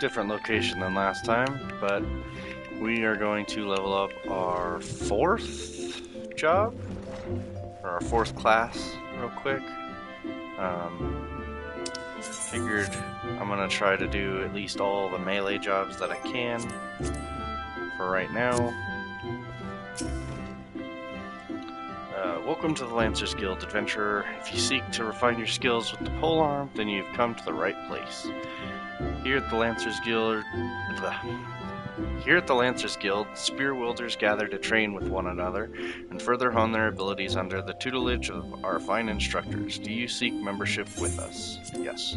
different location than last time, but we are going to level up our fourth job, or our fourth class, real quick. Figured I'm gonna try to do at least all the melee jobs that I can for right now. Welcome to the Lancers Guild, adventurer. If you seek to refine your skills with the polearm, then you've come to the right place. Here at the Lancers Guild, spear wielders gather to train with one another and further hone their abilities under the tutelage of our fine instructors. Do you seek membership with us? Yes.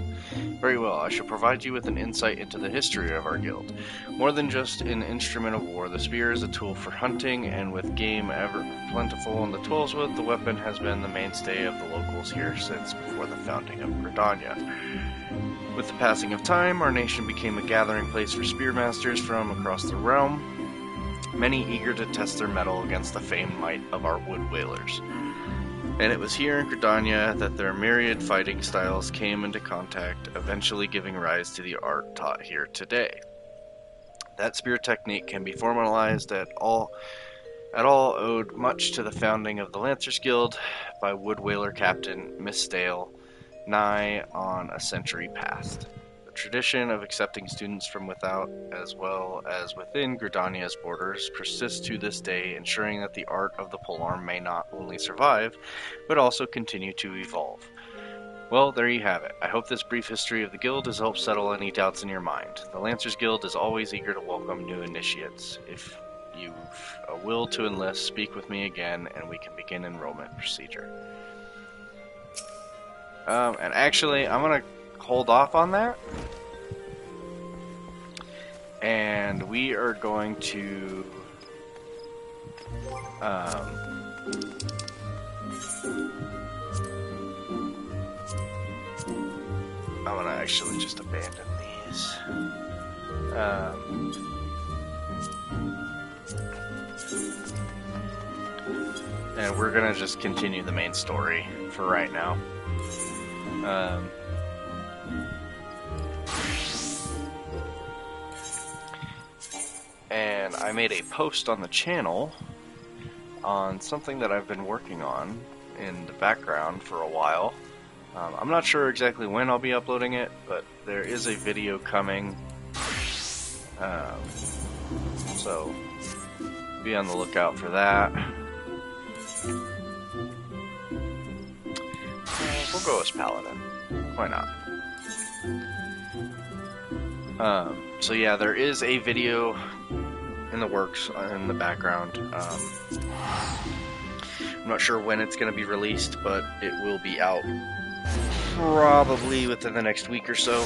Very well, I shall provide you with an insight into the history of our guild. More than just an instrument of war, the spear is a tool for hunting, and with game ever plentiful in the Twellswood, the weapon has been the mainstay of the locals here since before the founding of Gridania. With the passing of time, our nation became a gathering place for spearmasters from across the realm, many eager to test their mettle against the famed might of our wood whalers. And it was here in Gridania that their myriad fighting styles came into contact, eventually giving rise to the art taught here today. That spear technique can be formalized at all owed much to the founding of the Lancers Guild by wood whaler captain Miss Dale, nigh on a century past. The tradition of accepting students from without as well as within Gridania's borders persists to this day, ensuring that the art of the polearm may not only survive, but also continue to evolve. Well, there you have it. I hope this brief history of the guild has helped settle any doubts in your mind. The Lancers Guild is always eager to welcome new initiates. If you've a will to enlist, speak with me again and we can begin enrollment procedure. And actually, I'm going to hold off on that. And we are going to... I'm going to actually just abandon these. And we're going to just continue the main story for right now. And I made a post on the channel on something that I've been working on in the background for a while. I'm not sure exactly when I'll be uploading it, but there is a video coming. So be on the lookout for that. We'll go as Paladin. Why not? So yeah, there is a video in the works in the background. I'm not sure when it's going to be released, but it will be out probably within the next week or so.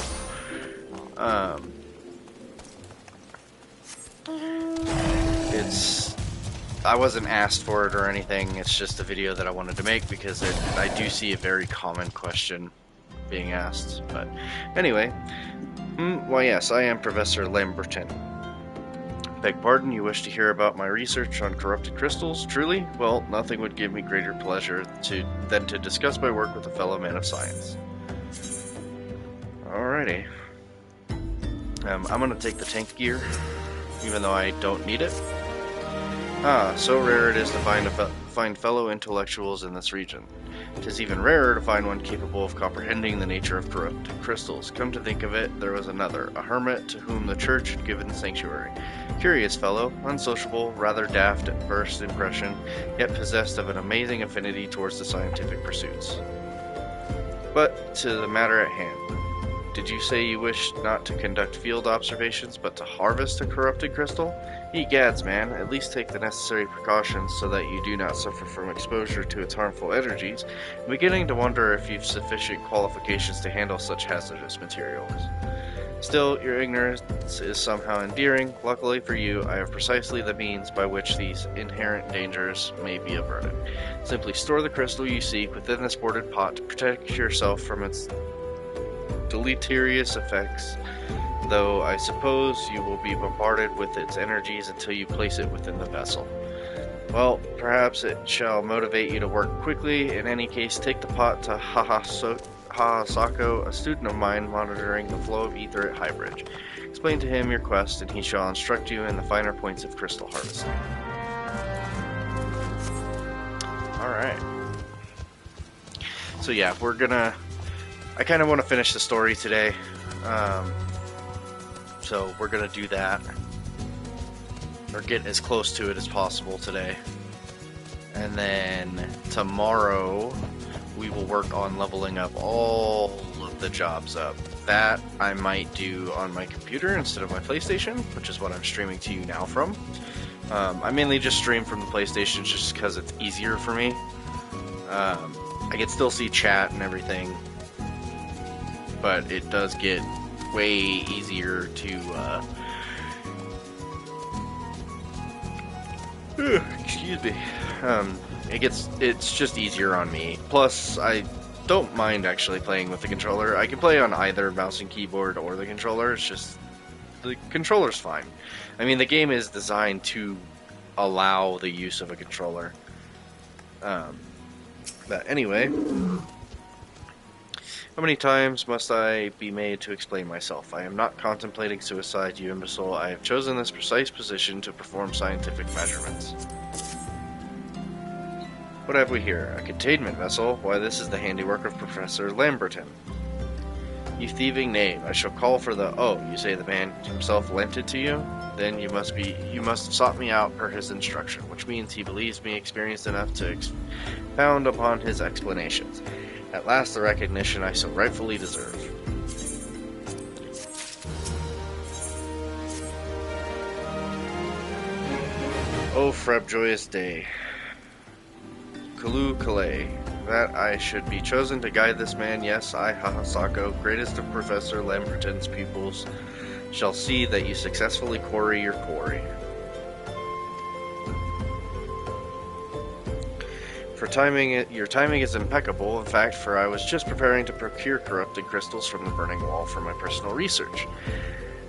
I wasn't asked for it or anything, it's just a video that I wanted to make because I do see a very common question being asked. But anyway, why yes, I am Professor Lamberton. Beg pardon, you wish to hear about my research on corrupted crystals? Truly? Well, nothing would give me greater pleasure than to discuss my work with a fellow man of science. Alrighty. I'm gonna take the tank gear, even though I don't need it. Ah, so rare it is to find fellow intellectuals in this region. It is even rarer to find one capable of comprehending the nature of corrupted crystals. Come to think of it, there was another, a hermit to whom the church had given sanctuary. Curious fellow, unsociable, rather daft at first impression, yet possessed of an amazing affinity towards the scientific pursuits. But to the matter at hand. Did you say you wish not to conduct field observations, but to harvest a corrupted crystal? Egads, man, at least take the necessary precautions so that you do not suffer from exposure to its harmful energies. I'm beginning to wonder if you've sufficient qualifications to handle such hazardous materials. Still, your ignorance is somehow endearing. Luckily for you, I have precisely the means by which these inherent dangers may be averted. Simply store the crystal you seek within this boarded pot to protect yourself from its deleterious effects, though I suppose you will be bombarded with its energies until you place it within the vessel. Well, perhaps it shall motivate you to work quickly. In any case, take the pot to Hasako, a student of mine monitoring the flow of ether at Highbridge. Explain to him your quest, and he shall instruct you in the finer points of crystal harvesting. Alright. So yeah, I kind of want to finish the story today. So we're gonna do that. Or get as close to it as possible today. And then tomorrow we will work on leveling up all of the jobs up. That I might do on my computer instead of my PlayStation, which is what I'm streaming to you now from. I mainly just stream from the PlayStation just because it's easier for me. I can still see chat and everything, but it does get way easier to excuse me. It's just easier on me. Plus, I don't mind actually playing with the controller. I can play on either mouse and keyboard or the controller. It's just the controller's fine. I mean, the game is designed to allow the use of a controller. But anyway, how many times must I be made to explain myself? I am not contemplating suicide, you imbecile. I have chosen this precise position to perform scientific measurements. What have we here? A containment vessel? Why, this is the handiwork of Professor Lamberton. You thieving knave, I shall call for the... Oh, you say the man himself lent it to you? Then you must have sought me out per his instruction, which means he believes me experienced enough to expound upon his explanations. At last the recognition I so rightfully deserve. Oh, frab joyous day. Kalu Kalei. That I should be chosen to guide this man, yes, I, Hahasako, greatest of Professor Lamberton's pupils, shall see that you successfully quarry your quarry. Your timing is impeccable, in fact, for I was just preparing to procure corrupted crystals from the burning wall for my personal research.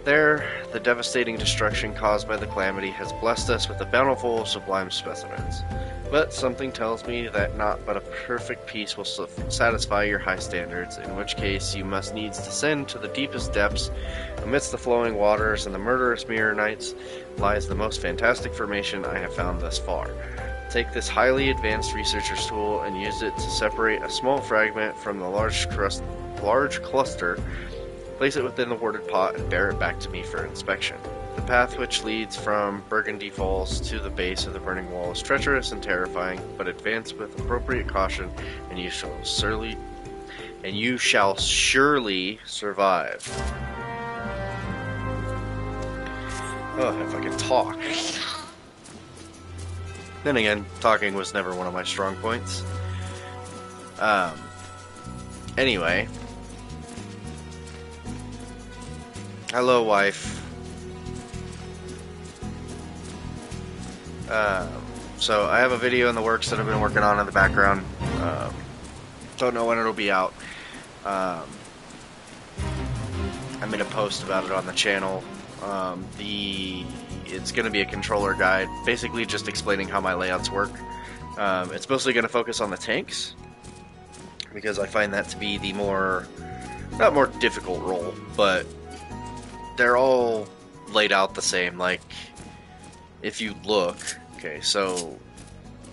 There, the devastating destruction caused by the calamity has blessed us with a bountiful, sublime specimens. But something tells me that not but a perfect peace will satisfy your high standards, in which case you must needs descend to the deepest depths. Amidst the flowing waters and the murderous mirror nights lies the most fantastic formation I have found thus far. Take this highly advanced researcher's tool and use it to separate a small fragment from the large cluster, place it within the warded pot, and bear it back to me for inspection. The path which leads from Burgundy Falls to the base of the burning wall is treacherous and terrifying, but advance with appropriate caution, and you shall surely survive. Oh, if I can talk. Then again, talking was never one of my strong points. Anyway. Hello, wife. So I have a video in the works that I've been working on in the background. Don't know when it'll be out. I'm gonna post about it on the channel. It's gonna be a controller guide, basically just explaining how my layouts work. It's mostly gonna focus on the tanks, because I find that to be the not more difficult role, but they're all laid out the same. Like, if you look, okay, so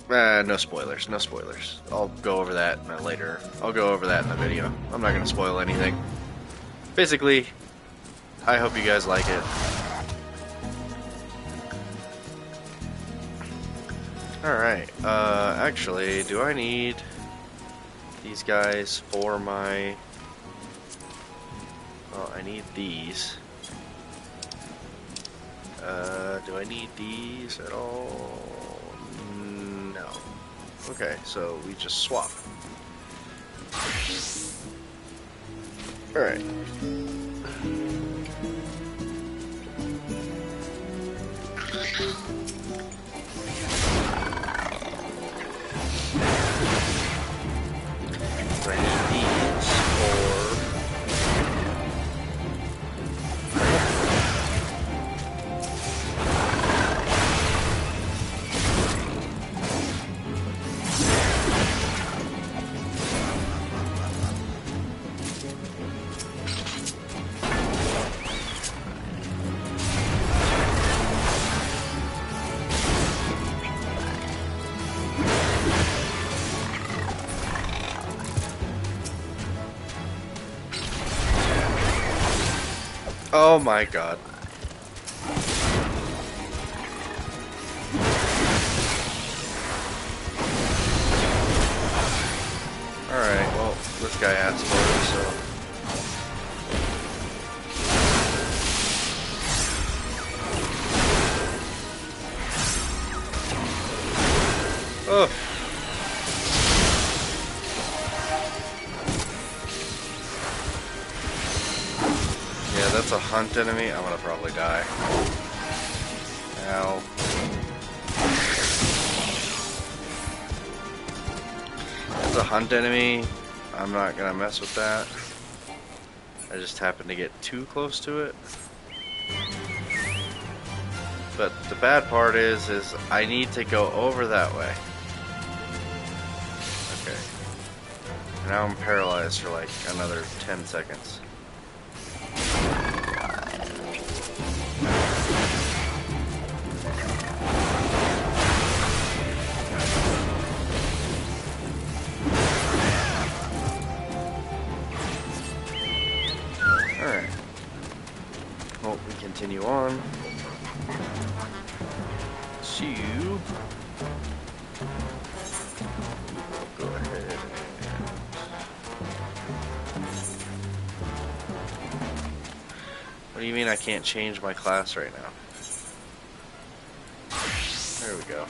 no spoilers, no spoilers. I'll go over that later. I'll go over that in the video. I'm not gonna spoil anything. Basically, I hope you guys like it. Alright, actually, do I need these guys for my... Well, I need these. Do I need these at all? No. Okay, so we just swap. Alright. So I need these for... Oh my god. Alright, well, this guy asked for it, so... Oh! Yeah, that's a hunt enemy. I'm gonna probably die. Ow. That's a hunt enemy. I'm not gonna mess with that. I just happened to get too close to it. But the bad part is I need to go over that way. Okay. Now I'm paralyzed for like another 10 seconds. Alright. Well, we continue on. You go ahead and... What do you mean I can't change my class right now? There we go.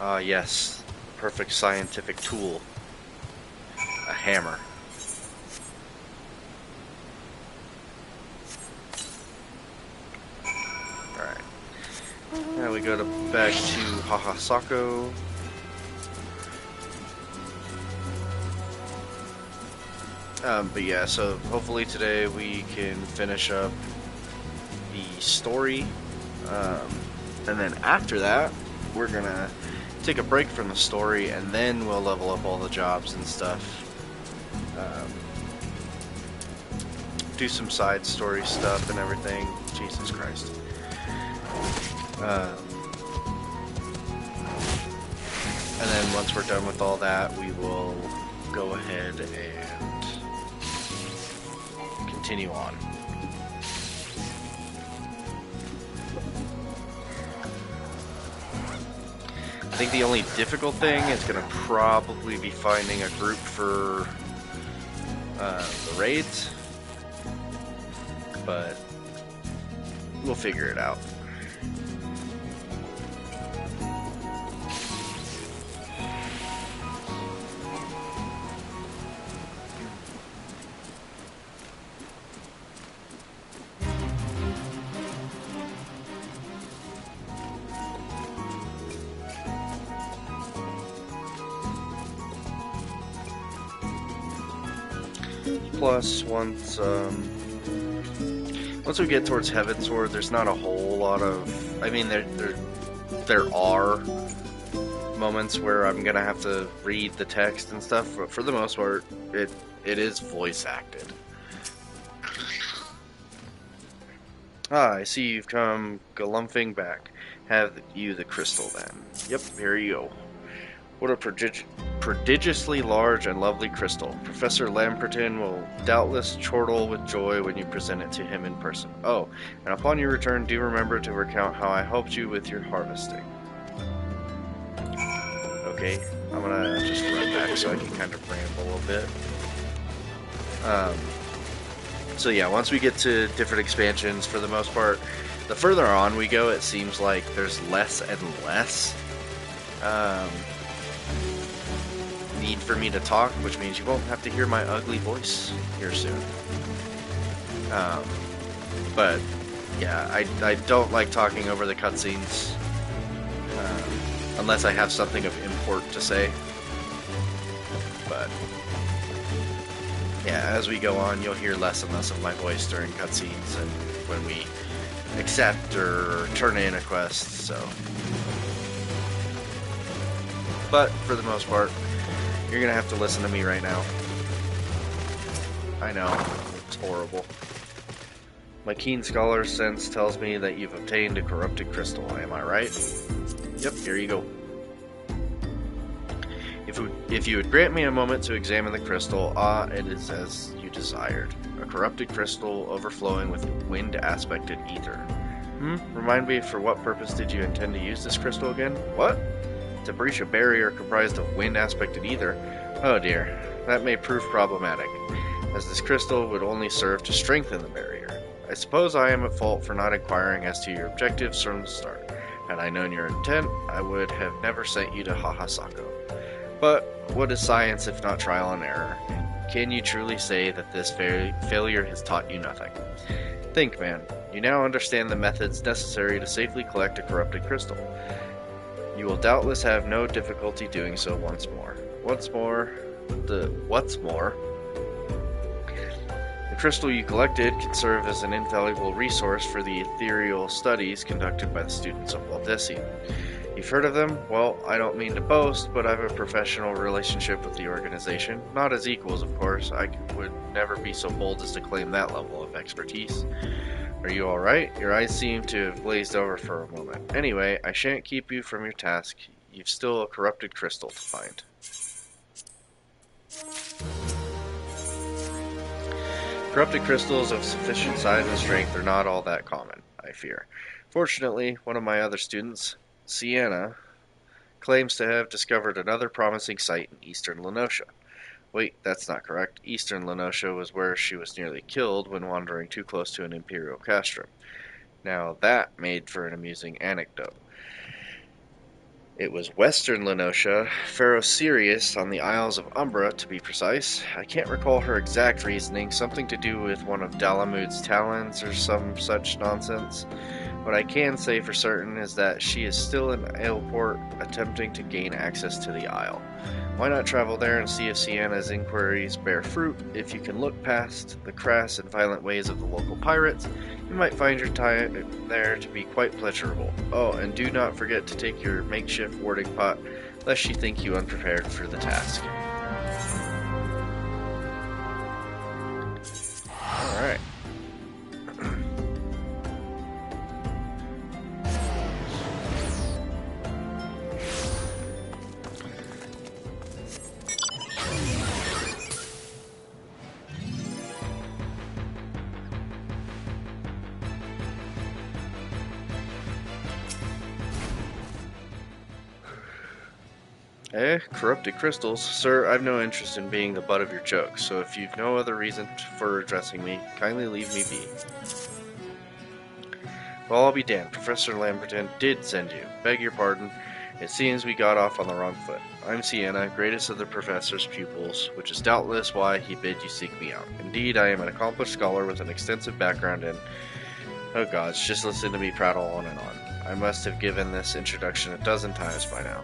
Ah, yes. Perfect scientific tool. A hammer. Alright. Now we go back to Hahasako. But yeah, so hopefully today we can finish up the story. And then after that, we're gonna take a break from the story and then we'll level up all the jobs and stuff. Do some side story stuff and everything. Jesus Christ. And then once we're done with all that, we will go ahead and continue on. I think the only difficult thing is going to probably be finding a group for the raids, but we'll figure it out. Plus, once we get towards Heavensward, there's not a whole lot of... I mean, there are moments where I'm gonna have to read the text and stuff, but for the most part, it is voice acted. Ah, I see you've come galumphing back. Have you the crystal then? Yep, here you go. What a prodigiously large and lovely crystal. Professor Lamperton will doubtless chortle with joy when you present it to him in person. Oh, and upon your return, do remember to recount how I helped you with your harvesting. Okay, I'm gonna just run back so I can kind of ramble a bit. So yeah, once we get to different expansions, for the most part, the further on we go, it seems like there's less and less need for me to talk, which means you won't have to hear my ugly voice here soon. But yeah, I don't like talking over the cutscenes unless I have something of import to say. But yeah, as we go on, you'll hear less and less of my voice during cutscenes and when we accept or turn in a quest, so. But for the most part, you're gonna have to listen to me right now. I know, it's horrible. My keen scholar sense tells me that you've obtained a corrupted crystal, am I right? Yep, here you go. If you would grant me a moment to examine the crystal, it is as you desired. A corrupted crystal overflowing with wind-aspected ether. Remind me, for what purpose did you intend to use this crystal again? What? To breach a barrier comprised of wind-aspected ether? Oh dear, that may prove problematic, as this crystal would only serve to strengthen the barrier. I suppose I am at fault for not inquiring as to your objectives from the start. Had I known your intent, I would have never sent you to Hahasako. But what is science if not trial and error? Can you truly say that this failure has taught you nothing? Think, man. You now understand the methods necessary to safely collect a corrupted crystal. You will doubtless have no difficulty doing so once more. What's more, the crystal you collected can serve as an invaluable resource for the ethereal studies conducted by the students of Waldesi. You've heard of them? Well, I don't mean to boast, but I have a professional relationship with the organization. Not as equals, of course. I would never be so bold as to claim that level of expertise. Are you alright? Your eyes seem to have glazed over for a moment. Anyway, I shan't keep you from your task. You've still a corrupted crystal to find. Corrupted crystals of sufficient size and strength are not all that common, I fear. Fortunately, one of my other students, Sienna, claims to have discovered another promising site in eastern Lenosha. Wait, that's not correct. Eastern Lenosha was where she was nearly killed when wandering too close to an imperial castrum. Now that made for an amusing anecdote. It was western Lenosha, Pharaoh Sirius on the Isles of Umbra, to be precise. I can't recall her exact reasoning, something to do with one of Dalamud's talons or some such nonsense. What I can say for certain is that she is still in Ailport, attempting to gain access to the Isle. Why not travel there and see if Sienna's inquiries bear fruit? If you can look past the crass and violent ways of the local pirates, you might find your time there to be quite pleasurable. Oh, and do not forget to take your makeshift warding pot, lest she think you unprepared for the task. Alright. Corrupted crystals? Sir, I've no interest in being the butt of your jokes, so if you've no other reason for addressing me, kindly leave me be. Well, I'll be damned. Professor Lamberton did send you. Beg your pardon. It seems we got off on the wrong foot. I'm Sienna, greatest of the professor's pupils, which is doubtless why he bid you seek me out. Indeed, I am an accomplished scholar with an extensive background in... Oh gods, just listen to me prattle on and on. I must have given this introduction a dozen times by now.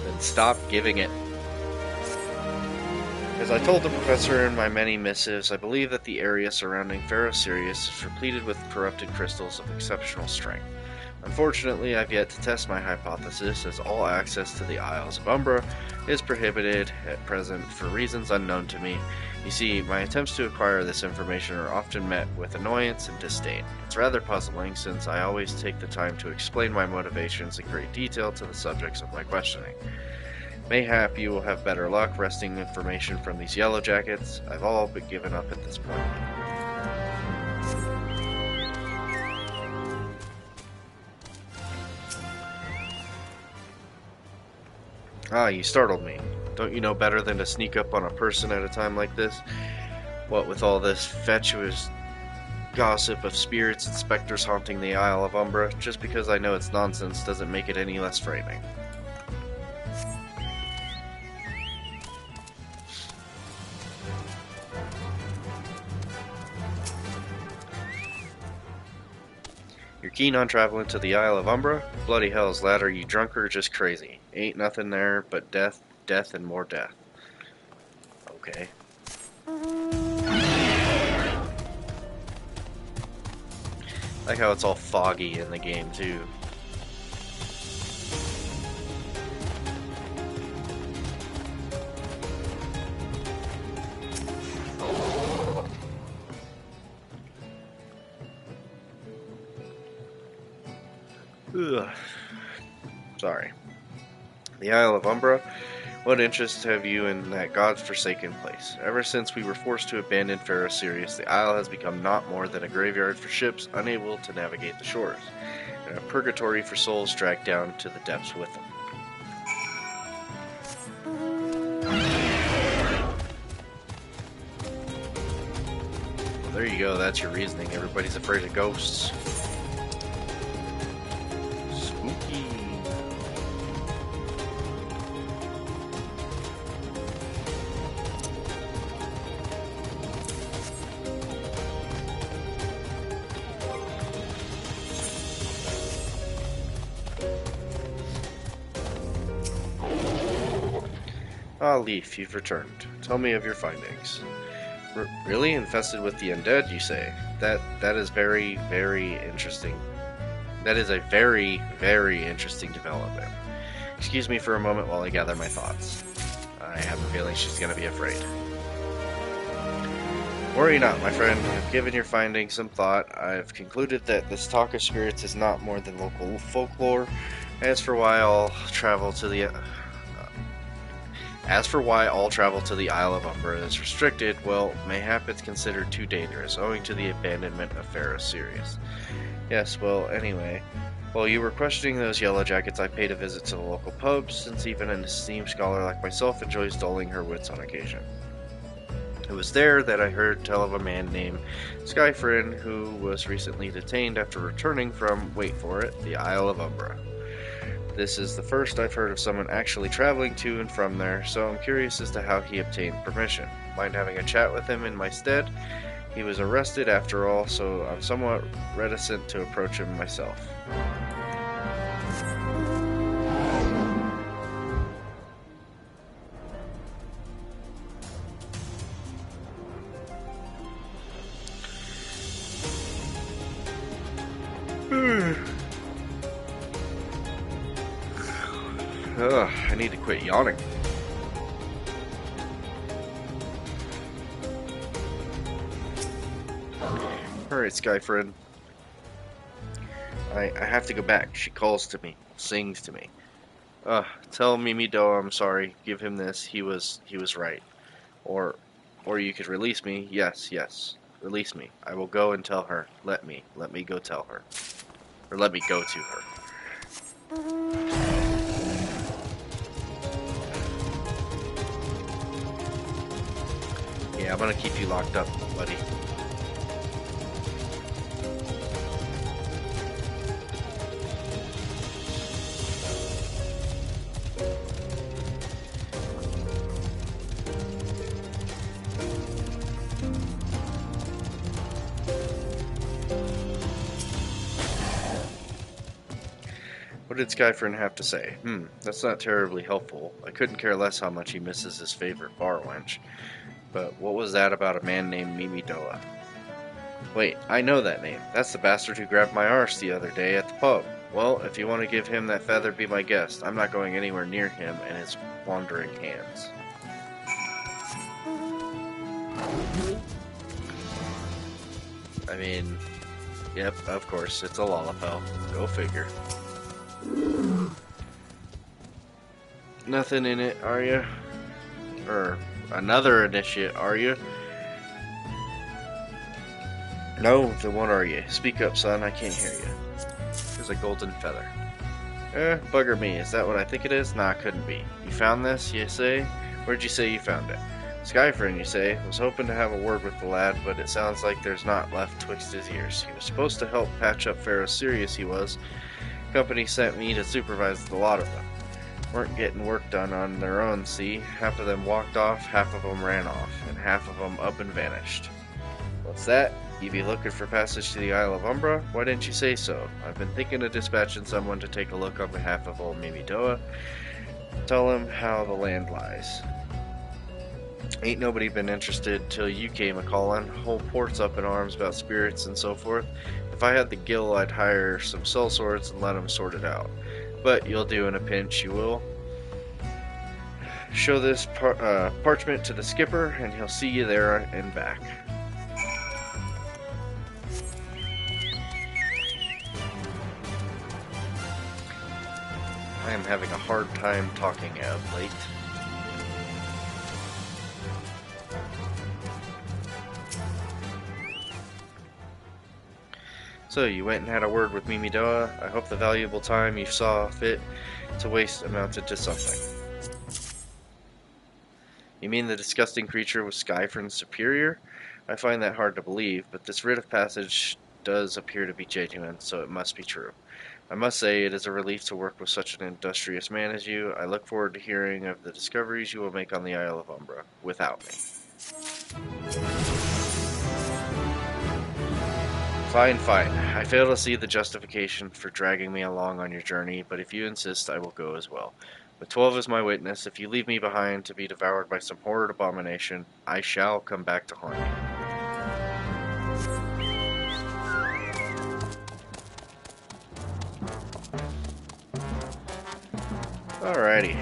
Then stop giving it. As I told the professor in my many missives, I believe that the area surrounding Pharaoh Sirius is repleted with corrupted crystals of exceptional strength. Unfortunately, I've yet to test my hypothesis, as all access to the Isles of Umbra is prohibited at present for reasons unknown to me. You see, my attempts to acquire this information are often met with annoyance and disdain. It's rather puzzling, since I always take the time to explain my motivations in great detail to the subjects of my questioning. Mayhap you will have better luck wresting information from these yellow jackets. I've all but given up at this point. Ah, you startled me. Don't you know better than to sneak up on a person at a time like this? What with all this fatuous gossip of spirits and specters haunting the Isle of Umbra, just because I know it's nonsense doesn't make it any less frightening. You're keen on traveling to the Isle of Umbra? Bloody hells, lad, are you drunk or just crazy? Ain't nothing there but death, death, and more death. Okay. Like how it's all foggy in the game, too. Ugh. Sorry. The Isle of Umbra? What interest have you in that god-forsaken place? Ever since we were forced to abandon Pharaoh Sirius, the isle has become not more than a graveyard for ships unable to navigate the shores, and a purgatory for souls dragged down to the depths with them. Well, there you go, that's your reasoning. Everybody's afraid of ghosts. Spooky. Ah, Leaf, you've returned. Tell me of your findings. Really? Infested with the undead, you say? That is very, very interesting. That is a very, very interesting development. Excuse me for a moment while I gather my thoughts. I have a feeling she's going to be afraid. Worry not, my friend. I've given your findings some thought. I've concluded that this talk of spirits is not more than local folklore. As for why all travel to the Isle of Umbra is restricted, well, mayhap it's considered too dangerous, owing to the abandonment of Pharaoh Sirius. Yes, well, anyway, while you were questioning those yellow jackets, I paid a visit to the local pub, since even an esteemed scholar like myself enjoys dulling her wits on occasion. It was there that I heard tell of a man named Skyfrin, who was recently detained after returning from, wait for it, the Isle of Umbra. This is the first I've heard of someone actually traveling to and from there, so I'm curious as to how he obtained permission. Mind having a chat with him in my stead? He was arrested after all, so I'm somewhat reticent to approach him myself. Ugh, I need to quit yawning. Alright, Skyfriend. I have to go back. She calls to me, sings to me. Tell Mimi Doe I'm sorry. Give him this. He was right. Or you could release me. Yes. Release me. I will go and tell her. Let me go tell her. Or let me go to her. Yeah, I'm gonna keep you locked up, buddy. What did Skyfern have to say? That's not terribly helpful. I couldn't care less how much he misses his favorite bar wench. But what was that about a man named Mimi Doa? Wait, I know that name. That's the bastard who grabbed my arse the other day at the pub. Well, if you want to give him that feather, be my guest. I'm not going anywhere near him and his wandering hands. I mean, yep, of course, it's a Lollapel. Go figure. Nothing in it, are you? Or another initiate, are you? No, then what are you? Speak up, son, I can't hear you. There's a golden feather. Bugger me, is that what I think it is? Nah, couldn't be. You found this, you say? Where'd you say you found it? Skyfriend, you say? Was hoping to have a word with the lad, but it sounds like there's not left twixt his ears. He was supposed to help patch up Pharaoh Sirius, he was. Company sent me to supervise the lot of them. Weren't getting work done on their own, see? Half of them walked off, half of them ran off, and half of them up and vanished. What's that? You be looking for passage to the Isle of Umbra? Why didn't you say so? I've been thinking of dispatching someone to take a look on behalf of old Mimi Doa. Tell him how the land lies. Ain't nobody been interested till you came a-callin'. Whole port's up in arms about spirits and so forth. If I had the gill, I'd hire some sellswords and let 'em sort it out. But you'll do in a pinch, you will. Show this parchment to the skipper, and he'll see you there and back. I am having a hard time talking of late. So, you went and had a word with Mimidoa. I hope the valuable time you saw fit to waste amounted to something. You mean the disgusting creature was Skyfrin's superior? I find that hard to believe, but this writ of passage does appear to be genuine, so it must be true. I must say it is a relief to work with such an industrious man as you. I look forward to hearing of the discoveries you will make on the Isle of Umbra, without me. Fine, fine. I fail to see the justification for dragging me along on your journey, but if you insist, I will go as well. With 12 as my witness, if you leave me behind to be devoured by some horrid abomination, I shall come back to haunt you. Alrighty.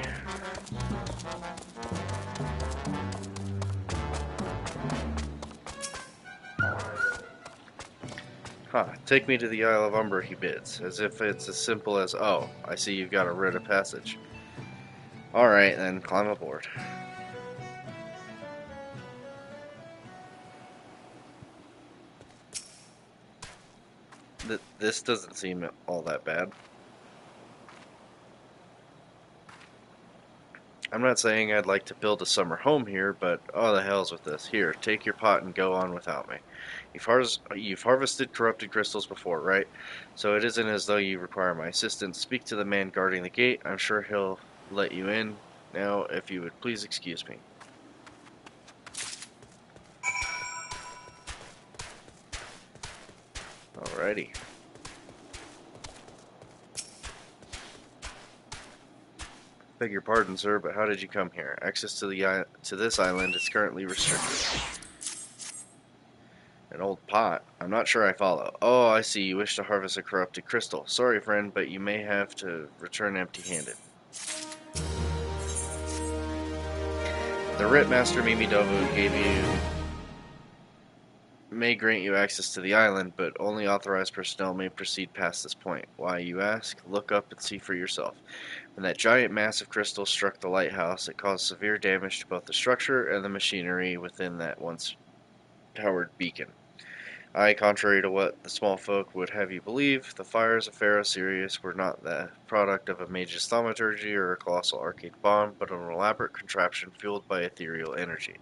Huh, take me to the Isle of Umbra, he bids, as if it's as simple as, oh, I see you've got a writ of passage. Alright, then, climb aboard. This doesn't seem all that bad. I'm not saying I'd like to build a summer home here, but oh the hell's with this. Here, take your pot and go on without me. You've harvested corrupted crystals before, right? So it isn't as though you require my assistance. Speak to the man guarding the gate. I'm sure he'll let you in. Now, if you would please excuse me. Alrighty. Beg your pardon, sir, but how did you come here? Access to this island is currently restricted. An old pot? I'm not sure I follow. Oh, I see. You wish to harvest a corrupted crystal. Sorry, friend, but you may have to return empty-handed. The writ Master Mimidovu gave you may grant you access to the island, but only authorized personnel may proceed past this point. Why, you ask? Look up and see for yourself. When that giant mass of crystal struck the lighthouse, it caused severe damage to both the structure and the machinery within that once powered beacon. Contrary to what the small folk would have you believe, the fires of Pharaoh Sirius were not the product of a mage's thaumaturgy or a colossal arcade bomb, but an elaborate contraption fueled by ethereal energy.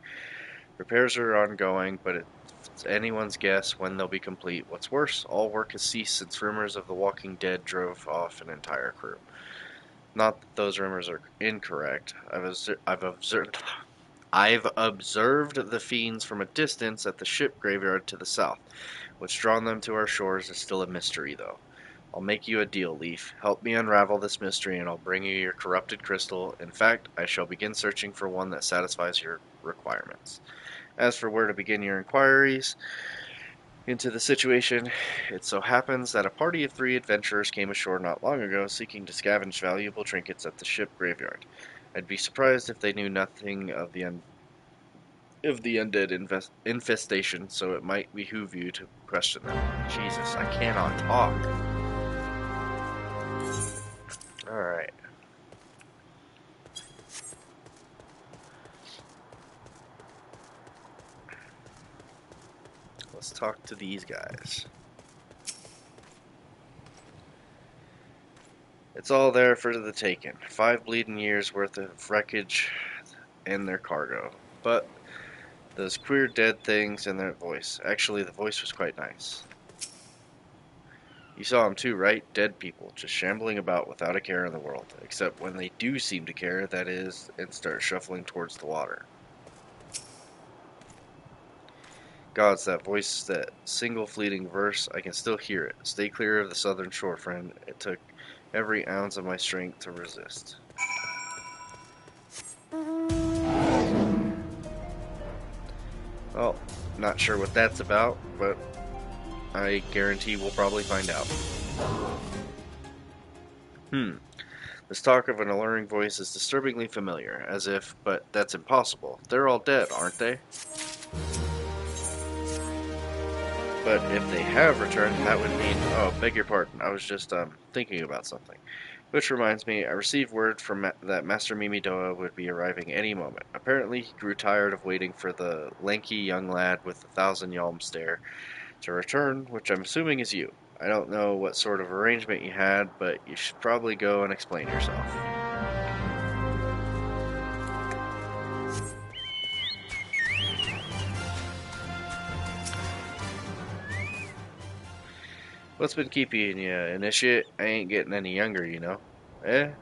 Repairs are ongoing, but it's anyone's guess when they'll be complete. What's worse, all work has ceased since rumors of the Walking Dead drove off an entire crew. Not that those rumors are incorrect. I've observed the fiends from a distance at the ship graveyard to the south. What's drawn them to our shores is still a mystery, though. I'll make you a deal, Leaf. Help me unravel this mystery, and I'll bring you your corrupted crystal. In fact, I shall begin searching for one that satisfies your requirements. As for where to begin your inquiries into the situation, it so happens that a party of 3 adventurers came ashore not long ago seeking to scavenge valuable trinkets at the ship graveyard. I'd be surprised if they knew nothing of the undead infestation, so it might behoove you to question them. Jesus, I cannot talk. Alright. Let's talk to these guys. It's all there for the taking. 5 bleeding years worth of wreckage and their cargo. But those queer dead things and their voice. Actually, the voice was quite nice. You saw them too, right? Dead people, just shambling about without a care in the world. Except when they do seem to care, that is, and start shuffling towards the water. Gods, that voice, that single fleeting verse, I can still hear it. Stay clear of the southern shore, friend. It took every ounce of my strength to resist. Well, not sure what that's about, but I guarantee we'll probably find out. This talk of an alluring voice is disturbingly familiar, as if, but that's impossible. They're all dead, aren't they? But if they have returned, that would mean, oh, beg your pardon, I was just, thinking about something. Which reminds me, I received word from that Master Mimidoa would be arriving any moment. Apparently, he grew tired of waiting for the lanky young lad with the thousand yalm stare to return, which I'm assuming is you. I don't know what sort of arrangement you had, but you should probably go and explain yourself. What's been keeping you, initiate? I ain't getting any younger, you know.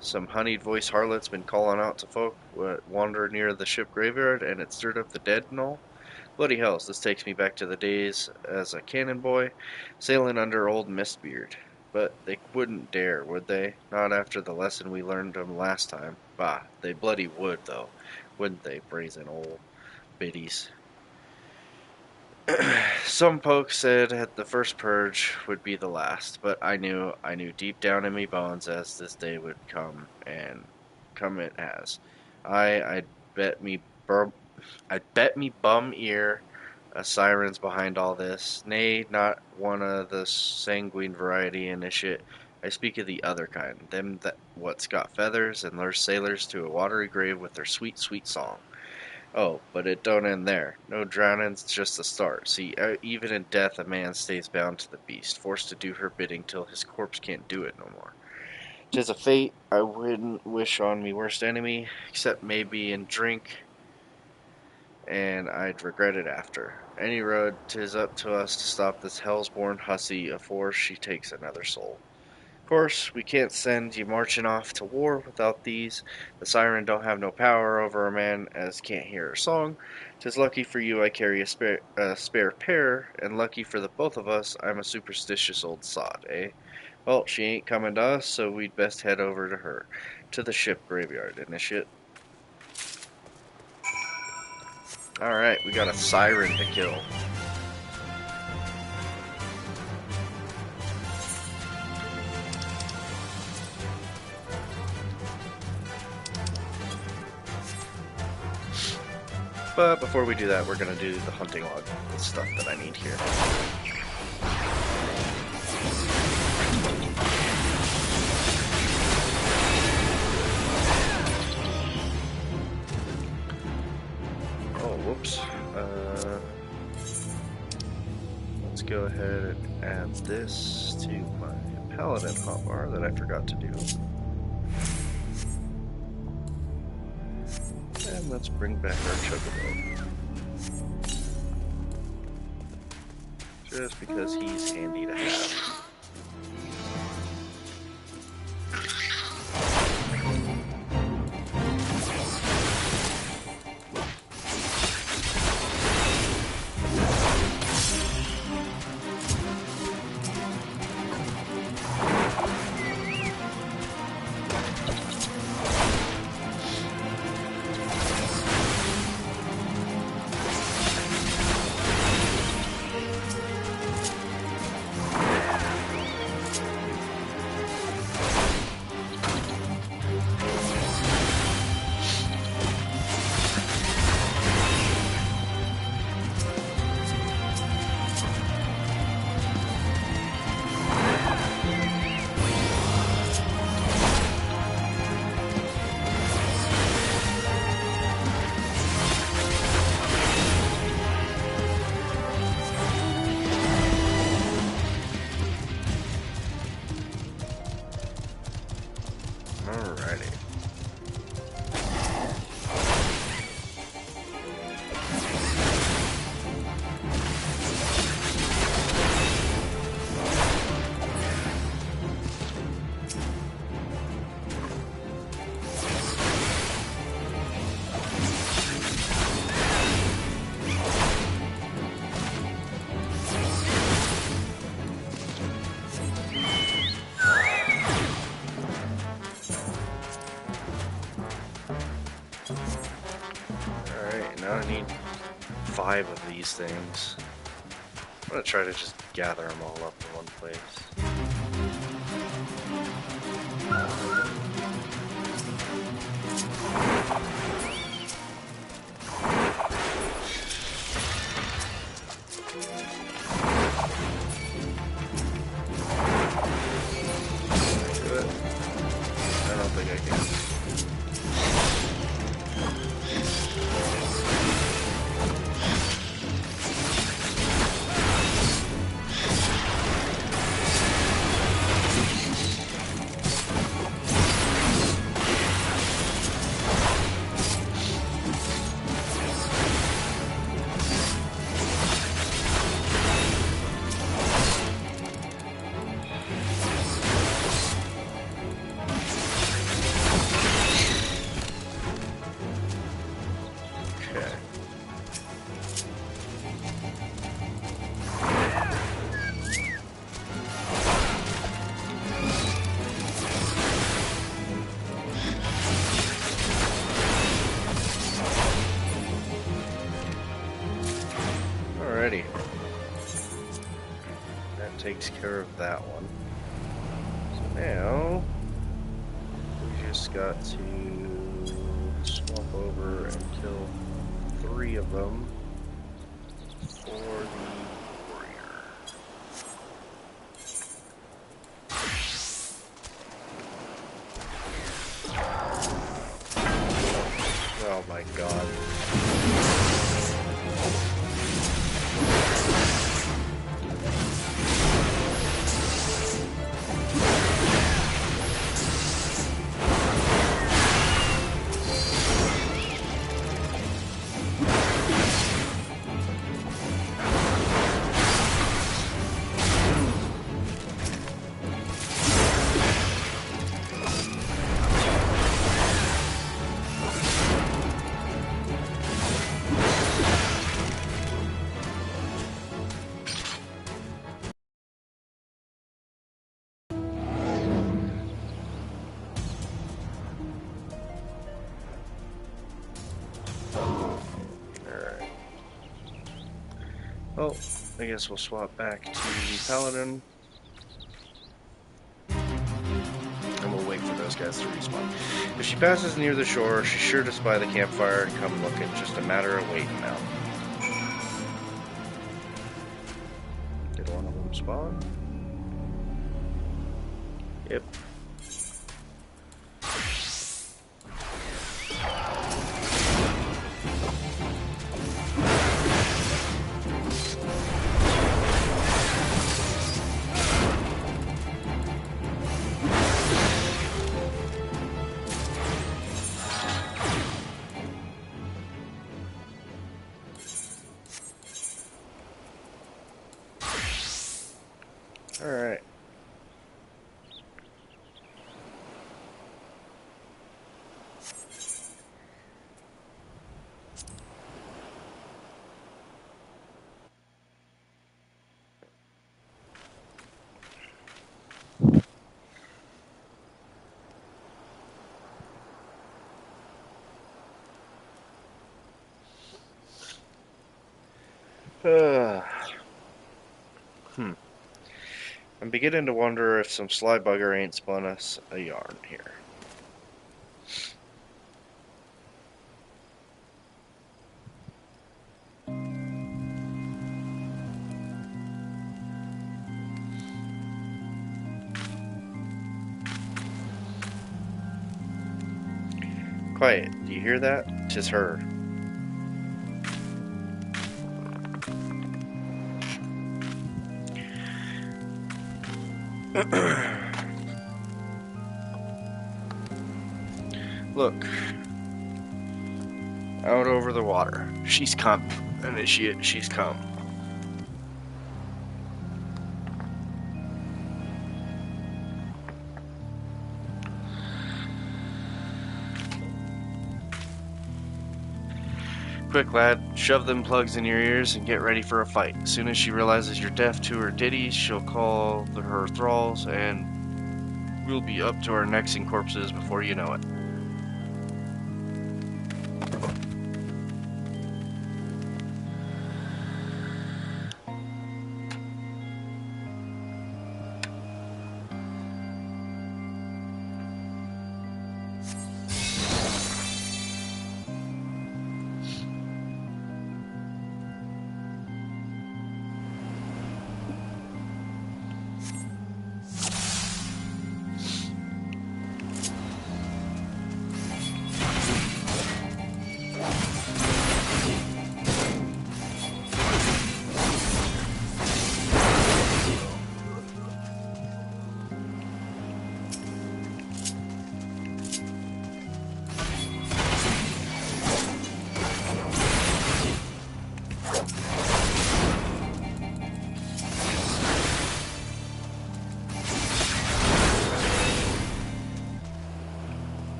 Some honeyed voiced harlot's been calling out to folk what wander near the ship graveyard, and it stirred up the dead and all. Bloody hells, this takes me back to the days as a cannon boy, sailing under old Mistbeard. But they wouldn't dare, would they? Not after the lesson we learned 'em last time. Bah, they bloody would, though. Wouldn't they, brazen old biddies? Some folks said the first purge would be the last, but I knew deep down in me bones as this day would come, and come it has. I'd bet me I'd bet me bum ear a siren's behind all this. Nay, not one of the sanguine variety, initiate. I speak of the other kind, them that what's got feathers and lures sailors to a watery grave with their sweet, sweet song. Oh, but it don't end there. No drowning's just the start. See, even in death, a man stays bound to the beast, forced to do her bidding till his corpse can't do it no more. 'Tis a fate I wouldn't wish on me worst enemy, except maybe in drink, and I'd regret it after. Any road, 'tis up to us to stop this hell's-born hussy afore she takes another soul. Of course, we can't send ye marching off to war without these. The siren don't have no power over a man as can't hear her song. 'Tis lucky for you I carry a spare pair, and lucky for the both of us I'm a superstitious old sod, eh? Well, she ain't coming to us, so we'd best head over to her, to the ship graveyard, initiate. Alright, we got a siren to kill. But before we do that, we're going to do the hunting log, the stuff that I need here. Oh, whoops. Let's go ahead and add this to my paladin hotbar that I forgot to do. And let's bring back our chocobo. Just because he's handy to have. Alrighty. Alright, now I need 5 of these things. I'm gonna try to just gather them all up in one place. Do it. takes care of that one. So now we just got to swap over and kill 3 of them for the warrior. Oh my god. Oh, I guess we'll swap back to the Paladin. And we'll wait for those guys to respawn. If she passes near the shore, she's sure to spy the campfire and come looking. Just a matter of waiting now. Did one of them spawn? Yep. Alright. I'm beginning to wonder if some sly bugger ain't spun us a yarn here. Quiet, do you hear that? 'Tis her. Look. Out over the water. She's come. And she's come. Quick, lad, shove them plugs in your ears and get ready for a fight. As soon as she realizes you're deaf to her ditties, she'll call her thralls, and we'll be up to our necks in corpses before you know it.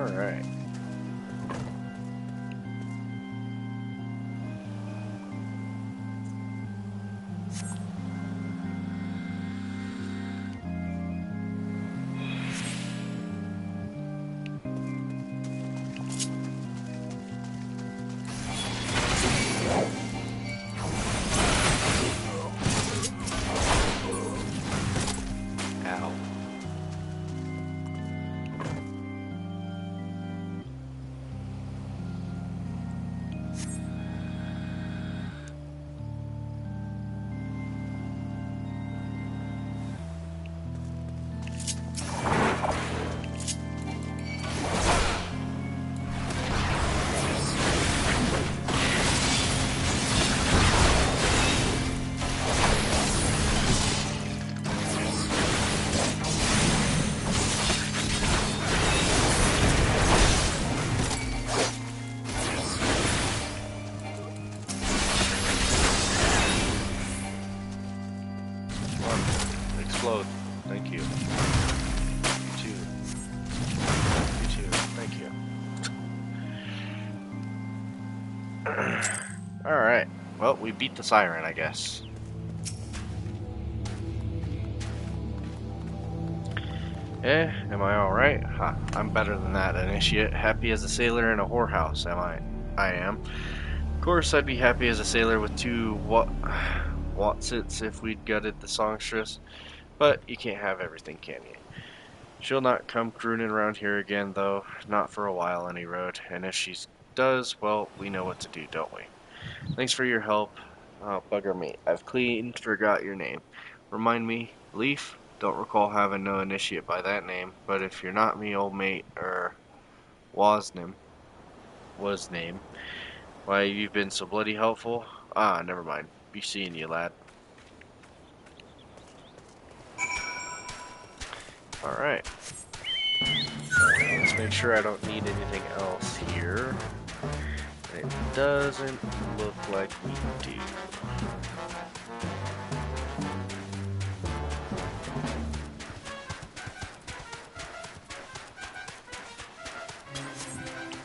Alright. Explode. Thank you. You too. You too. Thank you. Alright. Well, we beat the siren, I guess. Am I alright? Huh, I'm better than that, initiate. Happy as a sailor in a whorehouse, am I? I am. Of course, I'd be happy as a sailor with two Watsits if we'd gutted the songstress. But you can't have everything, can you? She'll not come crooning around here again, though. Not for a while, any road. And if she does, well, we know what to do, don't we? Thanks for your help. Oh, bugger me. I've clean forgot your name. Remind me, Leaf? Don't recall having no initiate by that name, but if you're not me old mate, was name, why you've been so bloody helpful? Ah, never mind. Be seeing you, lad. Alright. Let's make sure I don't need anything else here. It doesn't look like we do.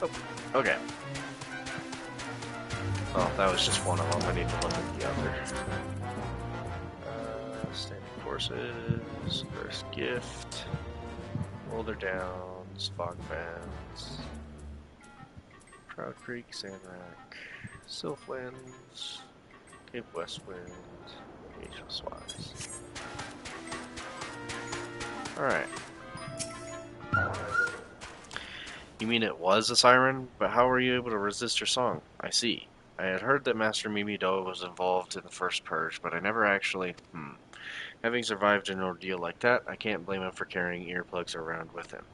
Oh, okay. Oh, that was just one of them. I need to look at the other. Standing forces, first gift, Boulder Downs, Fog Bands, Proud Creek, Sandrock, Sylphlands, Cape Westwind, Asia Swaz. Alright. You mean it was a siren? But how were you able to resist her song? I see. I had heard that Master Mimido was involved in the first purge, but I never actually... Having survived an ordeal like that, I can't blame him for carrying earplugs around with him.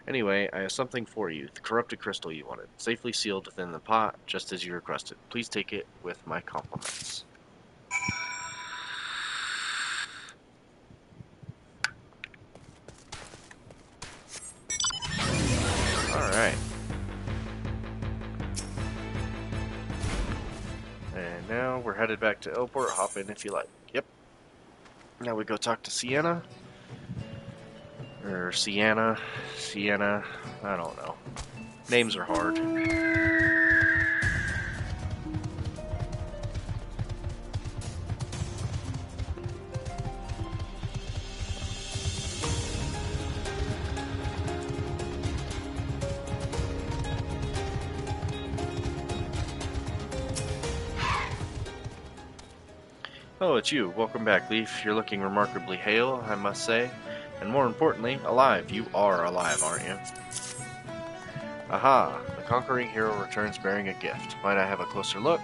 Anyway, I have something for you. The corrupted crystal you wanted. Safely sealed within the pot, just as you requested. Please take it with my compliments. Alright. And now we're headed back to Elport. Hop in if you like. Yep. Now we go talk to Sienna. Or Sienna. I don't know. Names are hard. Oh, it's you. Welcome back, Leaf. You're looking remarkably hale, I must say. And more importantly, alive. You are alive, aren't you? Aha! The conquering hero returns bearing a gift. Might I have a closer look?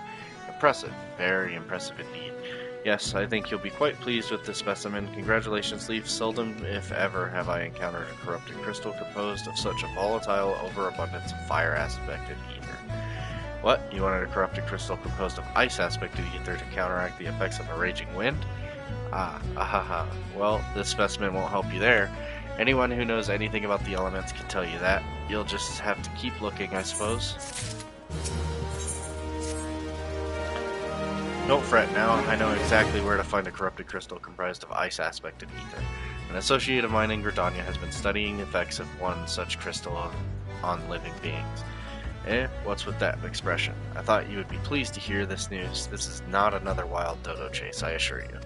Impressive. Very impressive indeed. Yes, I think you'll be quite pleased with this specimen. Congratulations, Leaf. Seldom, if ever, have I encountered a corrupted crystal composed of such a volatile overabundance of fire-aspected ether. What? You wanted a corrupted crystal composed of ice-aspected ether to counteract the effects of a raging wind? Ahaha. Well, this specimen won't help you there. Anyone who knows anything about the elements can tell you that. You'll just have to keep looking, I suppose. Don't fret now, I know exactly where to find a corrupted crystal comprised of ice-aspected ether. An associate of mine in Gridania has been studying the effects of one such crystal on living beings. Eh, what's with that expression? I thought you would be pleased to hear this news. This is not another wild dodo chase, I assure you.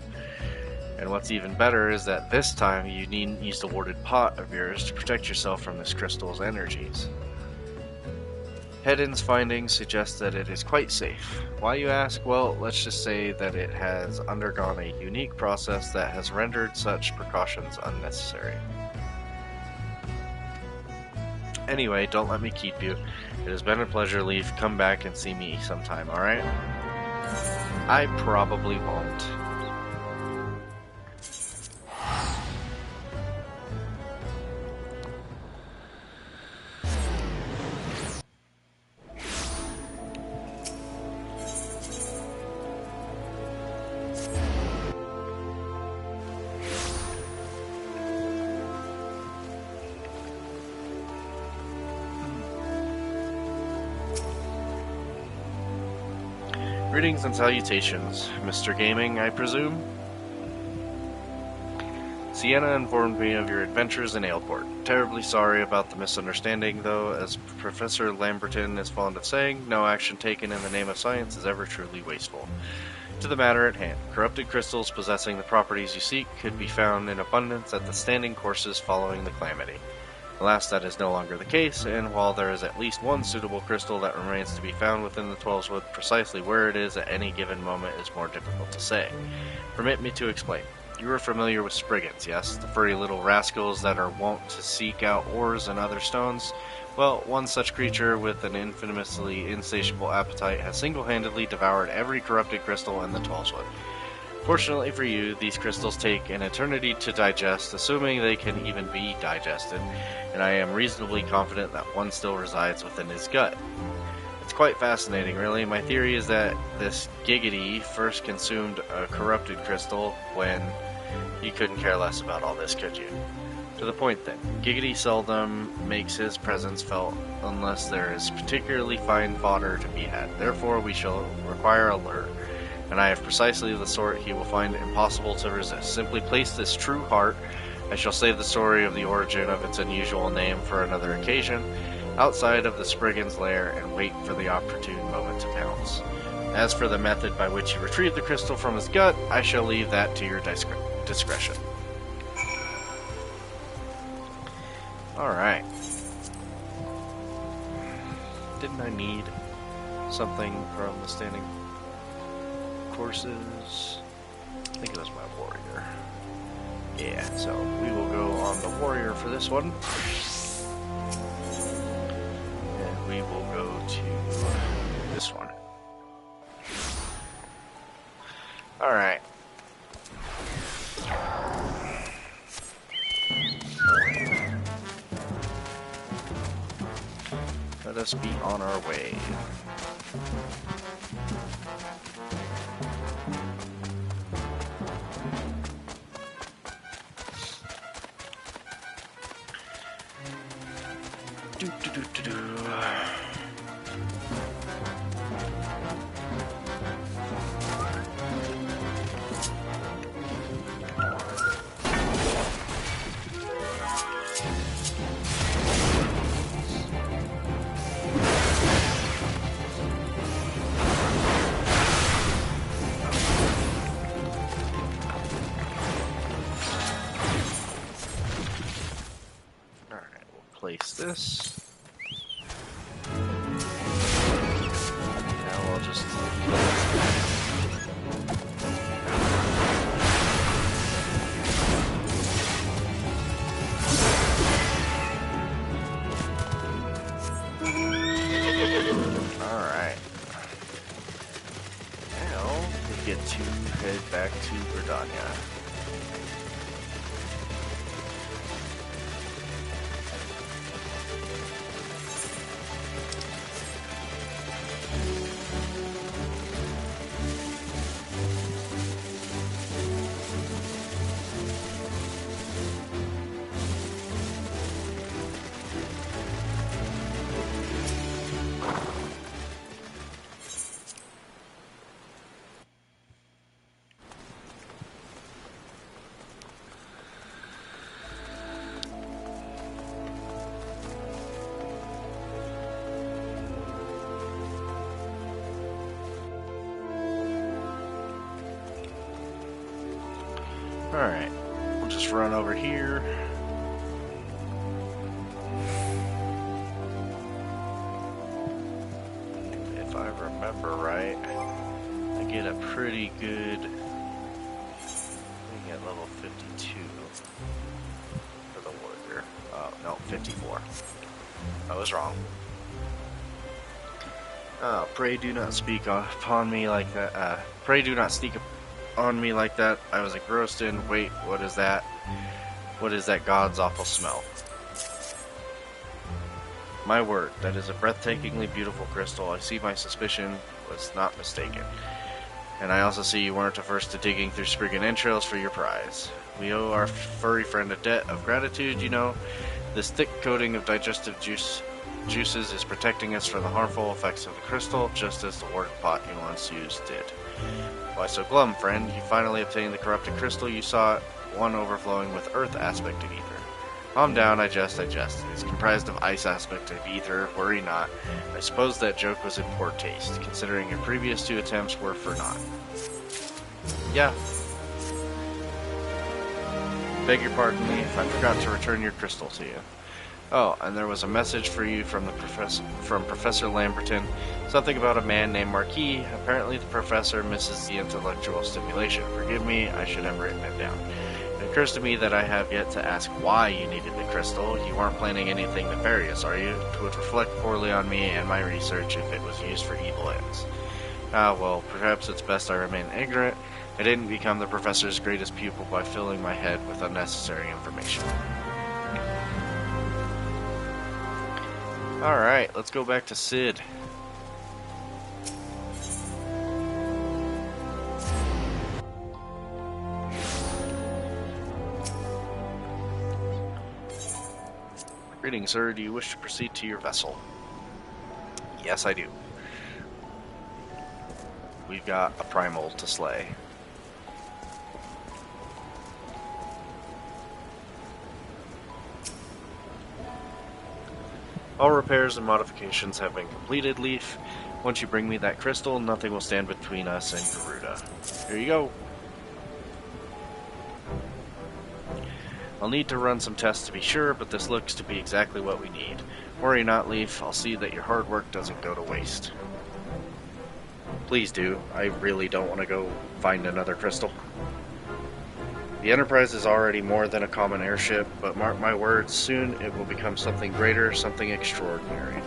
And what's even better is that this time you needn't use the warded pot of yours to protect yourself from this crystal's energies. Hedon's findings suggest that it is quite safe. Why, you ask? Well, let's just say that it has undergone a unique process that has rendered such precautions unnecessary. Anyway, don't let me keep you. It has been a pleasure, Leaf. Come back and see me sometime, alright? I probably won't. Greetings and salutations, Mr. Gaming, I presume? Sienna informed me of your adventures in Ailport. Terribly sorry about the misunderstanding, though, as Professor Lamberton is fond of saying, no action taken in the name of science is ever truly wasteful. To the matter at hand, corrupted crystals possessing the properties you seek could be found in abundance at the standing courses following the calamity. Alas, that is no longer the case, and while there is at least one suitable crystal that remains to be found within the Twelveswood, precisely where it is at any given moment is more difficult to say. Permit me to explain. You are familiar with Spriggans, yes? The furry little rascals that are wont to seek out ores and other stones? Well, one such creature with an infamously insatiable appetite has single-handedly devoured every corrupted crystal in the Twelveswood. Fortunately for you, these crystals take an eternity to digest, assuming they can even be digested, and I am reasonably confident that one still resides within his gut. It's quite fascinating, really. My theory is that this Giggity first consumed a corrupted crystal when you couldn't care less about all this, could you? To the point then, Giggity seldom makes his presence felt unless there is particularly fine fodder to be had. Therefore, we shall require a lure. And I have precisely the sort he will find impossible to resist. Simply place this true heart, I shall save the story of the origin of its unusual name for another occasion, outside of the Spriggan's lair and wait for the opportune moment to pounce. As for the method by which you retrieve the crystal from his gut, I shall leave that to your discretion. Alright. Didn't I need something from the standing courses? I think it was my warrior. Yeah, so we will go on the warrior for this one. And we will go to this one. Alright. Let us be on our way. Place this. Now I'll just Alright. Now we get to head back to Verdania. Alright, we'll just run over here. If I remember right, I get a pretty good... We get level 52 for the warrior. Oh, no, 54. I was wrong. Oh, pray do not speak upon me like that. Pray do not sneak on me like that. I was engrossed in. Wait, what is that? What is that God's awful smell? My word, that is a breathtakingly beautiful crystal. I see my suspicion was not mistaken. And I also see you weren't averse to digging through Spriggan entrails for your prize. We owe our furry friend a debt of gratitude, you know. This thick coating of digestive juices is protecting us from the harmful effects of the crystal, just as the wart pot you once used did. Why so glum, friend? You finally obtained the corrupted crystal you sought, one overflowing with earth aspect of ether. Calm down, I jest. It's comprised of ice aspect of ether, worry not. I suppose that joke was in poor taste, considering your previous 2 attempts were for naught. Yeah. Beg your pardon, Leaf. I forgot to return your crystal to you. Oh, and there was a message for you from Professor Lamberton. Something about a man named Marquis. Apparently the professor misses the intellectual stimulation. Forgive me, I should have written it down. It occurs to me that I have yet to ask why you needed the crystal. You aren't planning anything nefarious, are you? It would reflect poorly on me and my research if it was used for evil ends. Ah, well, perhaps it's best I remain ignorant. I didn't become the professor's greatest pupil by filling my head with unnecessary information. Alright, let's go back to Sid. Greetings, sir. Do you wish to proceed to your vessel? Yes, I do. We've got a primal to slay. All repairs and modifications have been completed, Leaf. Once you bring me that crystal, nothing will stand between us and Garuda. Here you go. I'll need to run some tests to be sure, but this looks to be exactly what we need. Worry not, Leaf. I'll see that your hard work doesn't go to waste. Please do. I really don't want to go find another crystal. The Enterprise is already more than a common airship, but mark my words, soon it will become something greater, something extraordinary.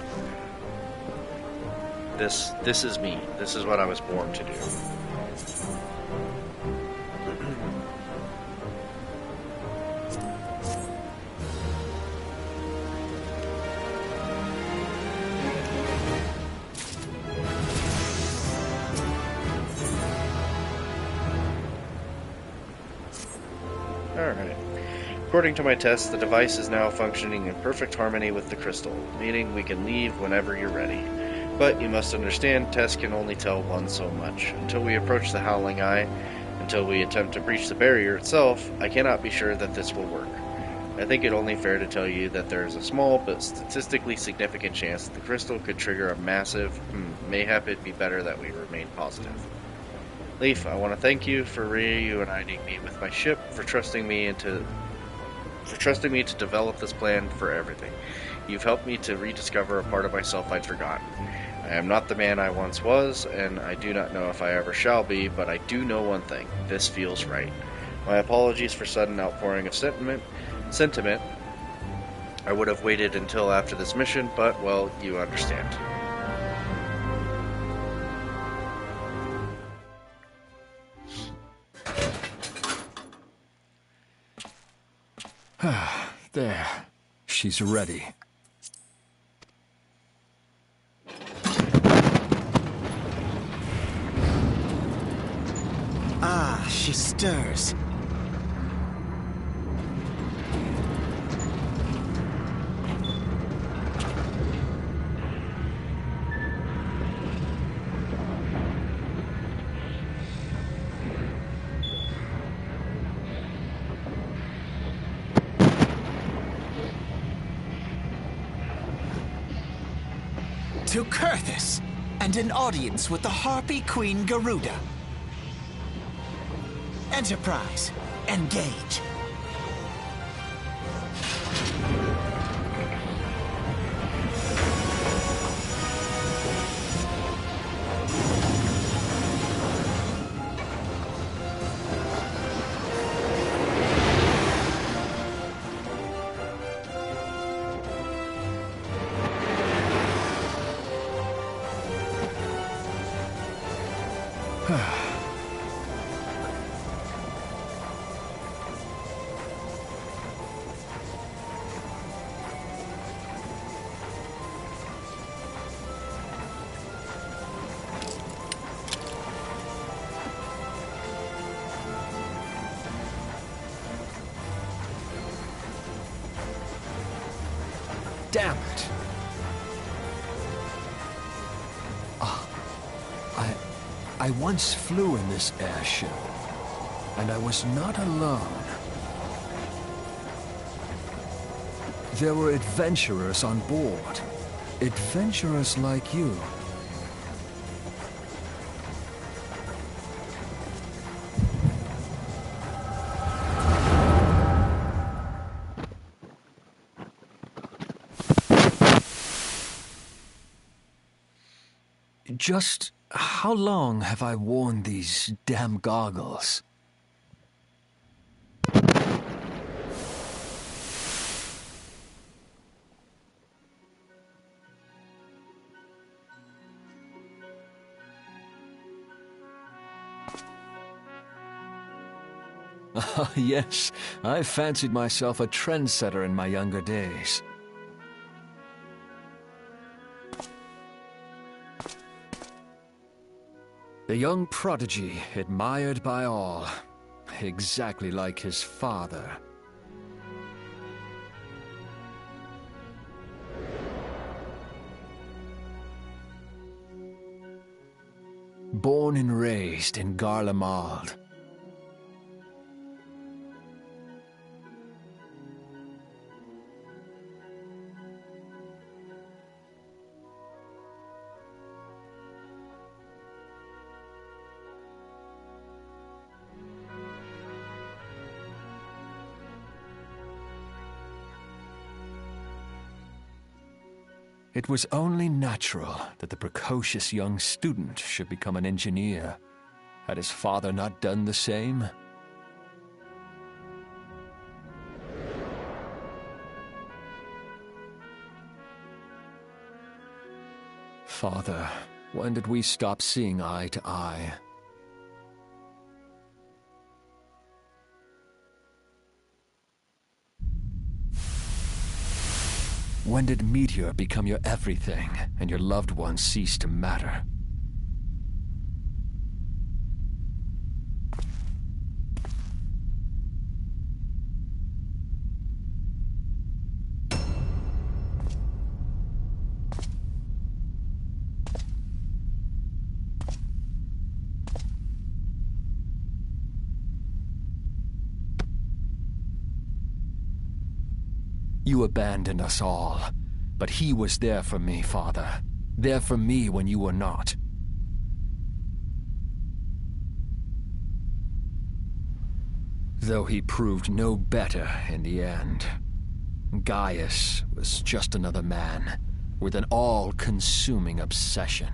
This is me. This is what I was born to do. Alright. According to my tests, the device is now functioning in perfect harmony with the crystal, meaning we can leave whenever you're ready. But you must understand, tests can only tell one so much. Until we approach the Howling Eye, until we attempt to breach the barrier itself, I cannot be sure that this will work. I think it only fair to tell you that there is a small but statistically significant chance that the crystal could trigger a massive, mayhap it'd be better that we remain positive. Leaf, I want to thank you for reuniting me with my ship, for trusting me to develop this plan for everything. You've helped me to rediscover a part of myself I'd forgotten. I am not the man I once was, and I do not know if I ever shall be, but I do know one thing. This feels right. My apologies for sudden outpouring of sentiment. I would have waited until after this mission, but, well, you understand. There. She's ready. Ah, she stirs. To Kurthus, and an audience with the Harpy Queen Garuda. Enterprise, Engage. Damn it! I once flew in this airship, and I was not alone. There were adventurers on board. Adventurers like you. Just how long have I worn these damn goggles? Ah, yes, I fancied myself a trendsetter in my younger days. The young prodigy, admired by all, exactly like his father. Born and raised in Garlemald. It was only natural that the precocious young student should become an engineer. Had his father not done the same? Father, when did we stop seeing eye to eye? When did Meteor become your everything, and your loved ones cease to matter? You abandoned us all, but he was there for me, Father. There for me when you were not. Though he proved no better in the end. Gaius was just another man, with an all-consuming obsession.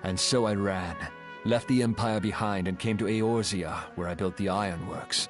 And so I ran, left the Empire behind and came to Eorzea, where I built the ironworks.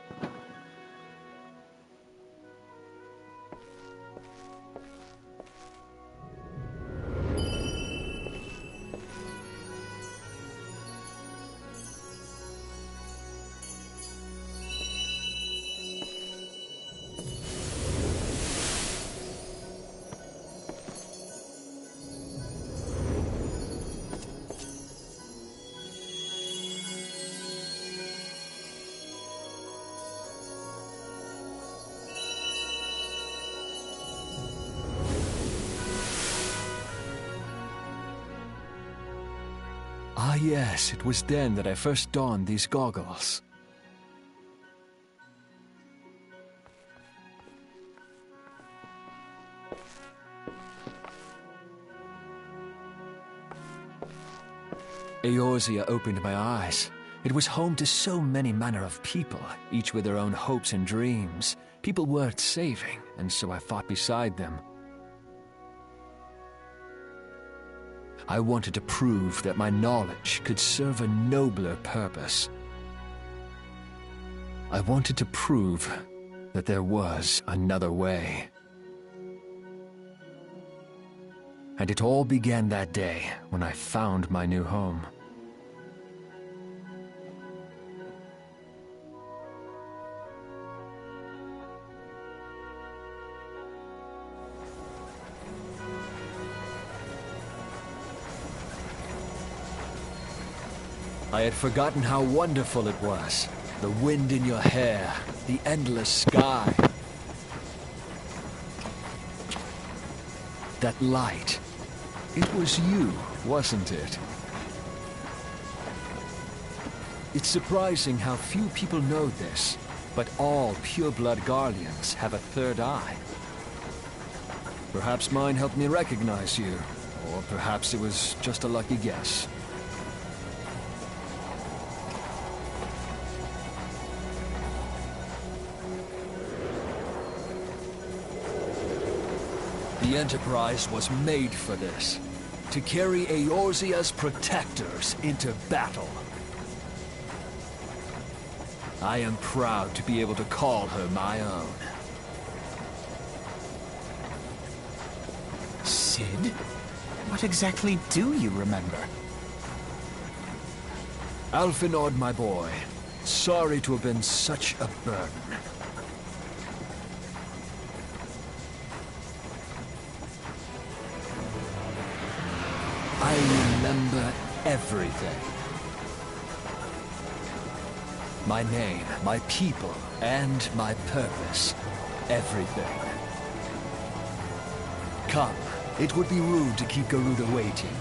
Ah yes, it was then that I first donned these goggles. Eorzea opened my eyes. It was home to so many manner of people, each with their own hopes and dreams. People worth saving, and so I fought beside them. I wanted to prove that my knowledge could serve a nobler purpose. I wanted to prove that there was another way. And it all began that day when I found my new home. I had forgotten how wonderful it was. The wind in your hair, the endless sky. That light. It was you, wasn't it? It's surprising how few people know this, but all pure-blood Garleans have a third eye. Perhaps mine helped me recognize you, or perhaps it was just a lucky guess. The Enterprise was made for this, to carry Eorzea's protectors into battle. I am proud to be able to call her my own. Sid? What exactly do you remember? Alphinaud, my boy. Sorry to have been such a burden. I remember everything. My name, my people, and my purpose. Everything. Come, it would be rude to keep Garuda waiting.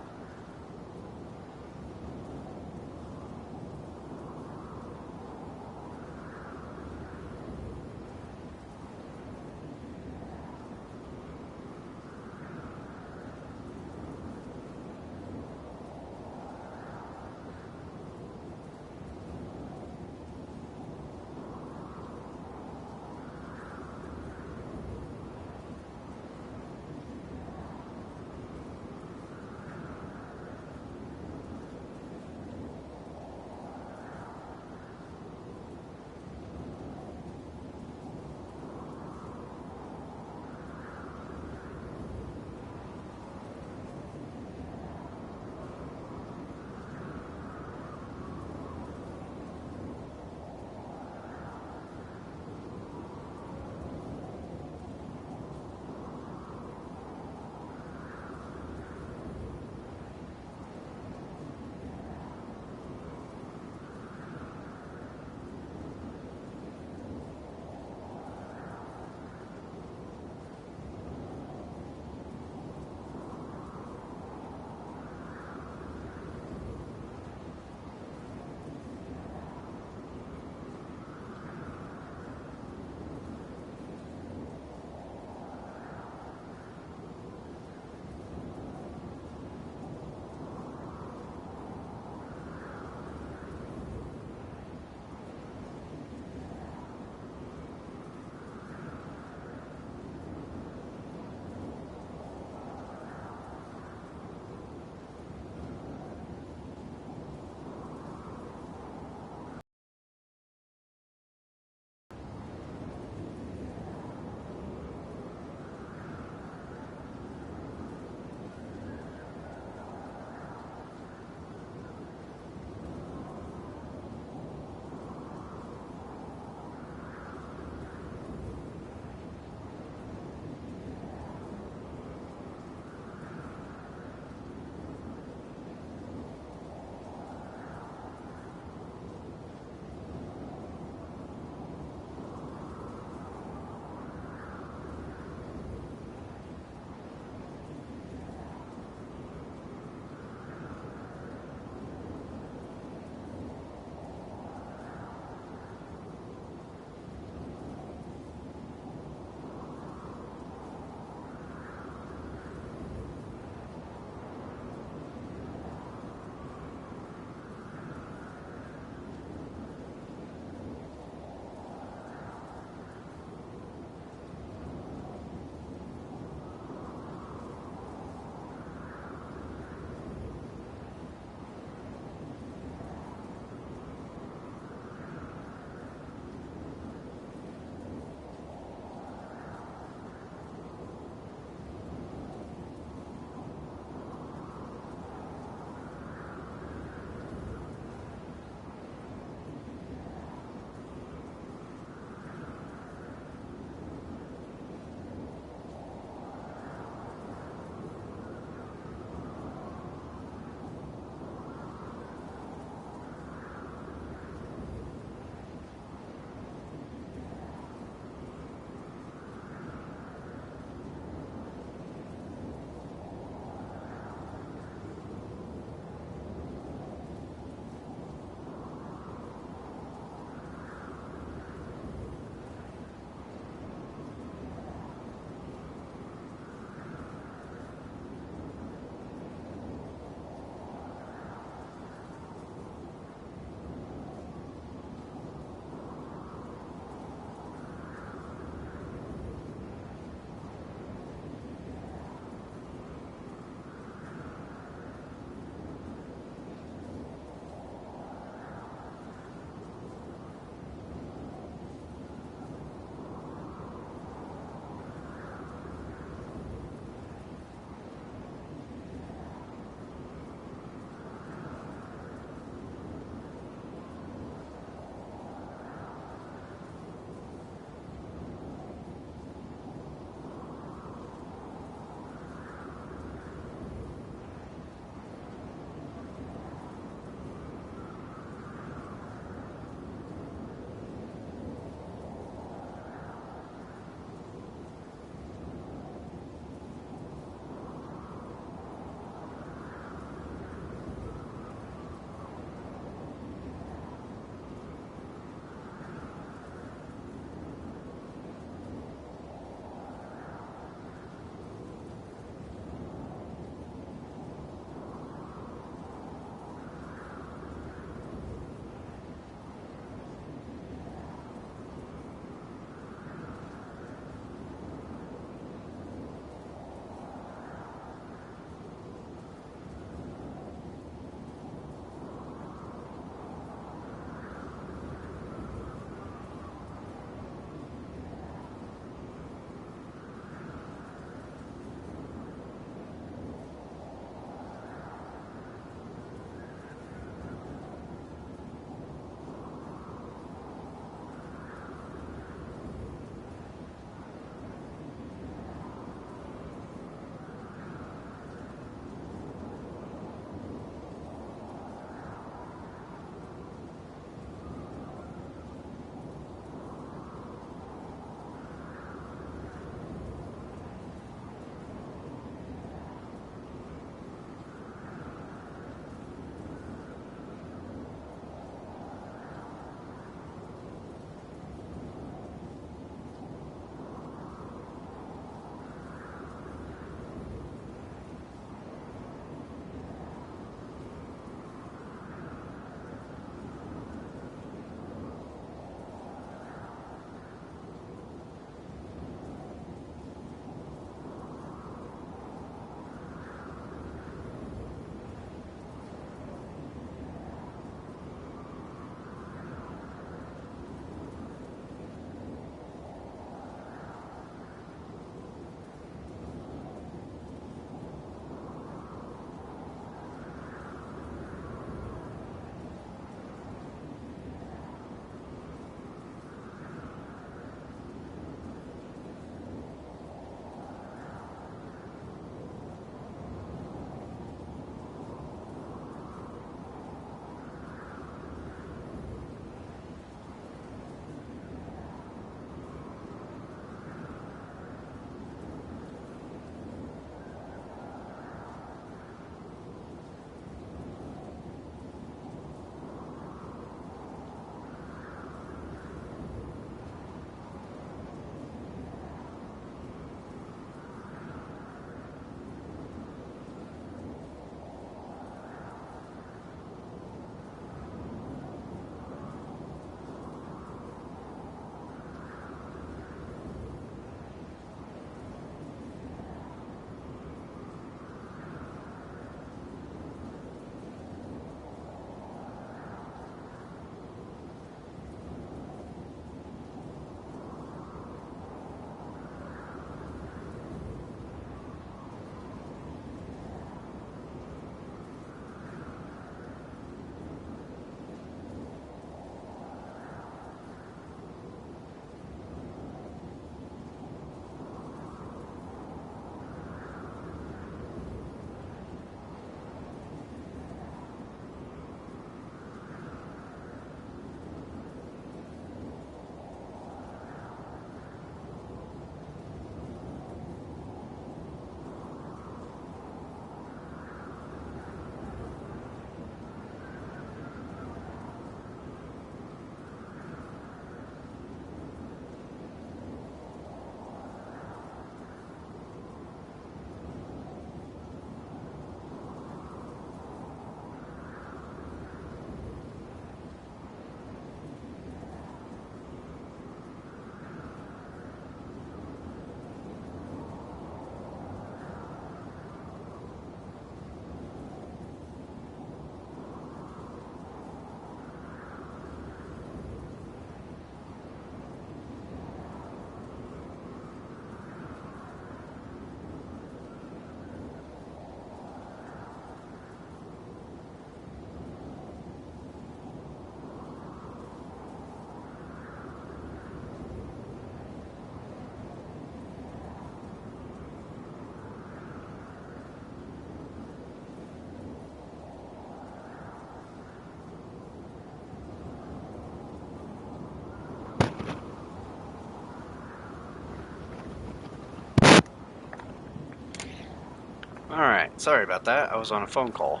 Alright, sorry about that. I was on a phone call.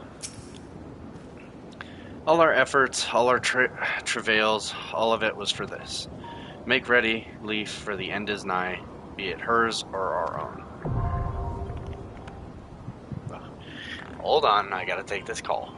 All our efforts, all our travails, all of it was for this. Make ready, Leaf, for the end is nigh, be it hers or our own. Hold on, I gotta take this call.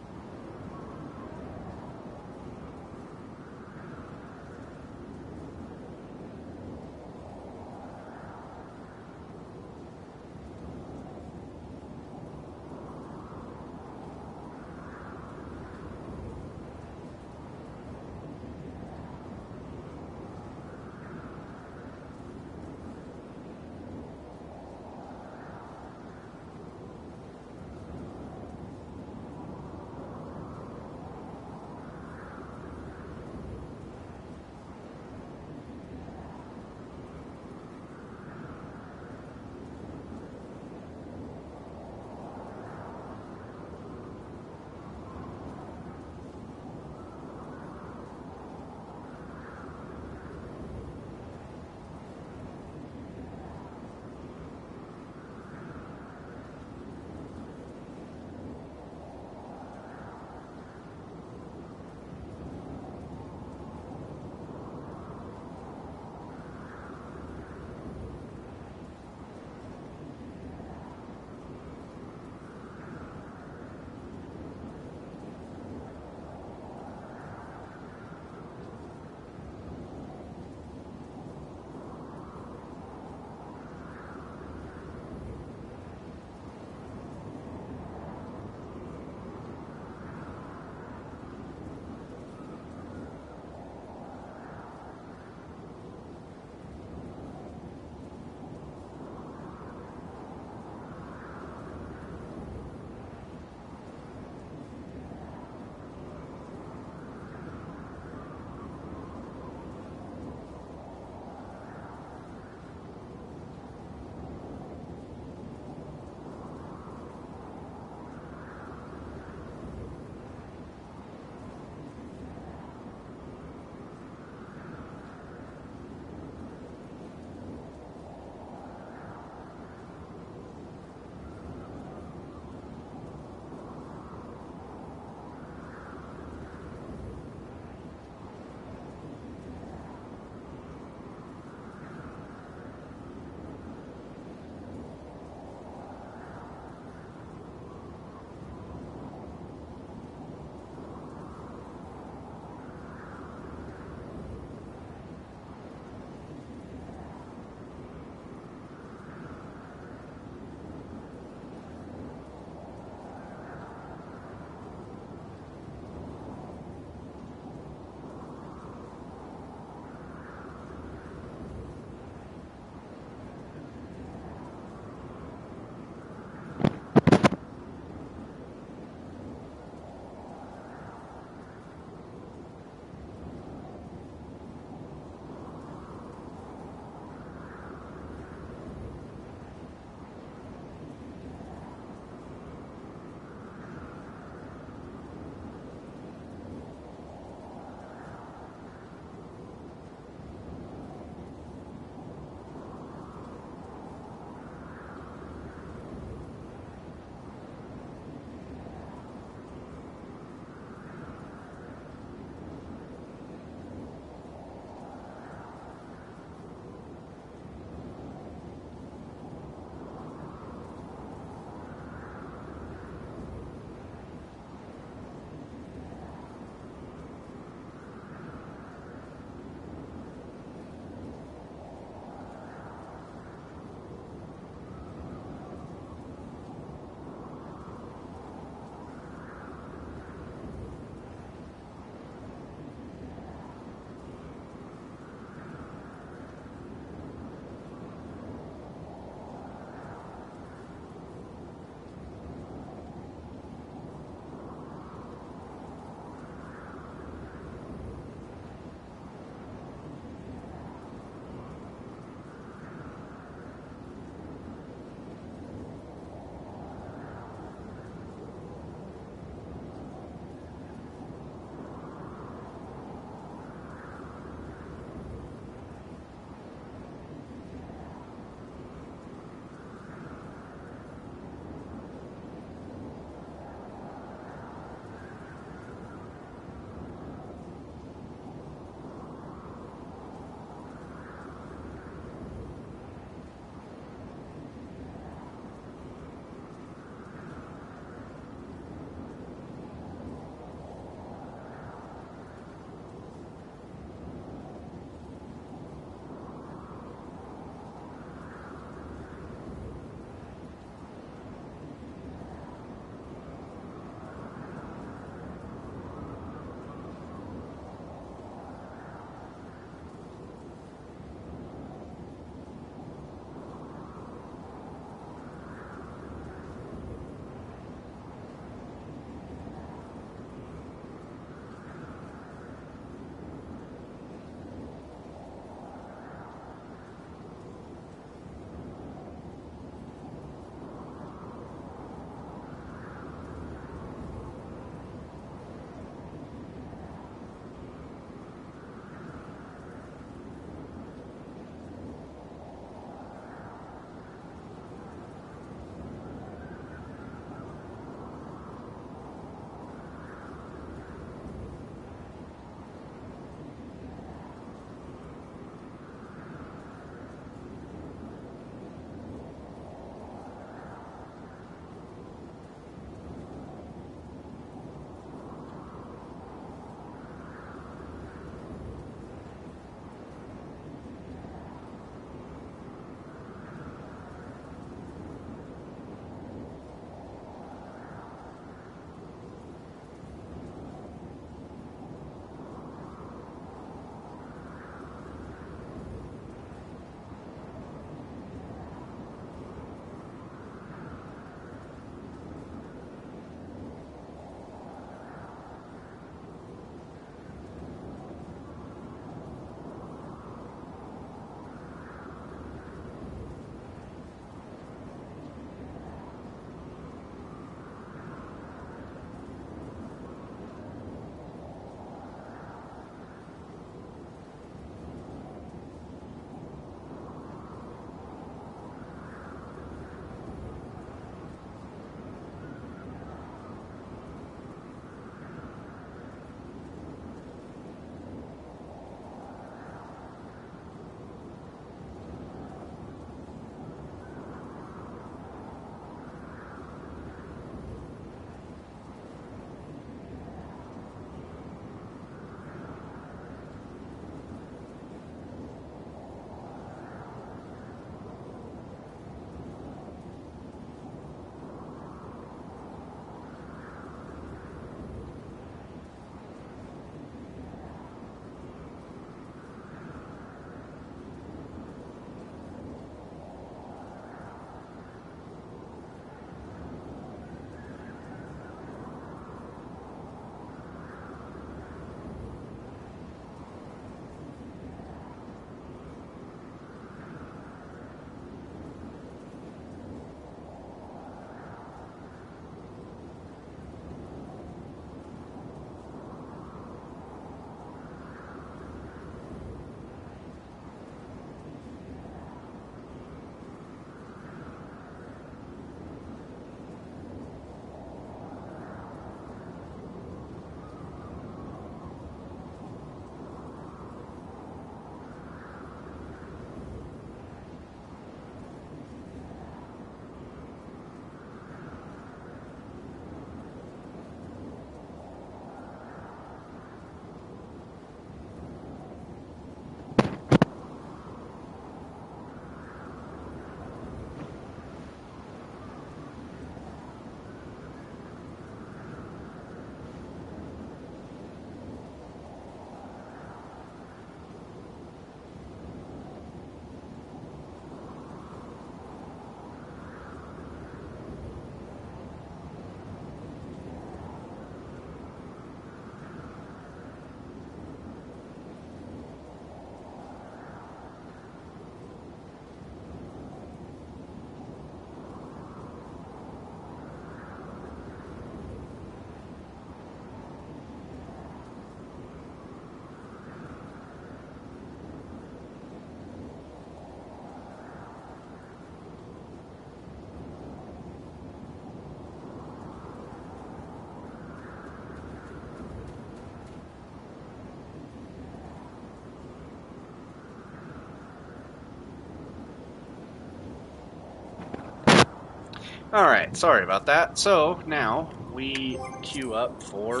Alright, sorry about that. So, now we queue up for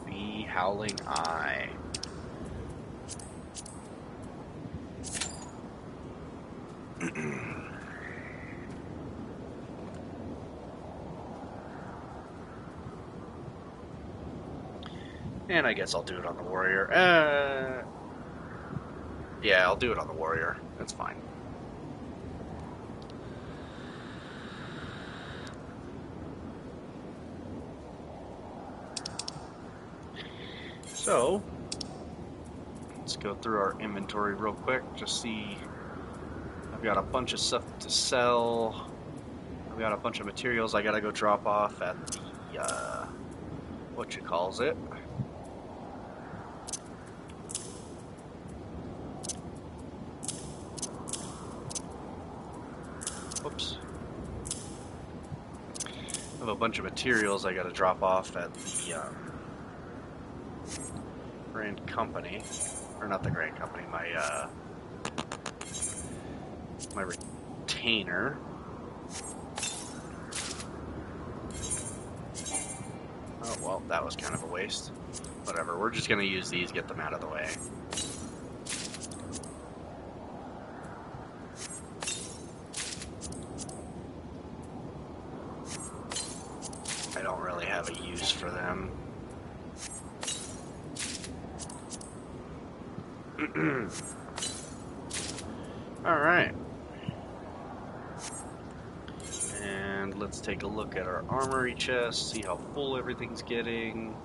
the Howling Eye. And I guess I'll do it on the Warrior. Yeah, I'll do it on the Warrior. That's fine. So, let's go through our inventory real quick. Just see, I've got a bunch of stuff to sell. I've got a bunch of materials I gotta go drop off at the, what you calls it. Whoops. I have a bunch of materials I gotta drop off at the, Grand Company. Or not the Grand Company, my retainer. Oh, well, that was kind of a waste. Whatever, we're just gonna use these, get them out of the way. I don't really have a use for them. Alright. And let's take a look at our armory chest, see how full everything's getting.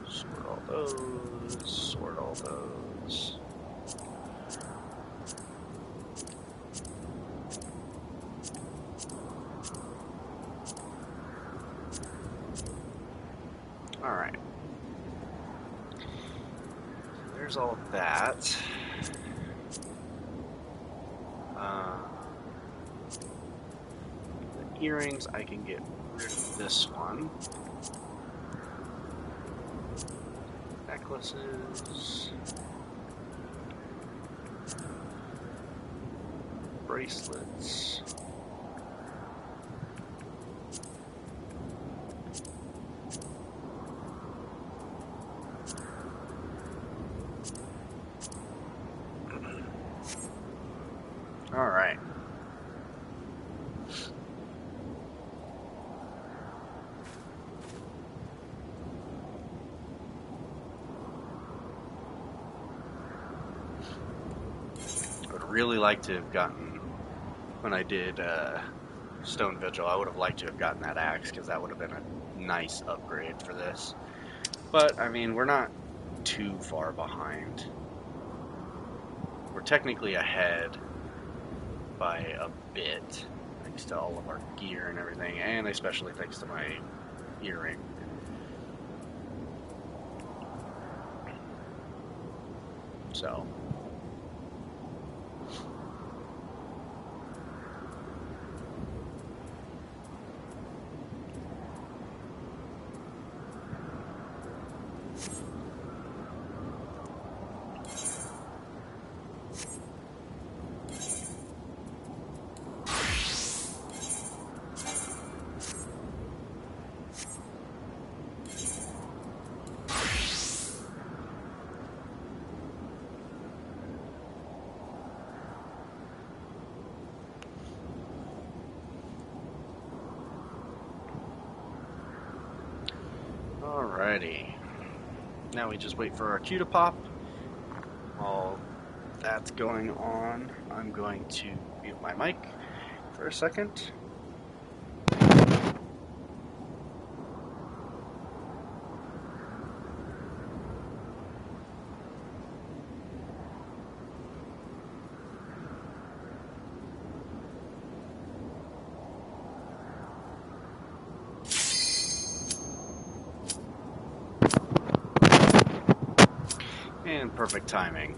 Sort all those, sort all those. Alright. There's all that. The earrings, I can get rid of this one. Necklaces. Bracelets. All right. I would really like to have gotten, when I did Stone Vigil, I would have liked to have gotten that axe, because that would have been a nice upgrade for this. But, I mean, we're not too far behind. We're technically ahead by a bit, thanks to all of our gear and everything, and especially thanks to my earring. So. Alrighty. Now we just wait for our cue to pop. While that's going on, I'm going to mute my mic for a second. And perfect timing.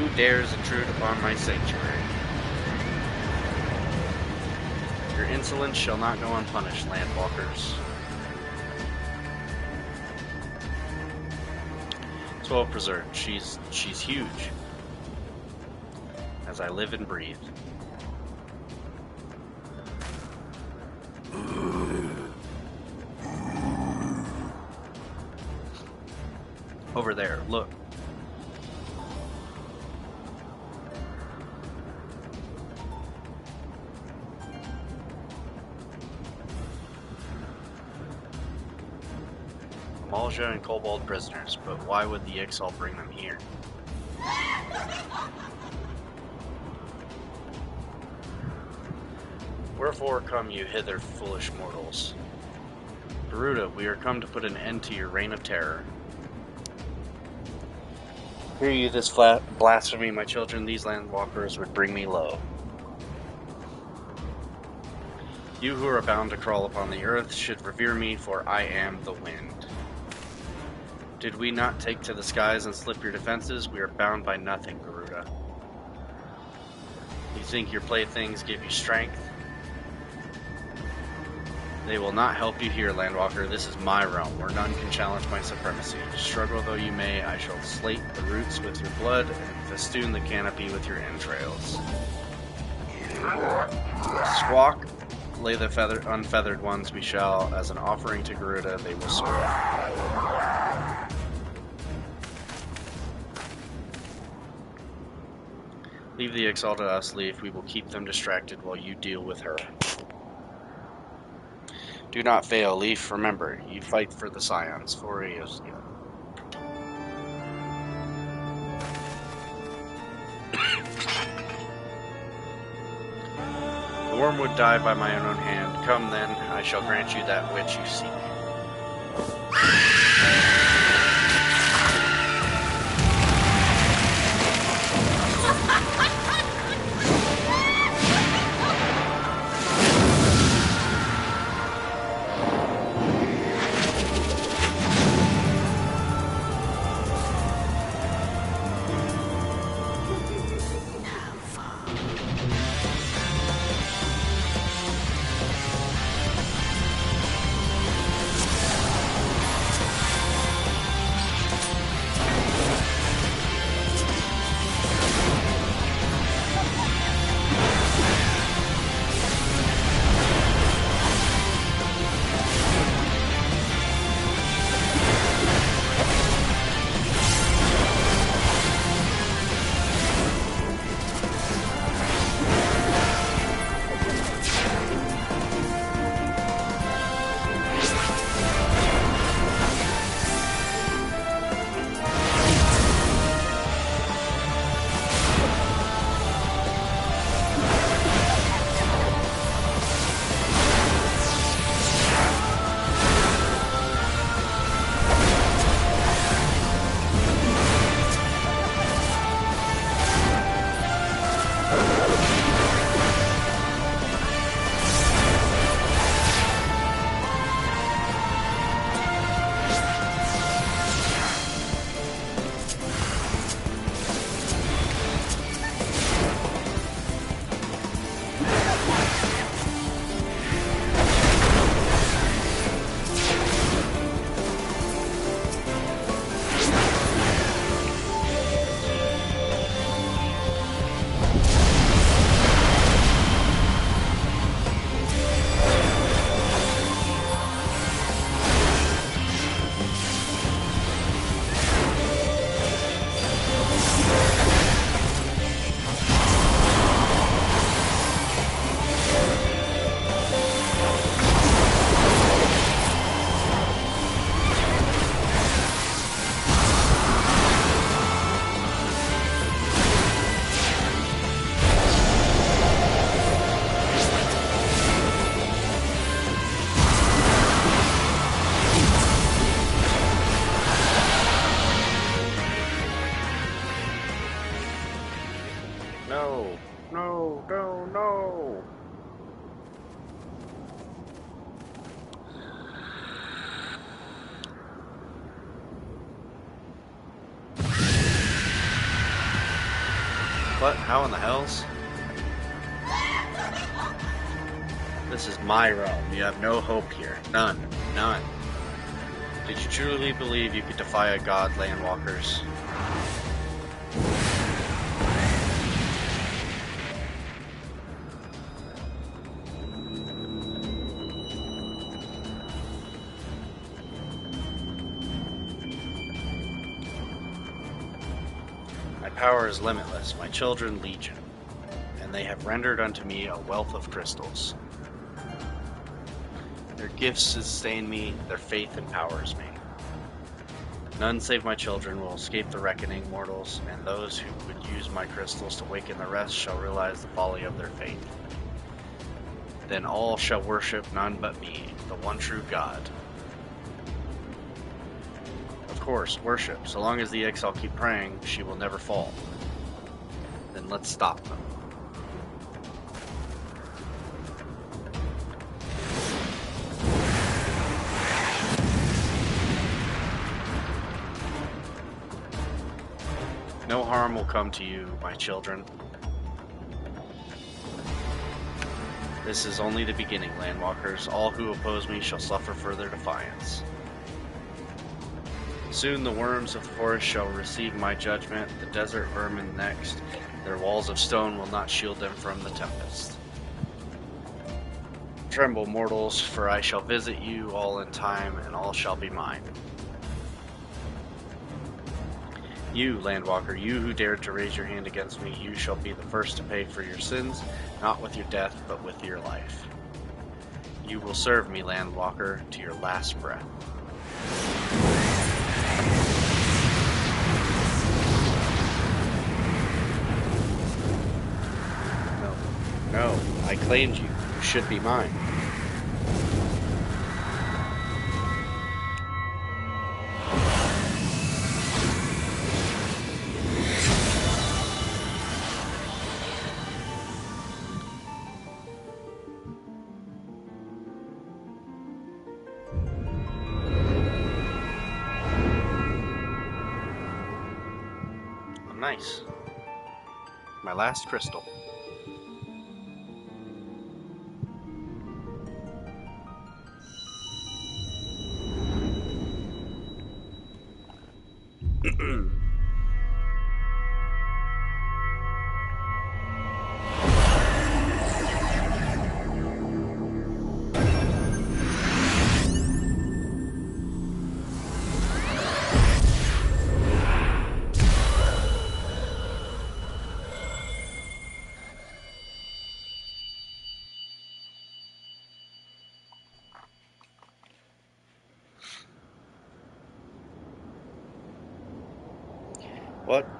Who dares intrude upon my sanctuary? Your insolence shall not go unpunished, landwalkers. 12 preserved. She's huge. As I live and breathe. Over there, look. Amalja and Kobold prisoners, but why would the Ixal bring them here? Wherefore come you hither, foolish mortals? Garuda, we are come to put an end to your reign of terror. Hear you this blasphemy, my children, these landwalkers would bring me low. You who are bound to crawl upon the earth should revere me, for I am the wind. Did we not take to the skies and slip your defenses? We are bound by nothing, Garuda. You think your playthings give you strength? They will not help you here, Landwalker. This is my realm, where none can challenge my supremacy. Struggle though you may, I shall slate the roots with your blood and festoon the canopy with your entrails. Squawk, lay the unfeathered ones we shall, as an offering to Garuda, they will soar. Leave the Ixal to us, Leaf. We will keep them distracted while you deal with her. Do not fail, Leaf. Remember, you fight for the Scions. For years. The worm would die by my own hand. Come then, I shall grant you that which you seek. What? How in the hells? This is my realm. You have no hope here. None. None. Did you truly believe you could defy a god, landwalkers? My power is limitless, my children legion, and they have rendered unto me a wealth of crystals. Their gifts sustain me, their faith empowers me. None save my children will escape the reckoning, mortals, and those who would use my crystals to waken the rest shall realize the folly of their faith. Then all shall worship none but me, the one true God. Of course, worship. So long as the Ixal keep praying, she will never fall. Then let's stop them. No harm will come to you, my children. This is only the beginning, landwalkers. All who oppose me shall suffer further defiance. Soon the worms of the forest shall receive my judgment, the desert vermin next. Their walls of stone will not shield them from the tempest. Tremble, mortals, for I shall visit you all in time, and all shall be mine. You, landwalker, you who dared to raise your hand against me, you shall be the first to pay for your sins, not with your death, but with your life. You will serve me, landwalker, to your last breath. No, I claimed you. You should be mine. Nice. My last crystal.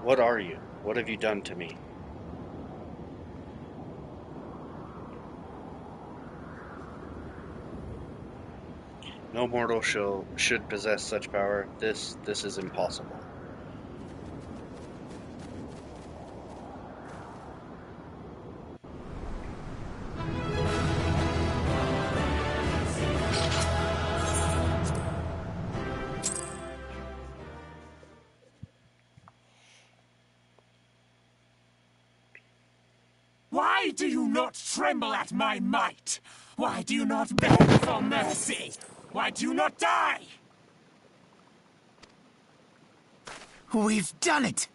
What are you? What have you done to me? No mortal should possess such power. This is impossible. Why do you not tremble at my might? Why do you not beg for mercy? Why do you not die? We've done it!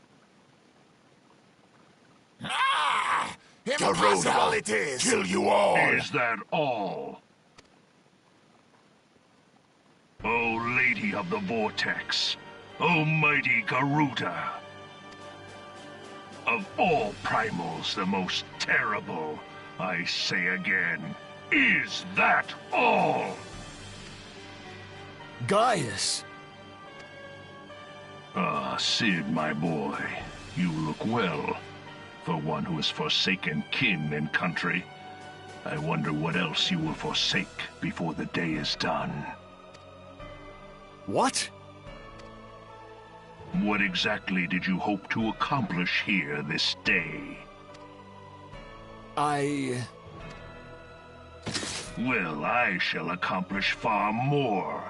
Ah! Impossible it is! Kill you all! Is that all? O Lady of the Vortex, O mighty Garuda, of all primals the most terrible, I say again, is that all? Gaius! Ah, Sid, my boy, you look well. For one who has forsaken kin and country, I wonder what else you will forsake before the day is done. What? What exactly did you hope to accomplish here this day? Well, I shall accomplish far more.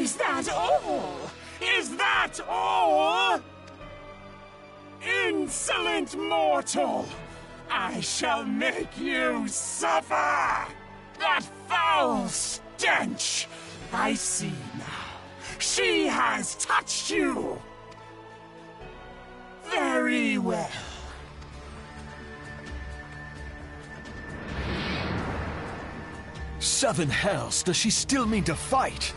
Is that all? Is that all? Insolent mortal! I shall make you suffer! That foul stench! I see now. She has touched you! Very well. Seven hells, does she still mean to fight?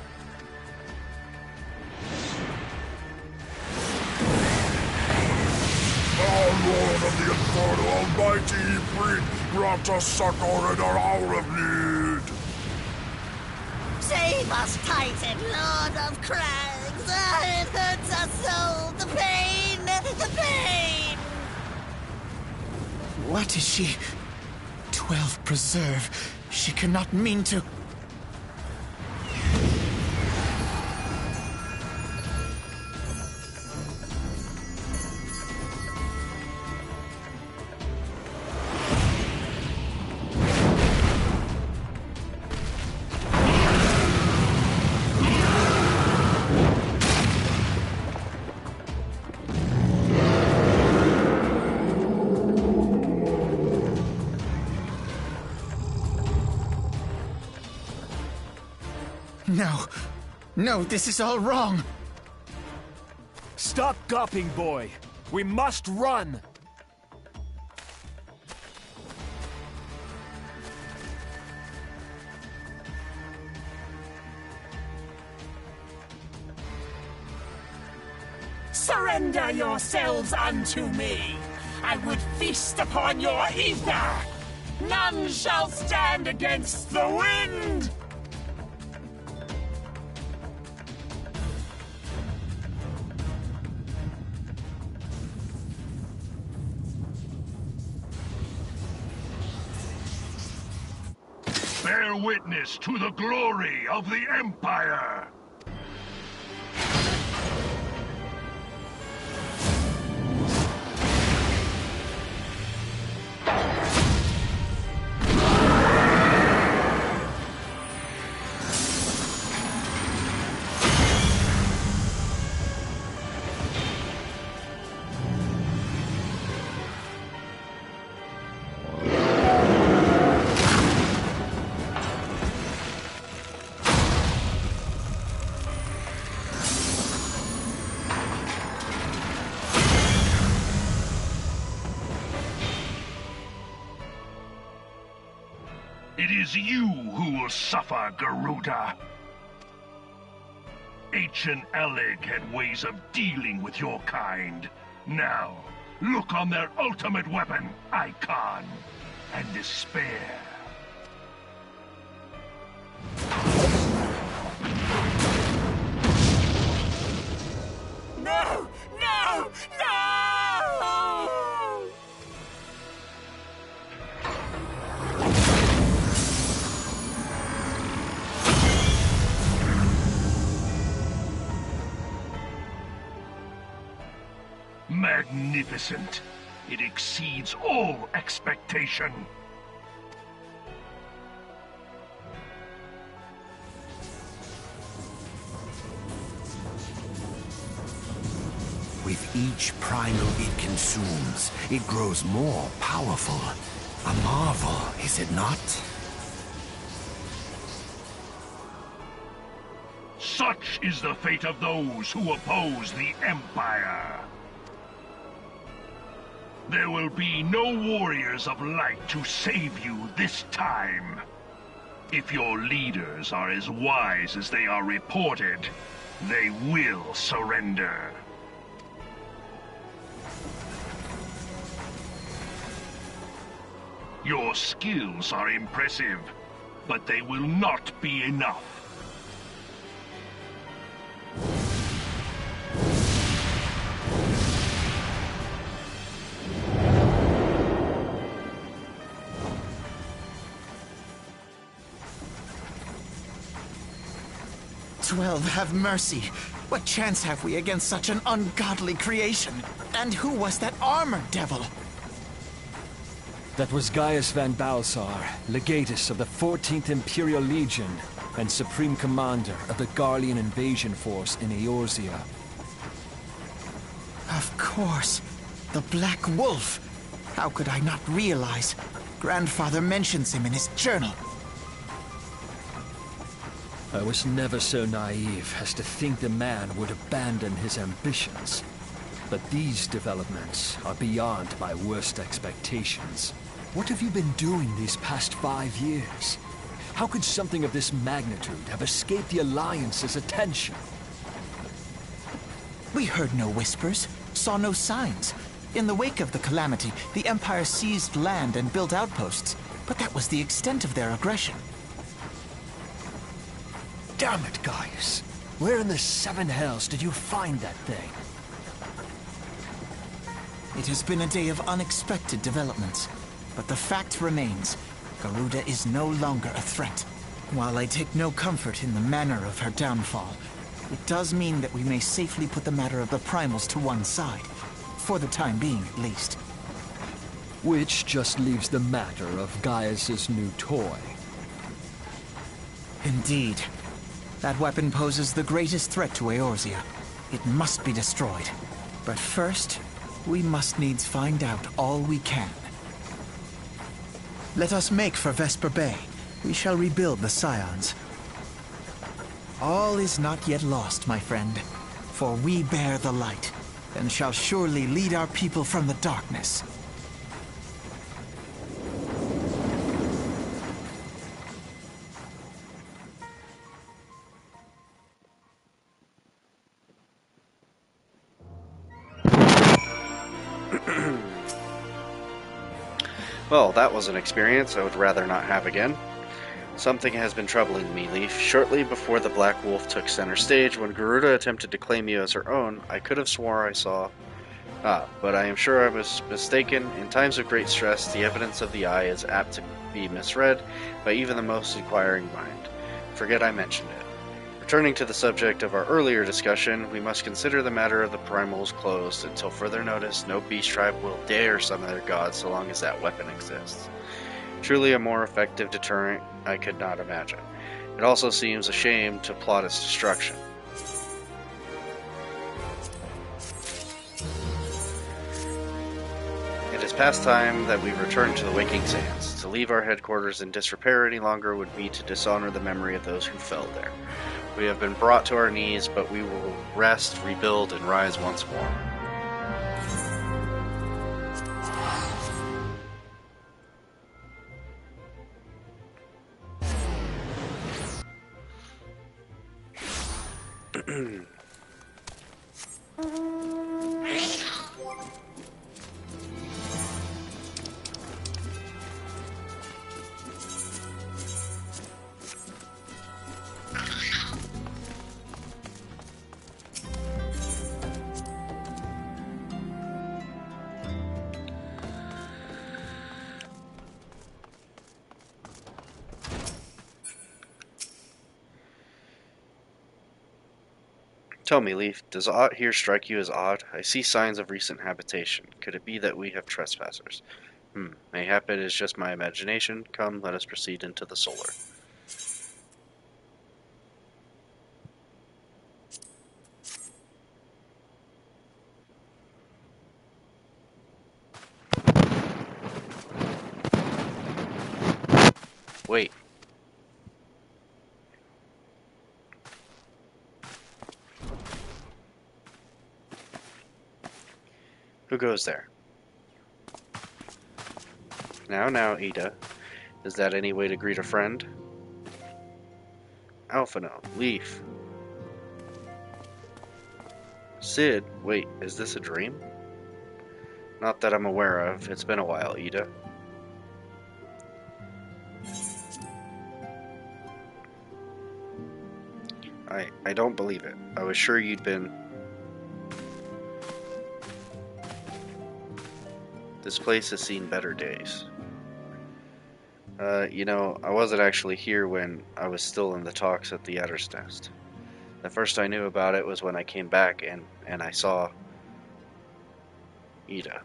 Our Lord of the Inferno, Almighty Prince, grant us succor in our hour of need. Save us, Titan, Lord of Crags! Ah, it hurts us so! The pain! The pain! What is she? 12 preserve. She cannot mean to... No. No, this is all wrong. Stop gawping, boy. We must run. Surrender yourselves unto me! I would feast upon your ether! None shall stand against the wind! Bear witness to the glory of the Empire! It is you who will suffer, Garuda. Ancient Alec had ways of dealing with your kind. Now, look on their ultimate weapon, Icon, and despair. No! No! No! Magnificent. It exceeds all expectation. With each primal it consumes, it grows more powerful. A marvel, is it not? Such is the fate of those who oppose the Empire. There will be no warriors of light to save you this time. If your leaders are as wise as they are reported, they will surrender. Your skills are impressive, but they will not be enough. Have mercy. What chance have we against such an ungodly creation? And who was that armored devil? That was Gaius van Balsar, legatus of the 14th Imperial Legion. and Supreme Commander of the Garlean invasion force in Eorzea. Of course. The Black Wolf. How could I not realize? Grandfather mentions him in his journal. I was never so naive as to think the man would abandon his ambitions. But these developments are beyond my worst expectations. What have you been doing these past 5 years? How could something of this magnitude have escaped the Alliance's attention? We heard no whispers, saw no signs. In the wake of the calamity, the Empire seized land and built outposts, but that was the extent of their aggression. Damn it, Gaius. Where in the seven hells did you find that thing? It has been a day of unexpected developments, but the fact remains, Garuda is no longer a threat. While I take no comfort in the manner of her downfall, it does mean that we may safely put the matter of the primals to one side. For the time being, at least. Which just leaves the matter of Gaius's new toy. Indeed. That weapon poses the greatest threat to Eorzea. It must be destroyed. But first, we must needs find out all we can. Let us make for Vesper Bay. We shall rebuild the Scions. All is not yet lost, my friend. For we bear the light, and shall surely lead our people from the darkness. Well, that was an experience I would rather not have again. Something has been troubling me, Leaf. Shortly before the Black Wolf took center stage, when Garuda attempted to claim you as her own, I could have swore I saw... but I am sure I was mistaken. In times of great stress, the evidence of the eye is apt to be misread by even the most inquiring mind. Forget I mentioned it. Returning to the subject of our earlier discussion, we must consider the matter of the primals closed until further notice. No beast tribe will dare summon their gods so long as that weapon exists. Truly a more effective deterrent I could not imagine. It also seems a shame to plot its destruction. It is past time that we return to the Waking Sands. To leave our headquarters in disrepair any longer would be to dishonor the memory of those who fell there. We have been brought to our knees, but we will rest, rebuild, and rise once more. Tell me, Leaf, does aught here strike you as odd? I see signs of recent habitation. Could it be that we have trespassers? Mayhap it is just my imagination. Come, let us proceed into the solar. Wait. Who goes there? Now, Ada. Is that any way to greet a friend? Alphino, Leaf. Sid, wait, is this a dream? Not that I'm aware of. It's been a while, Ada. I don't believe it. I was sure you'd been... This place has seen better days. I wasn't actually here when I was still in the talks at the Adder's Nest. The first I knew about it was when I came back and I saw... Ida.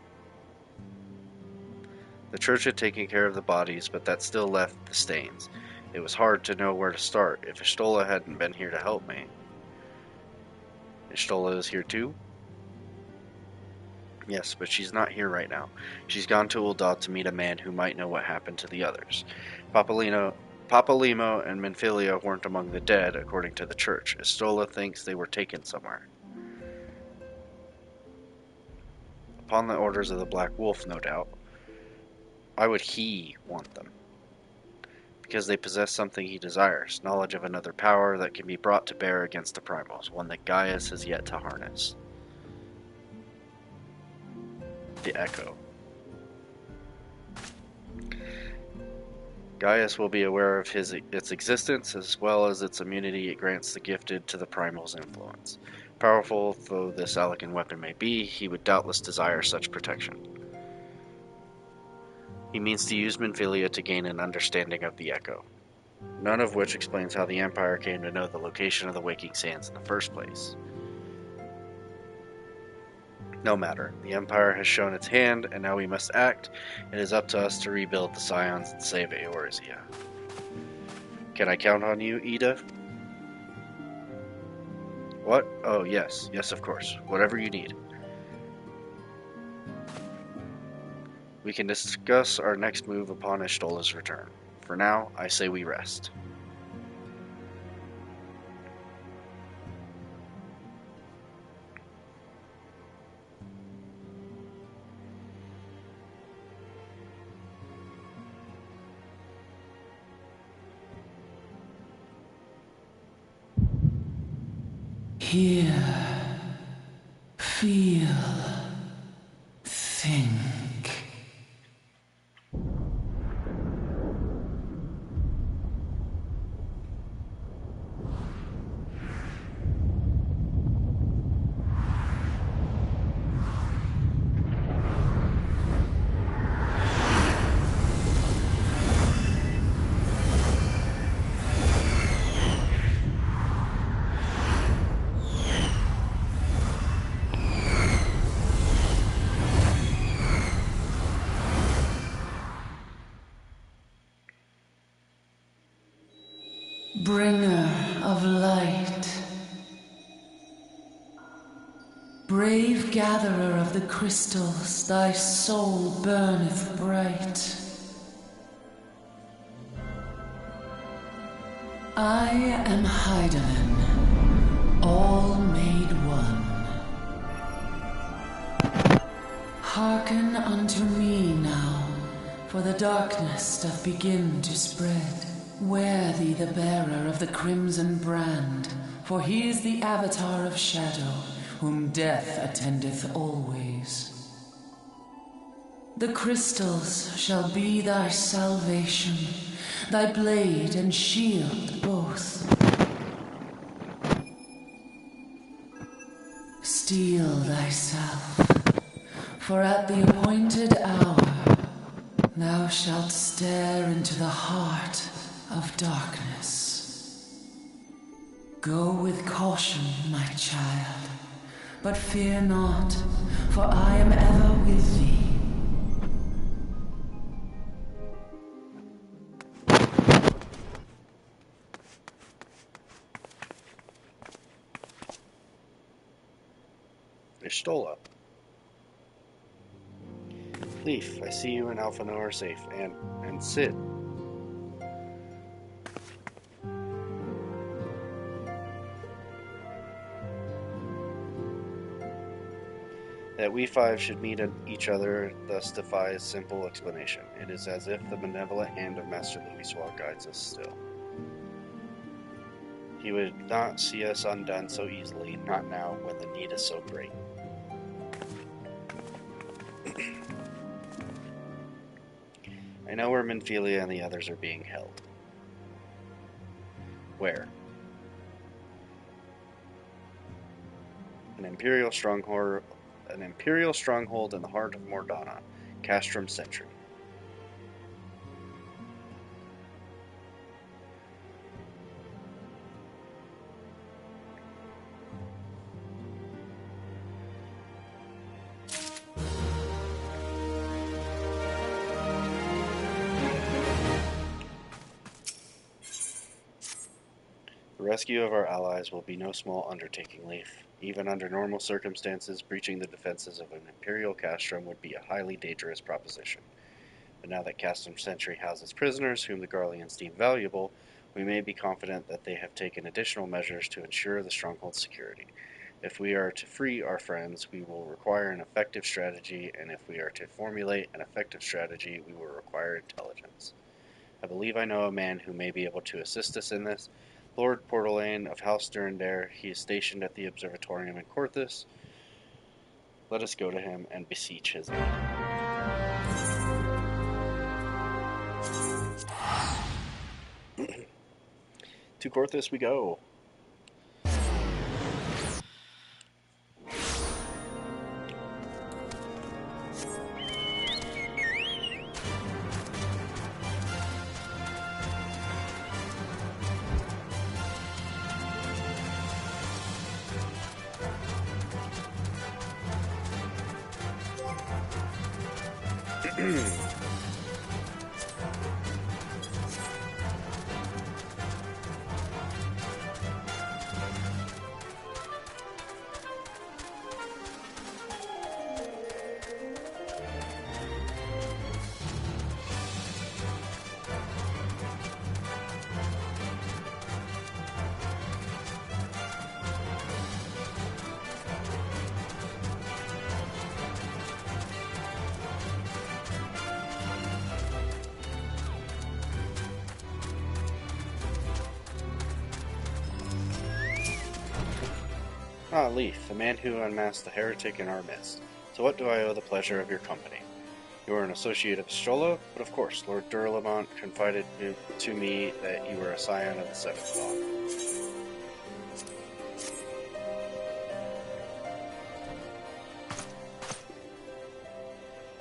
The church had taken care of the bodies, but that still left the stains. It was hard to know where to start if Ishtola hadn't been here to help me. Ishtola is here too? Yes, but she's not here right now. She's gone to Ul'dah to meet a man who might know what happened to the others. Papa Limo and Minfilia weren't among the dead, according to the church. Ishtola thinks they were taken somewhere. Upon the orders of the Black Wolf, no doubt. Why would he want them? Because they possess something he desires, knowledge of another power that can be brought to bear against the primals, one that Gaius has yet to harness. The Echo. Gaius will be aware of its existence, as well as its immunity it grants the gifted to the primal's influence. Powerful though this elegant weapon may be, he would doubtless desire such protection. He means to use Minfilia to gain an understanding of the Echo, none of which explains how the Empire came to know the location of the Waking Sands in the first place. No matter, the Empire has shown its hand, and now we must act. It is up to us to rebuild the Scions and save Eorzea. Can I count on you, Ida? What? Oh, yes. Yes, of course. Whatever you need. We can discuss our next move upon Ishtola's return. For now, I say we rest. Hear, feel, think. Bringer of light, brave gatherer of the crystals, thy soul burneth bright. I am Hydaelyn, all made one. Hearken unto me now, for the darkness doth begin to spread. Wear thee the bearer of the crimson brand, for he is the avatar of shadow, whom death attendeth always. The crystals shall be thy salvation, thy blade and shield both. Steel thyself, for at the appointed hour thou shalt stare into the heart of darkness. Go with caution, my child, but fear not, for I am ever with thee. Ishtola. Leaf, I see you and Alphino are safe, and Sid. That we five should meet each other thus defies simple explanation. It is as if the benevolent hand of Master Louiswa guides us still. He would not see us undone so easily, not now when the need is so great. I know where Minfilia and the others are being held. Where? An Imperial stronghold in the heart of Mordana, Castrum Sentry. The rescue of our allies will be no small undertaking, Leaf. Even under normal circumstances, breaching the defenses of an Imperial castrum would be a highly dangerous proposition. But now that Castrum Sentry houses prisoners whom the Garleans deem valuable, we may be confident that they have taken additional measures to ensure the stronghold's security. If we are to free our friends, we will require an effective strategy, and if we are to formulate an effective strategy, we will require intelligence. I believe I know a man who may be able to assist us in this. Lord Portelaine of House Durandare. He is stationed at the Observatorium in Corthus. Let us go to him and beseech his aid. To Corthus we go. Ah, Leaf, the man who unmasked the heretic in our midst. To what do I owe the pleasure of your company? You are an associate of Strolla, but of course, Lord Durlamont confided to me that you were a scion of the Seventh Dawn.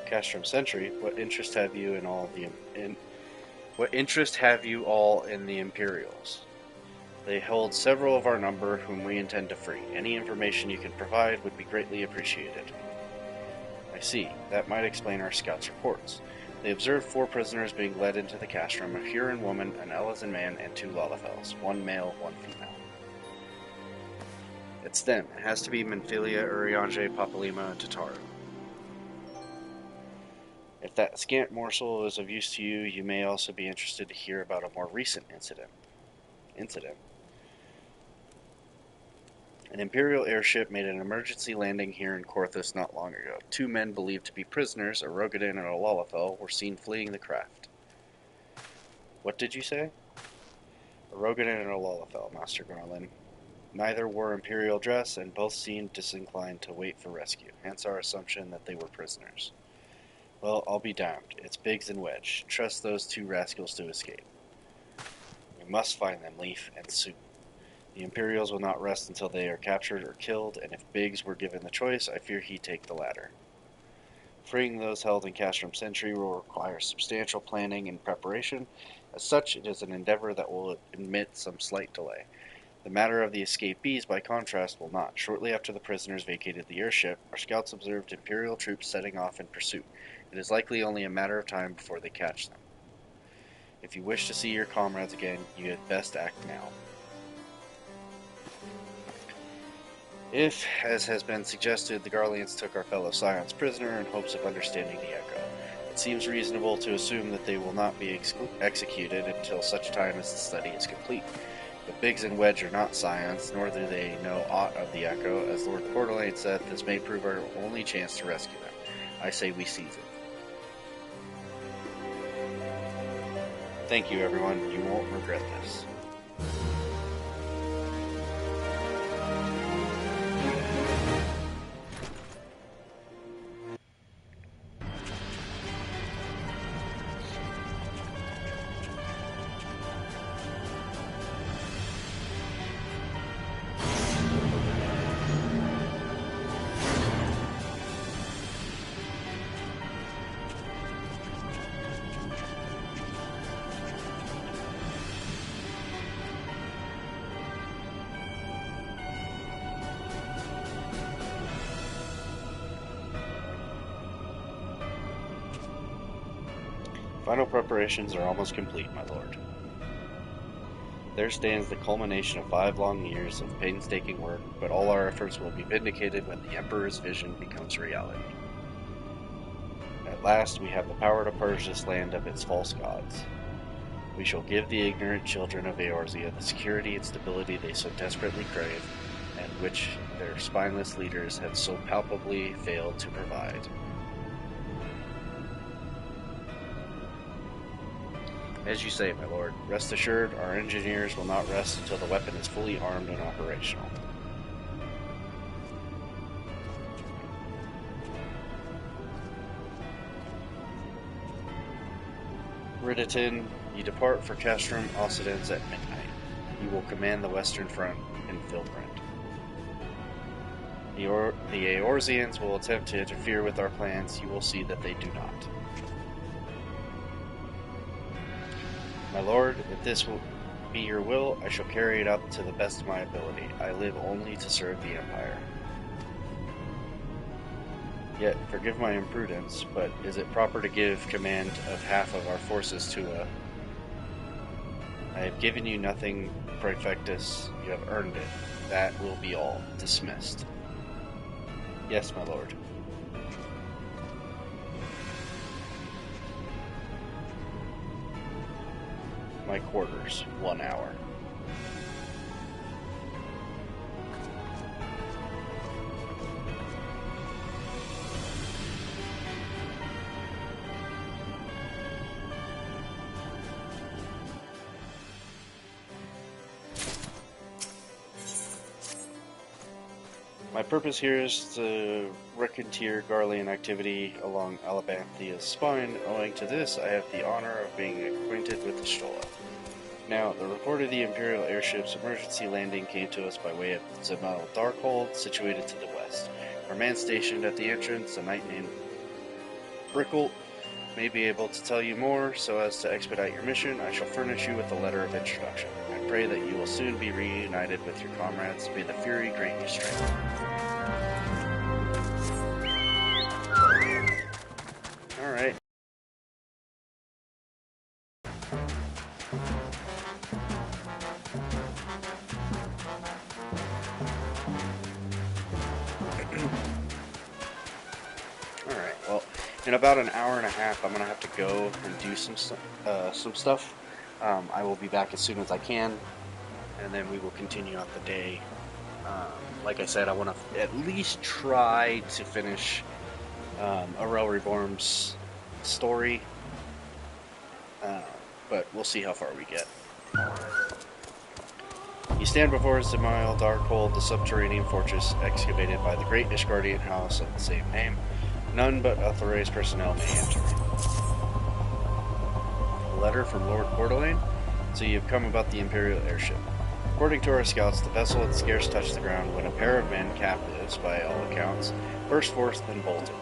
Castrum Sentry, what interest have you in all the Imperials? They hold several of our number whom we intend to free. Any information you can provide would be greatly appreciated. I see. That might explain our scouts' reports. They observed 4 prisoners being led into the castrum, a Huron woman, an Ellison man, and 2 Lalafels. 1 male, 1 female. It's them. It has to be Menphilia, Urianger, Papalima, and Tataru. If that scant morsel is of use to you, you may also be interested to hear about a more recent incident. An Imperial airship made an emergency landing here in Corthus not long ago. 2 men believed to be prisoners, a Rogadin and a Lalafell, were seen fleeing the craft. What did you say? A Rogadin and a Lalafell, Master Garland. Neither wore Imperial dress, and both seemed disinclined to wait for rescue, hence our assumption that they were prisoners. Well, I'll be damned. It's Biggs and Wedge. Trust those 2 rascals to escape. We must find them, Leaf, and soon. The Imperials will not rest until they are captured or killed, and if Biggs were given the choice, I fear he'd take the latter. Freeing those held in Castrum Sentry will require substantial planning and preparation. As such, it is an endeavor that will admit some slight delay. The matter of the escapees, by contrast, will not. Shortly after the prisoners vacated the airship, our scouts observed Imperial troops setting off in pursuit. It is likely only a matter of time before they catch them. If you wish to see your comrades again, you had best act now. If, as has been suggested, the Garleans took our fellow Scions prisoner in hopes of understanding the Echo, it seems reasonable to assume that they will not be executed until such time as the study is complete. But Biggs and Wedge are not Scions, nor do they know aught of the Echo. As Lord Portelaine said, this may prove our only chance to rescue them. I say we seize it. Thank you, everyone. You won't regret this. Final preparations are almost complete, my lord. There stands the culmination of 5 long years of painstaking work, but all our efforts will be vindicated when the Emperor's vision becomes reality. At last we have the power to purge this land of its false gods. We shall give the ignorant children of Eorzea the security and stability they so desperately crave, and which their spineless leaders have so palpably failed to provide. As you say, my lord, rest assured, our engineers will not rest until the weapon is fully armed and operational. Riditin, you depart for Castrum Occidens at midnight. You will command the Western Front in Filbrand. The Eorzeans will attempt to interfere with our plans. You will see that they do not. My lord, if this will be your will, I shall carry it out to the best of my ability. I live only to serve the Empire. Yet, forgive my imprudence, but is it proper to give command of half of our forces to a... I have given you nothing, Praefectus. You have earned it. That will be all. Dismissed. Yes, my lord. My quarters, 1 hour. My purpose here is to recontier Garlean activity along Alabanthia's spine. Owing to this, I have the honor of being acquainted with the Stola. Now, the report of the Imperial airship's emergency landing came to us by way of Zemael Darkhold, situated to the west. Our man stationed at the entrance, a knight named Brickle, may be able to tell you more. So as to expedite your mission, I shall furnish you with a letter of introduction. I pray that you will soon be reunited with your comrades. May the Fury grant you strength. Alright. Alright, well, in about an hour and a half, I'm going to have to go and do some stuff. I will be back as soon as I can, and then we will continue on the day. Like I said, I want to at least try to finish Aurel Reborn's story, but we'll see how far we get. You stand before Zemael Darkhold, the subterranean fortress excavated by the great Ishgardian house of the same name. None but Authorized personnel may enter. A letter from Lord Courdelane? So you've come about the Imperial airship. According to our scouts, the vessel had scarce touched the ground when a pair of men, captives by all accounts, burst forth and bolted.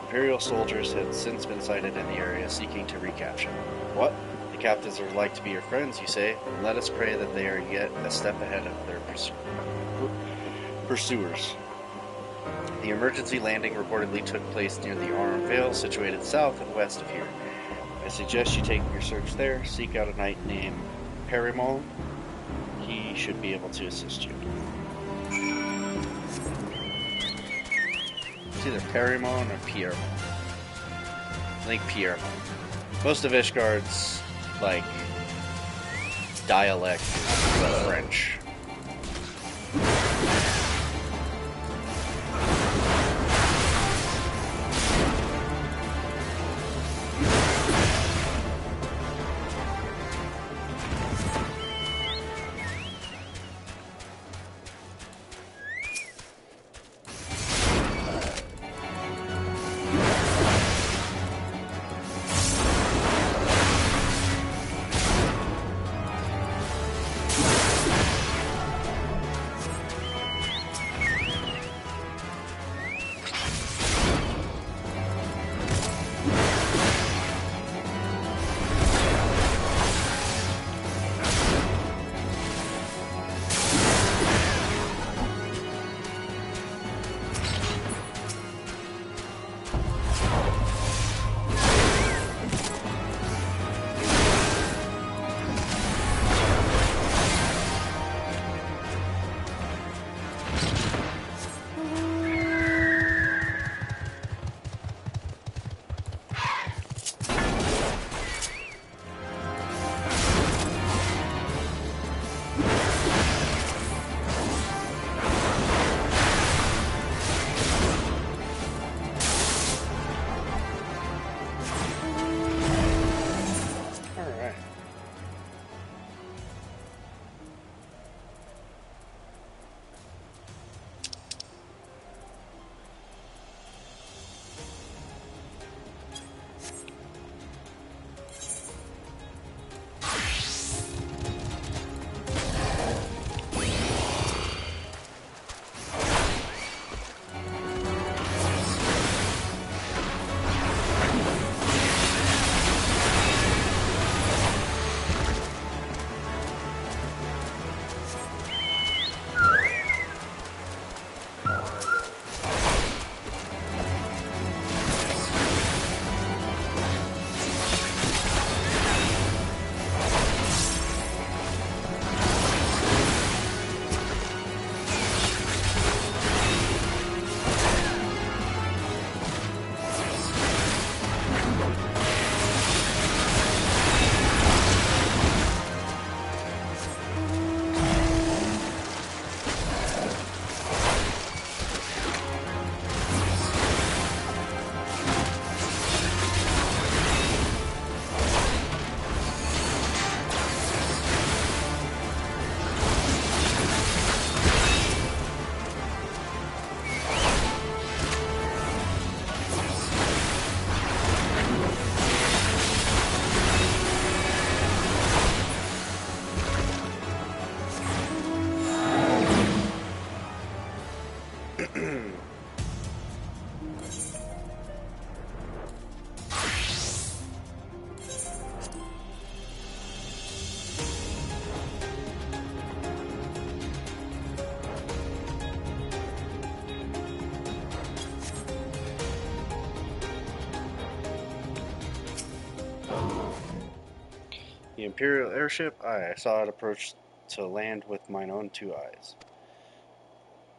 Imperial soldiers had since been sighted in the area seeking to recapture them. What? The captives are like to be your friends, you say? Then let us pray that they are yet a step ahead of their pursuers. The emergency landing reportedly took place near the Arum Vale, situated south and west of here. I suggest you take your search there. Seek out a knight named Perimol. He should be able to assist you. It's either Perimon or Piermon. I think Piermon. Most of Ishgard's, like, dialect is French. Imperial airship? Aye, I saw it approach to land with mine own two eyes.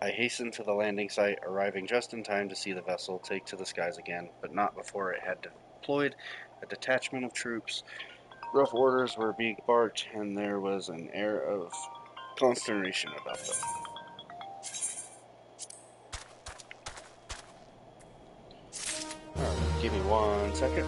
I hastened to the landing site, arriving just in time to see the vessel take to the skies again, but not before it had deployed a detachment of troops. Rough orders were being barked, and there was an air of consternation about them. Alright, give me 1 second.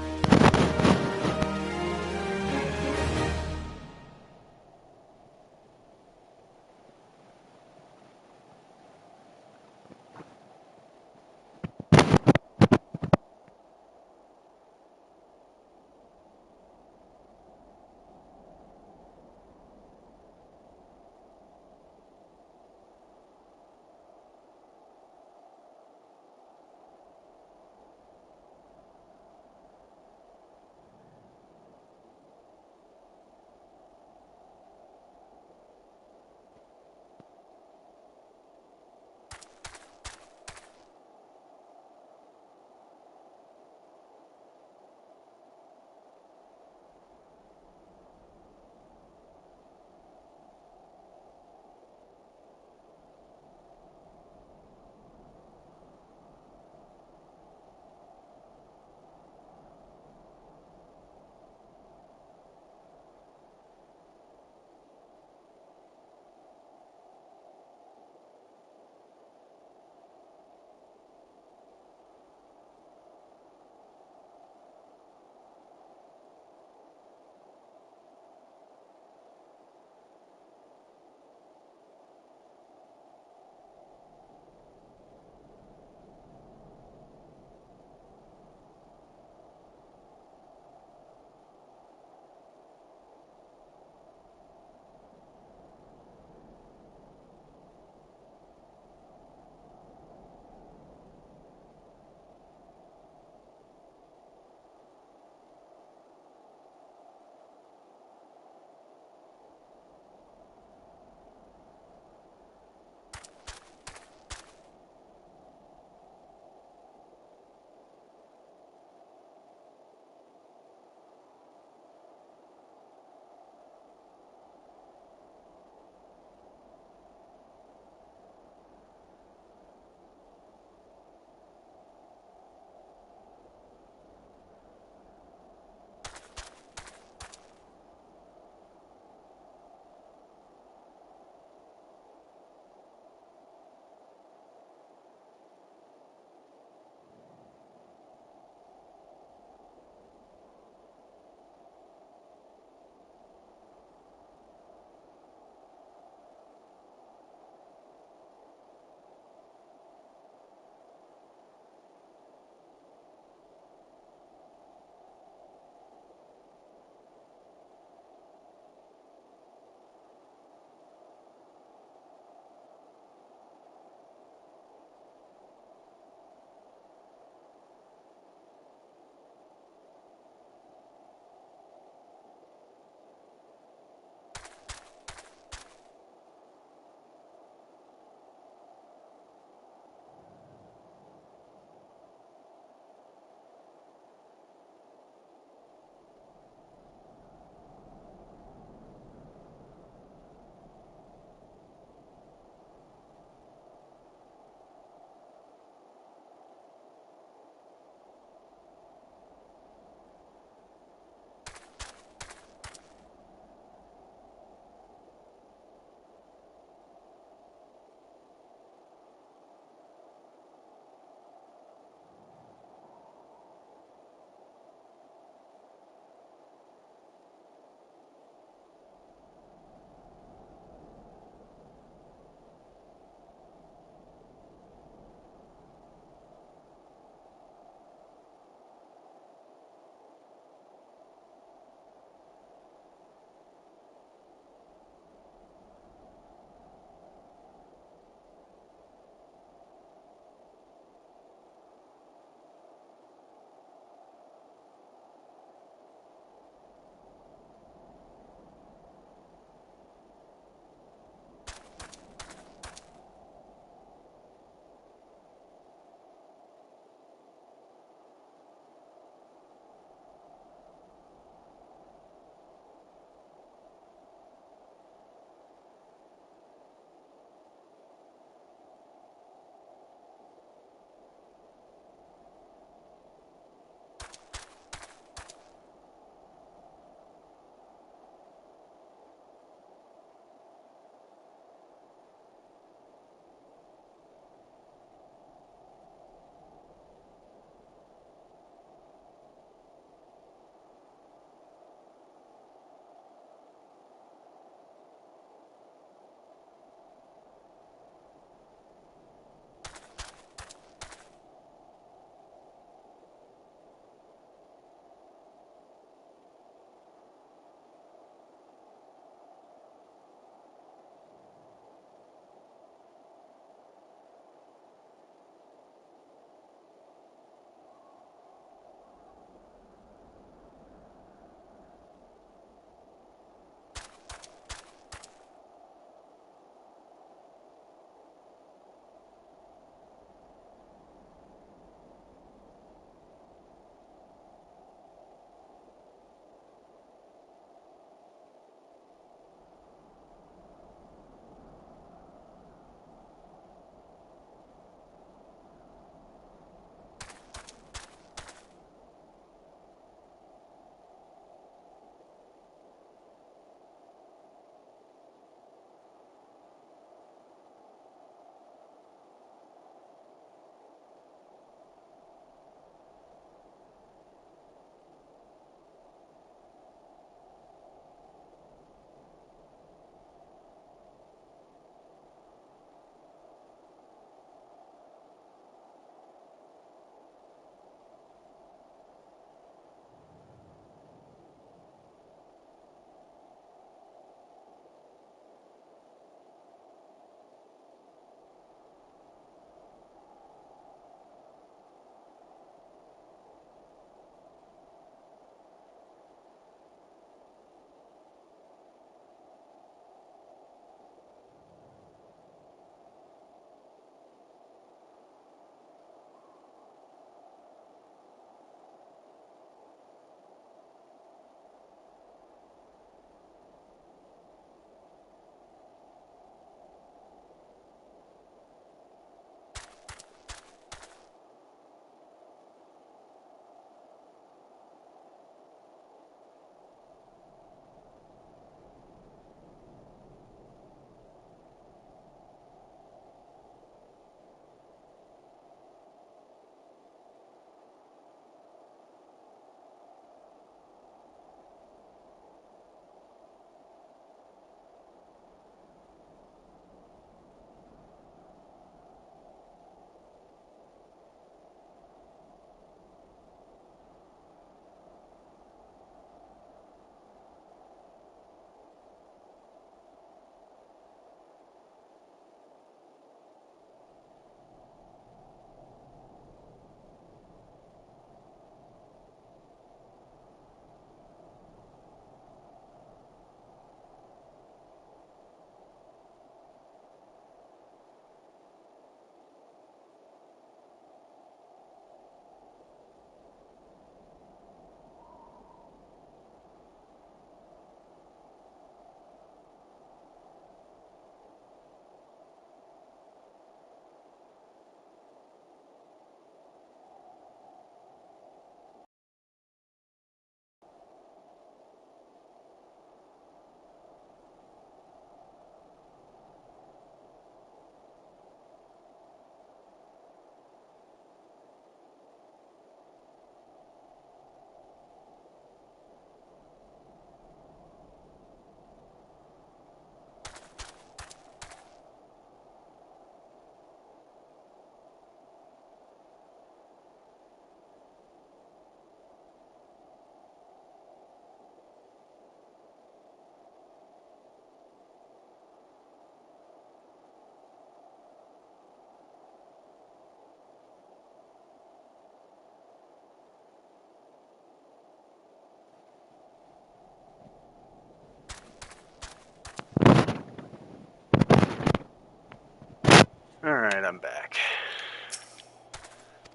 Alright, I'm back.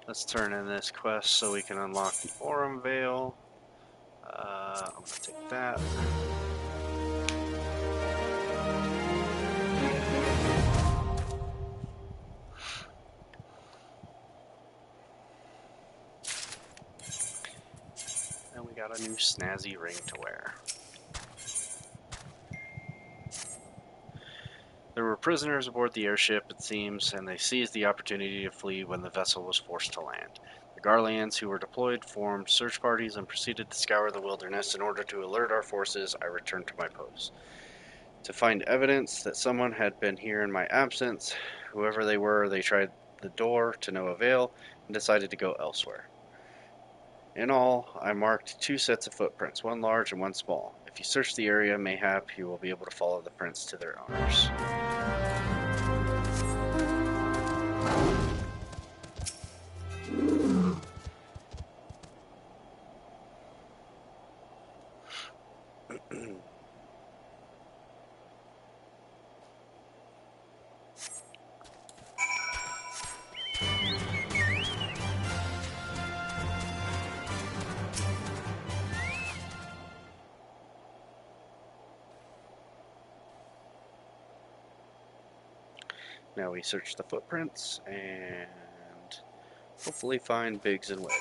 Let's turn in this quest so we can unlock the Aurum Veil. I'm gonna take that. And we got a new snazzy ring to wear. There were prisoners aboard the airship, it seems, and they seized the opportunity to flee when the vessel was forced to land. The Garleans who were deployed formed search parties and proceeded to scour the wilderness. In order to alert our forces, I returned to my post. To find evidence that someone had been here in my absence, whoever they were, they tried the door to no avail and decided to go elsewhere. In all, I marked 2 sets of footprints, one large and one small. If you search the area, mayhap you will be able to follow the prints to their owners. Now we search the footprints and hopefully find Biggs and Wedge.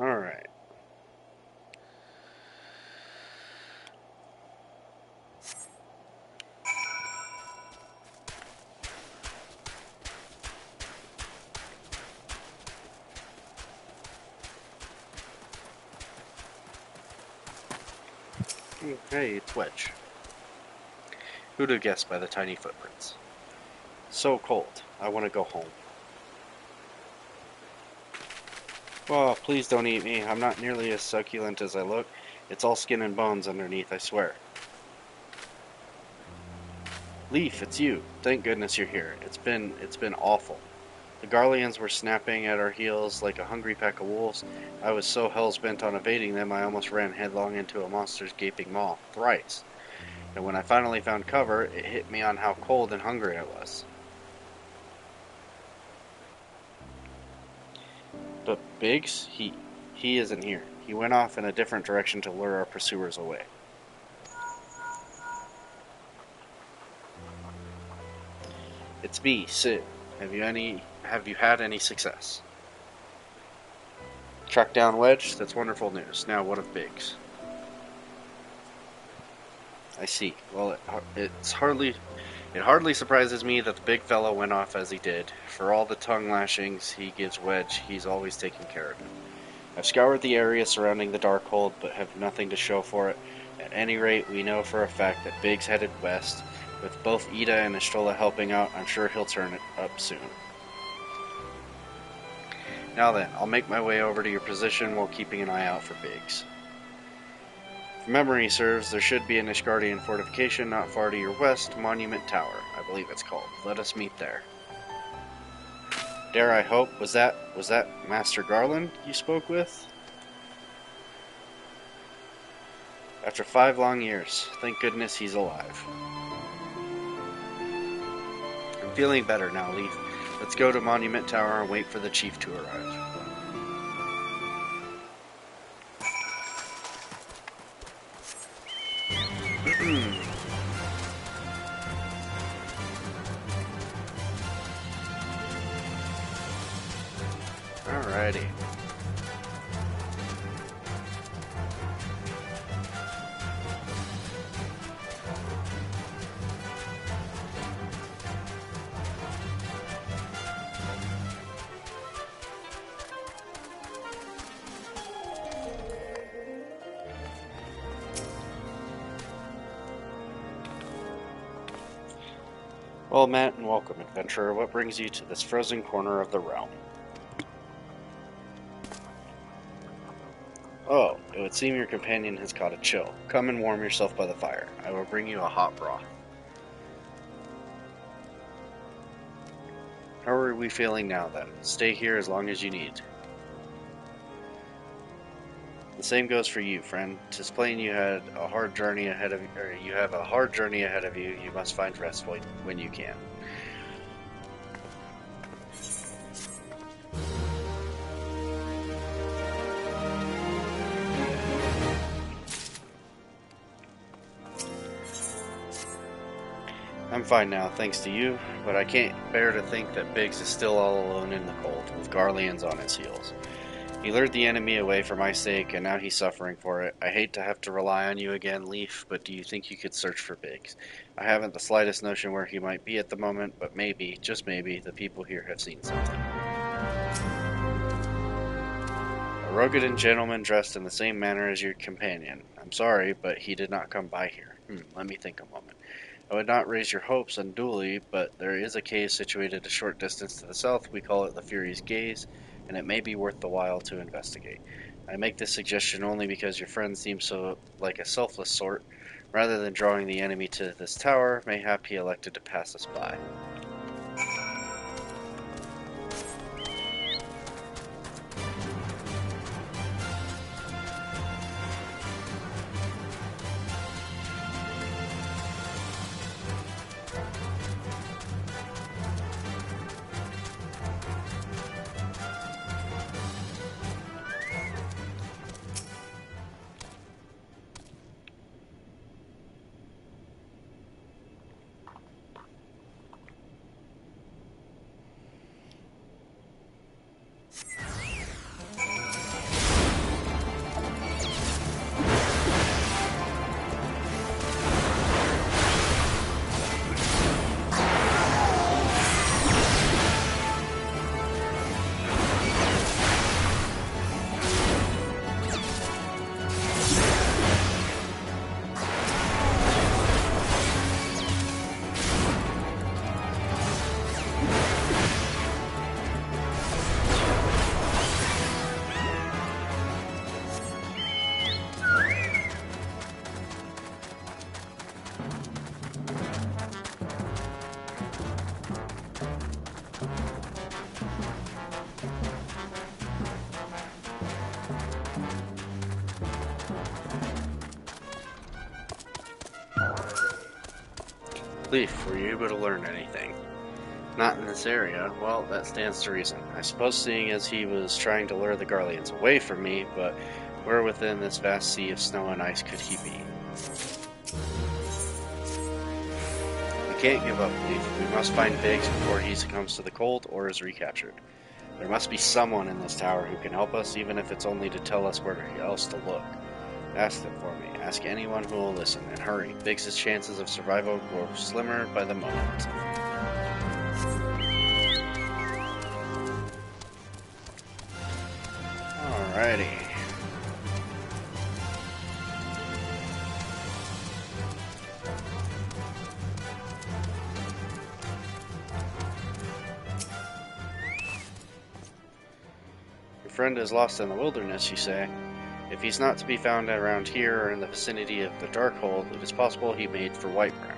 Alright. Hey, it's Wedge. Who'd have guessed by the tiny footprints? So cold. I want to go home. Oh, please don't eat me. I'm not nearly as succulent as I look. It's all skin and bones underneath, I swear. Leaf, it's you. Thank goodness you're here. It's been awful. The Garleans were snapping at our heels like a hungry pack of wolves. I was so hell's-bent on evading them, I almost ran headlong into a monster's gaping maw, thrice. And when I finally found cover, it hit me on how cold and hungry I was. But Biggs, he isn't here. He went off in a different direction to lure our pursuers away. It's me, Sid. Have you had any success? Track down Wedge? That's wonderful news. Now what of Biggs? I see. Well, it hardly surprises me that the big fellow went off as he did. For all the tongue lashings he gives Wedge, he's always taking care of him. I've scoured the area surrounding the Darkhold, but have nothing to show for it. At any rate, we know for a fact that Biggs headed west. With both Ida and Estrella helping out, I'm sure he'll turn it up soon. Now then, I'll make my way over to your position while keeping an eye out for Biggs. If memory serves, there should be an Ishgardian fortification not far to your west, Monument Tower, I believe it's called. Let us meet there. Dare I hope, was that Master Garland you spoke with? After 5 long years, thank goodness he's alive. I'm feeling better now, Leaf. Let's go to Monument Tower and wait for the chief to arrive. Alrighty. Well met and welcome, adventurer. What brings you to this frozen corner of the realm? Oh, it would seem your companion has caught a chill. Come and warm yourself by the fire. I will bring you a hot broth. How are we feeling now, then? Stay here as long as you need. The same goes for you, friend. 'Tis plain you had a hard journey ahead of you have a hard journey ahead of you. You must find rest when you can. I'm fine now, thanks to you, but I can't bear to think that Biggs is still all alone in the cold, with Garleans on his heels. He lured the enemy away for my sake, and now he's suffering for it. I hate to have to rely on you again, Leaf, but do you think you could search for Biggs? I haven't the slightest notion where he might be at the moment, but maybe, just maybe, the people here have seen something. A rugged gentleman dressed in the same manner as your companion. I'm sorry, but he did not come by here. Let me think a moment. I would not raise your hopes unduly, but there is a cave situated a short distance to the south. We call it the Fury's Gaze, and it may be worth the while to investigate. I make this suggestion only because your friend seems so like a selfless sort. Rather than drawing the enemy to this tower, mayhap he elected to pass us by. Leaf, were you able to learn anything? Not in this area. Well, that stands to reason. I suppose seeing as he was trying to lure the Garleans away from me, but where within this vast sea of snow and ice could he be? We can't give up, Leaf. We must find Biggs before he succumbs to the cold or is recaptured. There must be someone in this tower who can help us, even if it's only to tell us where else to look. Ask them for me. Ask anyone who will listen, and hurry. Biggs' chances of survival grow slimmer by the moment. Alrighty. Your friend is lost in the wilderness, you say? If he's not to be found around here or in the vicinity of the Darkhold, it is possible he made for Whiteburn.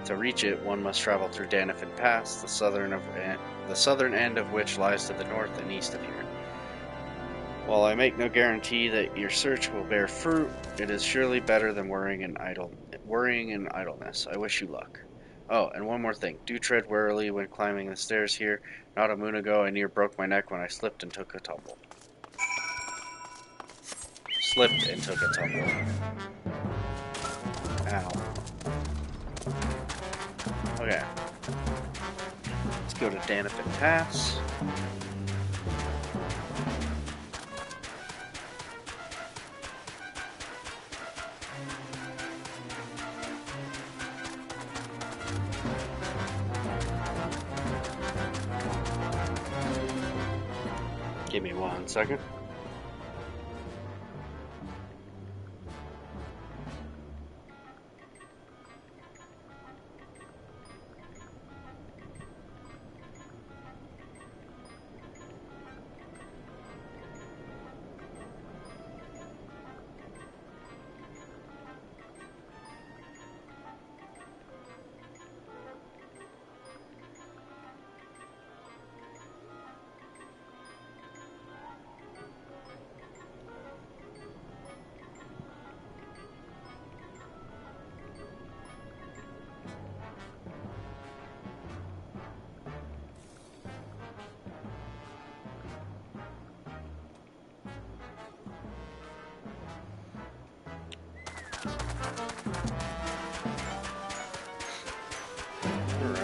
To reach it, one must travel through Danifin Pass, the southern end of which lies to the north and east of here. While I make no guarantee that your search will bear fruit, it is surely better than worrying in idleness. I wish you luck. Oh, and one more thing. Do tread warily when climbing the stairs here. Not a moon ago, I near broke my neck when I slipped and took a tumble. Slipped and took a tumble. Ow. Okay. Let's go to Danifin Pass. Give me 1 second.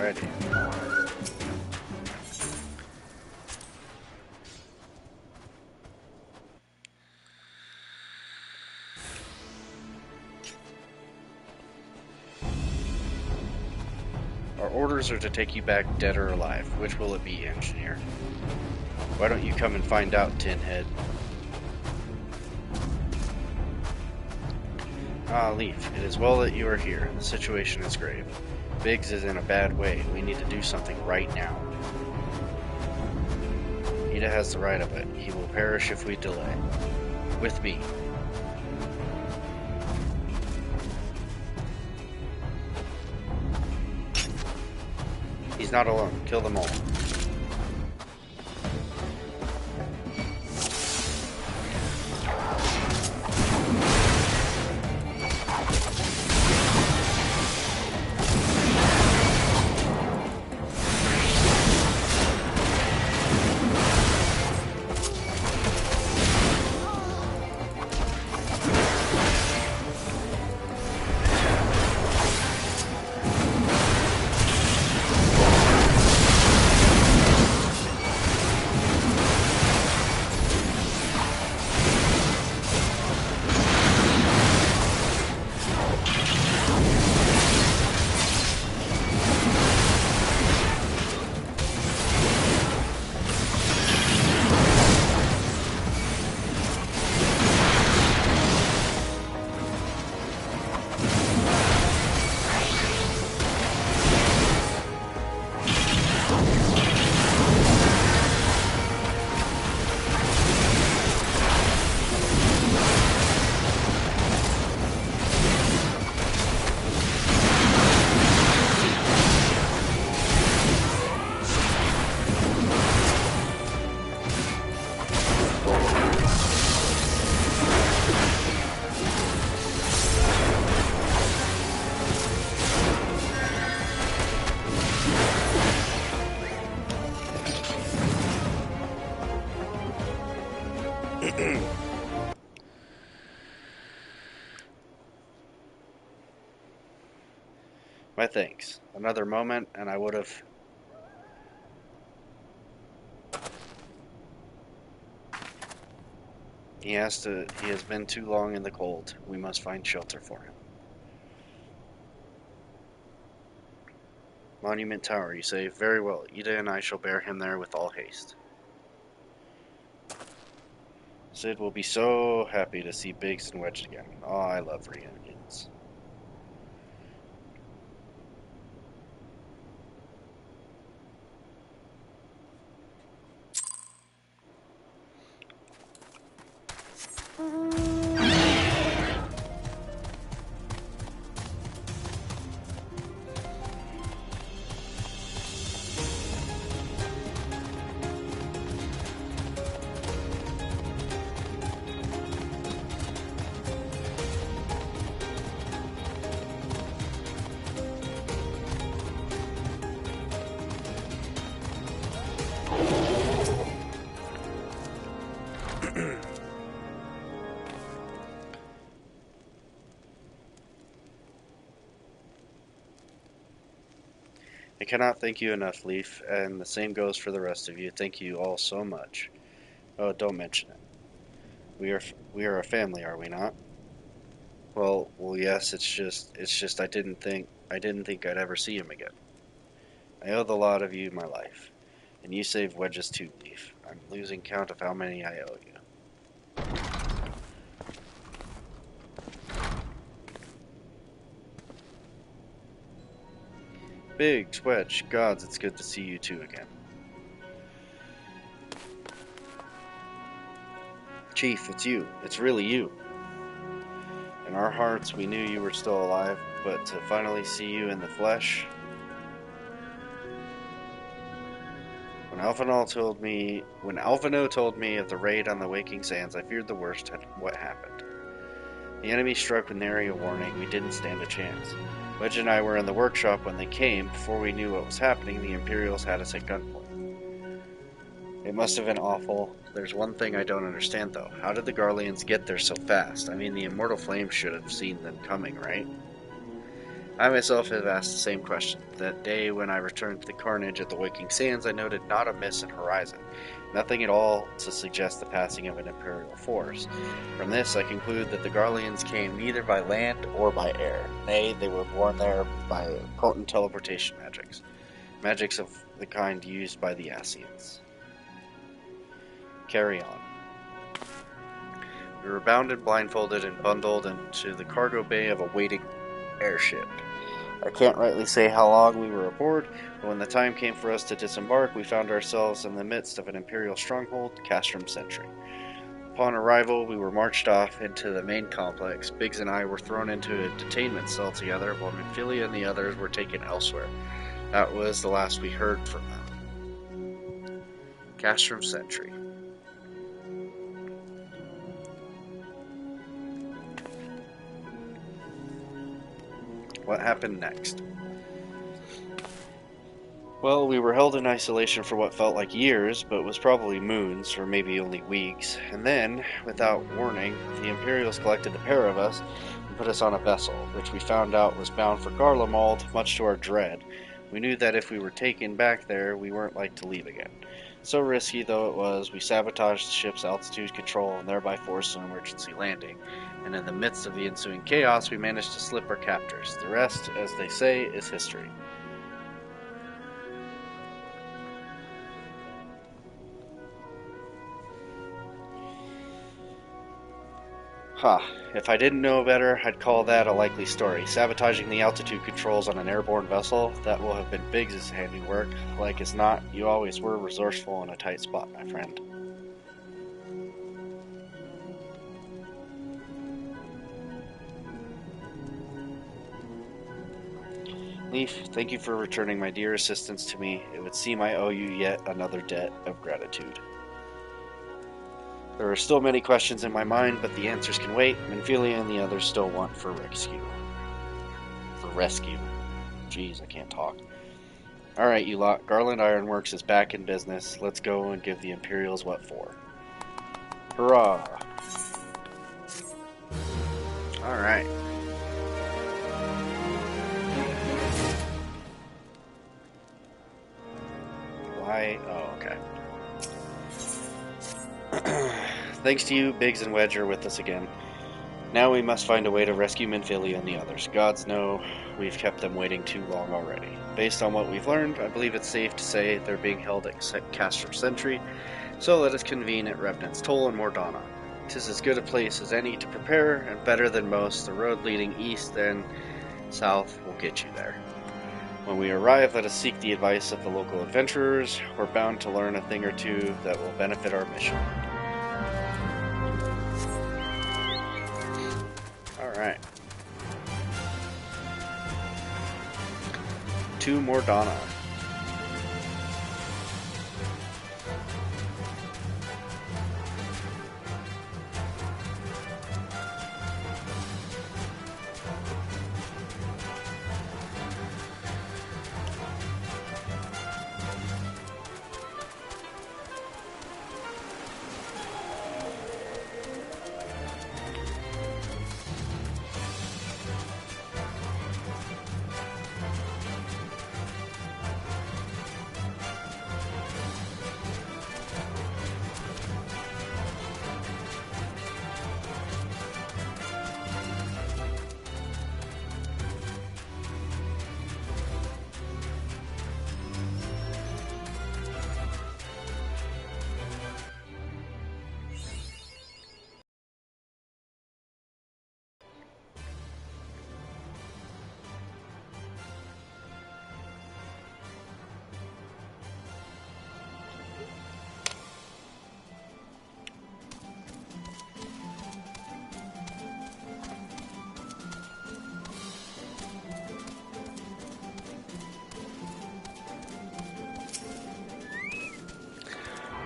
Alrighty. Our orders are to take you back dead or alive. Which will it be, engineer? Why don't you come and find out, Tinhead? Ah, Leaf, it is well that you are here. The situation is grave. Biggs is in a bad way. We need to do something right now. Ida has the right of it. He will perish if we delay. With me. He's not alone. Kill them all. My thanks. Another moment and I would have... He has been too long in the cold. We must find shelter for him. Monument Tower, you say? Very well. Ida and I shall bear him there with all haste. Sid will be so happy to see Biggs and Wedge again. Oh, I love reunions. I cannot thank you enough, Leaf, and the same goes for the rest of you. Thank you all so much. Oh, don't mention it. We are a family, are we not? Well, yes. It's just I didn't think I'd ever see him again. I owe the lot of you my life, and you saved Wedge's too, Leaf. I'm losing count of how many I owe you. Biggs, Wedge, gods, it's good to see you two again. Chief, it's you. It's really you. In our hearts, we knew you were still alive, but to finally see you in the flesh... When Alphino told me of the raid on the Waking Sands, I feared the worst at what happened. The enemy struck with nary a warning. We didn't stand a chance. Wedge and I were in the workshop when they came. Before we knew what was happening, the Imperials had us at gunpoint. It must have been awful. There's one thing I don't understand, though. How did the Garleans get there so fast? I mean, the Immortal Flame should have seen them coming, right? I myself have asked the same question. That day when I returned to the carnage at the Waking Sands, I noted not a miss in horizon. Nothing at all to suggest the passing of an Imperial force. From this, I conclude that the Garleans came neither by land or by air. Nay, they were born there by potent teleportation magics of the kind used by the Ascians. Carry on. We were bound and blindfolded and bundled into the cargo bay of a waiting airship. I can't rightly say how long we were aboard, but when the time came for us to disembark, we found ourselves in the midst of an Imperial stronghold, Castrum Sentry. Upon arrival, we were marched off into the main complex. Biggs and I were thrown into a detainment cell together, while Minfilia and the others were taken elsewhere. That was the last we heard from them. Castrum Sentry. What happened next? Well, we were held in isolation for what felt like years, but was probably moons, or maybe only weeks. And then, without warning, the Imperials collected the pair of us and put us on a vessel, which we found out was bound for Garlemald, much to our dread. We knew that if we were taken back there, we weren't like to leave again. So risky though it was, we sabotaged the ship's altitude control and thereby forced an emergency landing. And in the midst of the ensuing chaos, we managed to slip our captors. The rest, as they say, is history. If I didn't know better, I'd call that a likely story. Sabotaging the altitude controls on an airborne vessel, that will have been Biggs' handiwork. Like as not, you always were resourceful in a tight spot, my friend. Leaf, thank you for returning my dear assistance to me. It would seem I owe you yet another debt of gratitude. There are still many questions in my mind, but the answers can wait. Minfilia and the others still want for rescue. Jeez, I can't talk. Alright, you lot. Garland Ironworks is back in business. Let's go and give the Imperials what for. Hurrah! Alright. Why? Oh, okay. Thanks to you, Biggs and Wedge are with us again. Now we must find a way to rescue Minfilia and the others. Gods know we've kept them waiting too long already. Based on what we've learned, I believe it's safe to say they're being held at Castrum Sentry, so let us convene at Revenant's Toll in Mordana. 'Tis as good a place as any to prepare, and better than most, the road leading east and south will get you there. When we arrive, let us seek the advice of the local adventurers. We're bound to learn a thing or two that will benefit our mission. Alright. To Mordana.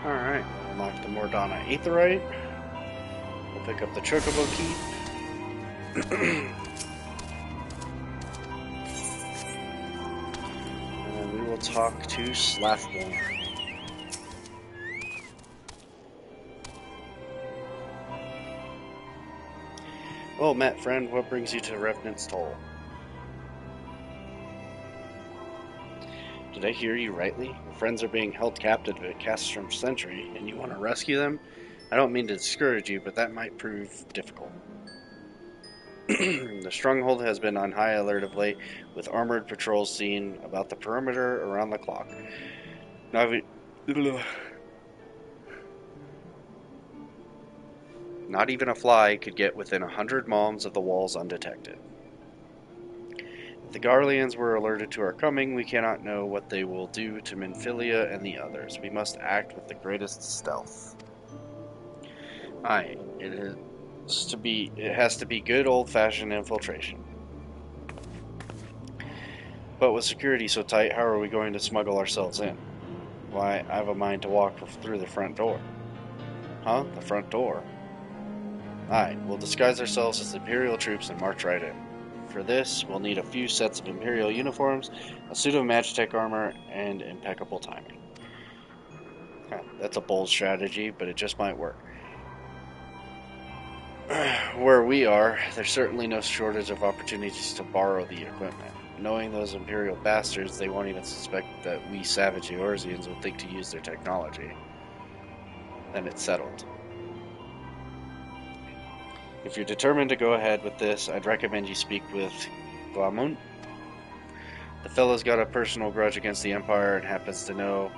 Alright, unlock the Mordana Aetherite. We'll pick up the Chocobo Key. And we will talk to Slathmore. Well met, friend. What brings you to Revenant's Toll? Did I hear you rightly? Your friends are being held captive at Castrum Sentry, and you want to rescue them? I don't mean to discourage you, but that might prove difficult. The stronghold has been on high alert of late, with armored patrols seen about the perimeter around the clock. Not even a fly could get within 100 malms of the walls undetected. If the Garleans were alerted to our coming, we cannot know what they will do to Minfilia and the others. We must act with the greatest stealth. Aye, it has to be good old-fashioned infiltration. But with security so tight, how are we going to smuggle ourselves in? Why, I have a mind to walk through the front door. Huh? The front door? Aye, we'll disguise ourselves as Imperial troops and march right in. For this, we'll need a few sets of Imperial uniforms, a suit of Magitech armor, and impeccable timing. That's a bold strategy, but it just might work. Where we are, there's certainly no shortage of opportunities to borrow the equipment. Knowing those Imperial bastards, they won't even suspect that we savage Eorzeans will think to use their technology. Then it's settled. If you're determined to go ahead with this, I'd recommend you speak with Glamoun. The fellow's got a personal grudge against the Empire and happens to know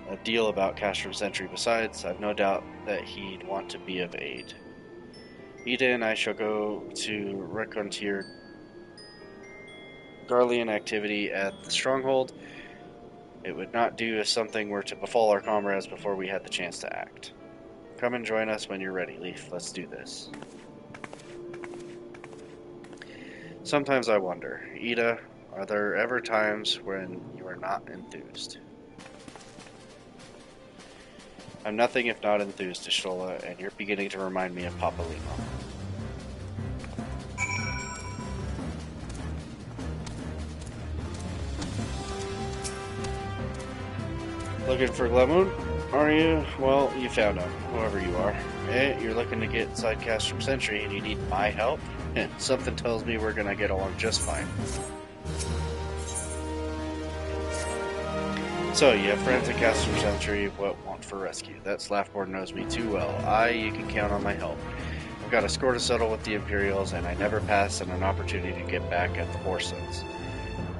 a deal about Castrum Sentry. Besides, I've no doubt that he'd want to be of aid. Ida and I shall go to reconnoiter Garlean activity at the stronghold. It would not do if something were to befall our comrades before we had the chance to act. Come and join us when you're ready, Leaf. Let's do this. Sometimes I wonder, Ida, are there ever times when you are not enthused? I'm nothing if not enthused, Ishtola, and you're beginning to remind me of Papalino. Looking for Glamoun? Are you? Well, you found him, whoever you are. You're looking to get inside Castrum Sentry and you need my help? Something tells me we're gonna get along just fine. So, you have friends at Castrum Sentry, what want for rescue? That Slaffborn knows me too well. You can count on my help. I've got a score to settle with the Imperials, and I never pass on an opportunity to get back at the Borsons.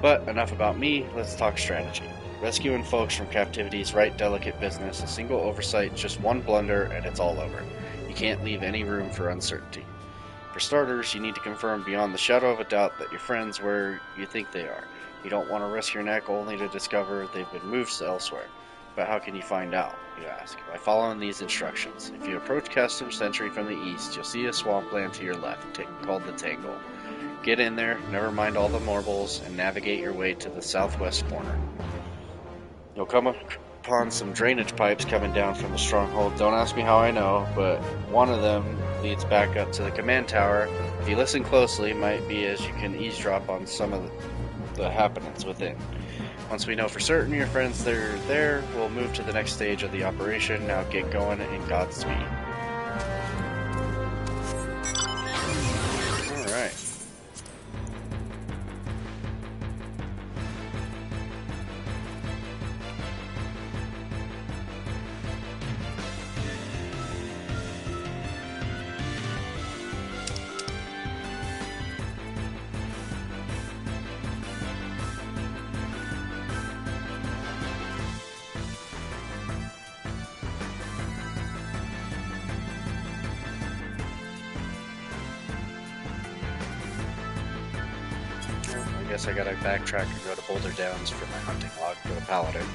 But enough about me, let's talk strategy. Rescuing folks from captivity is right delicate business. A single oversight, just one blunder, and it's all over. You can't leave any room for uncertainty. For starters, you need to confirm beyond the shadow of a doubt that your friends where you think they are. You don't want to risk your neck only to discover they've been moved elsewhere. But how can you find out, you ask? By following these instructions. If you approach Castrum Sentry from the east, you'll see a swampland to your left, called the Tangle. Get in there, never mind all the marbles, and navigate your way to the southwest corner. You'll come upon some drainage pipes coming down from the stronghold. Don't ask me how I know, but one of them leads back up to the command tower. If you listen closely, it might be as you can eavesdrop on some of the happenings within. Once we know for certain your friends are there, we'll move to the next stage of the operation. Now get going in Godspeed. Alright. I guess I gotta backtrack and go to Boulder Downs for my hunting log for the Paladin.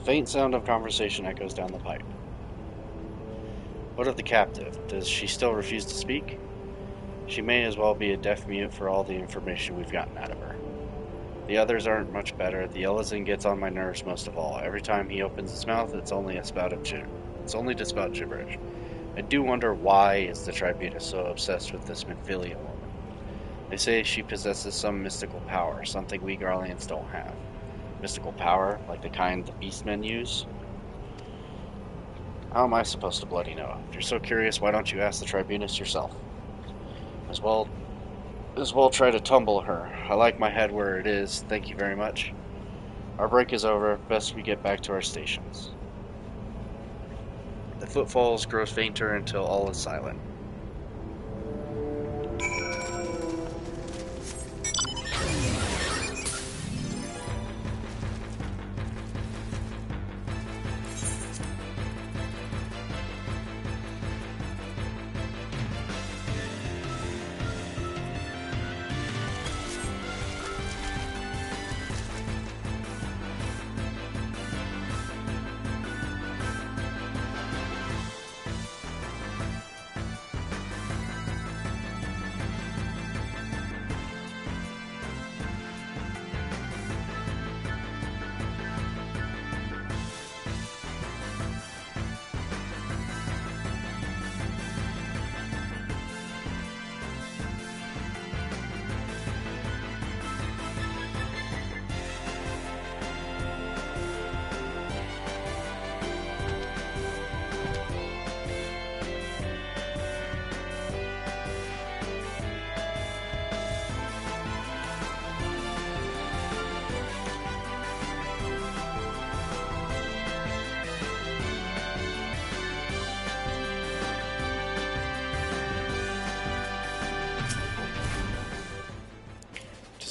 faint sound of conversation echoes down the pipe. What of the captive? Does she still refuse to speak? She may as well be a deaf mute for all the information we've gotten out of her. The others aren't much better. The Ellison gets on my nerves most of all. Every time he opens his mouth, it's only to spout gibberish. I do wonder why is the Tribunus so obsessed with this Minfilian woman. They say she possesses some mystical power, something we Garleans don't have. Mystical power, like the kind the beastmen use? How am I supposed to bloody know? If you're so curious, why don't you ask the Tribunus yourself? As well try to tumble her. I like my head where it is, thank you very much. Our break is over, best we get back to our stations. The footfalls grow fainter until all is silent.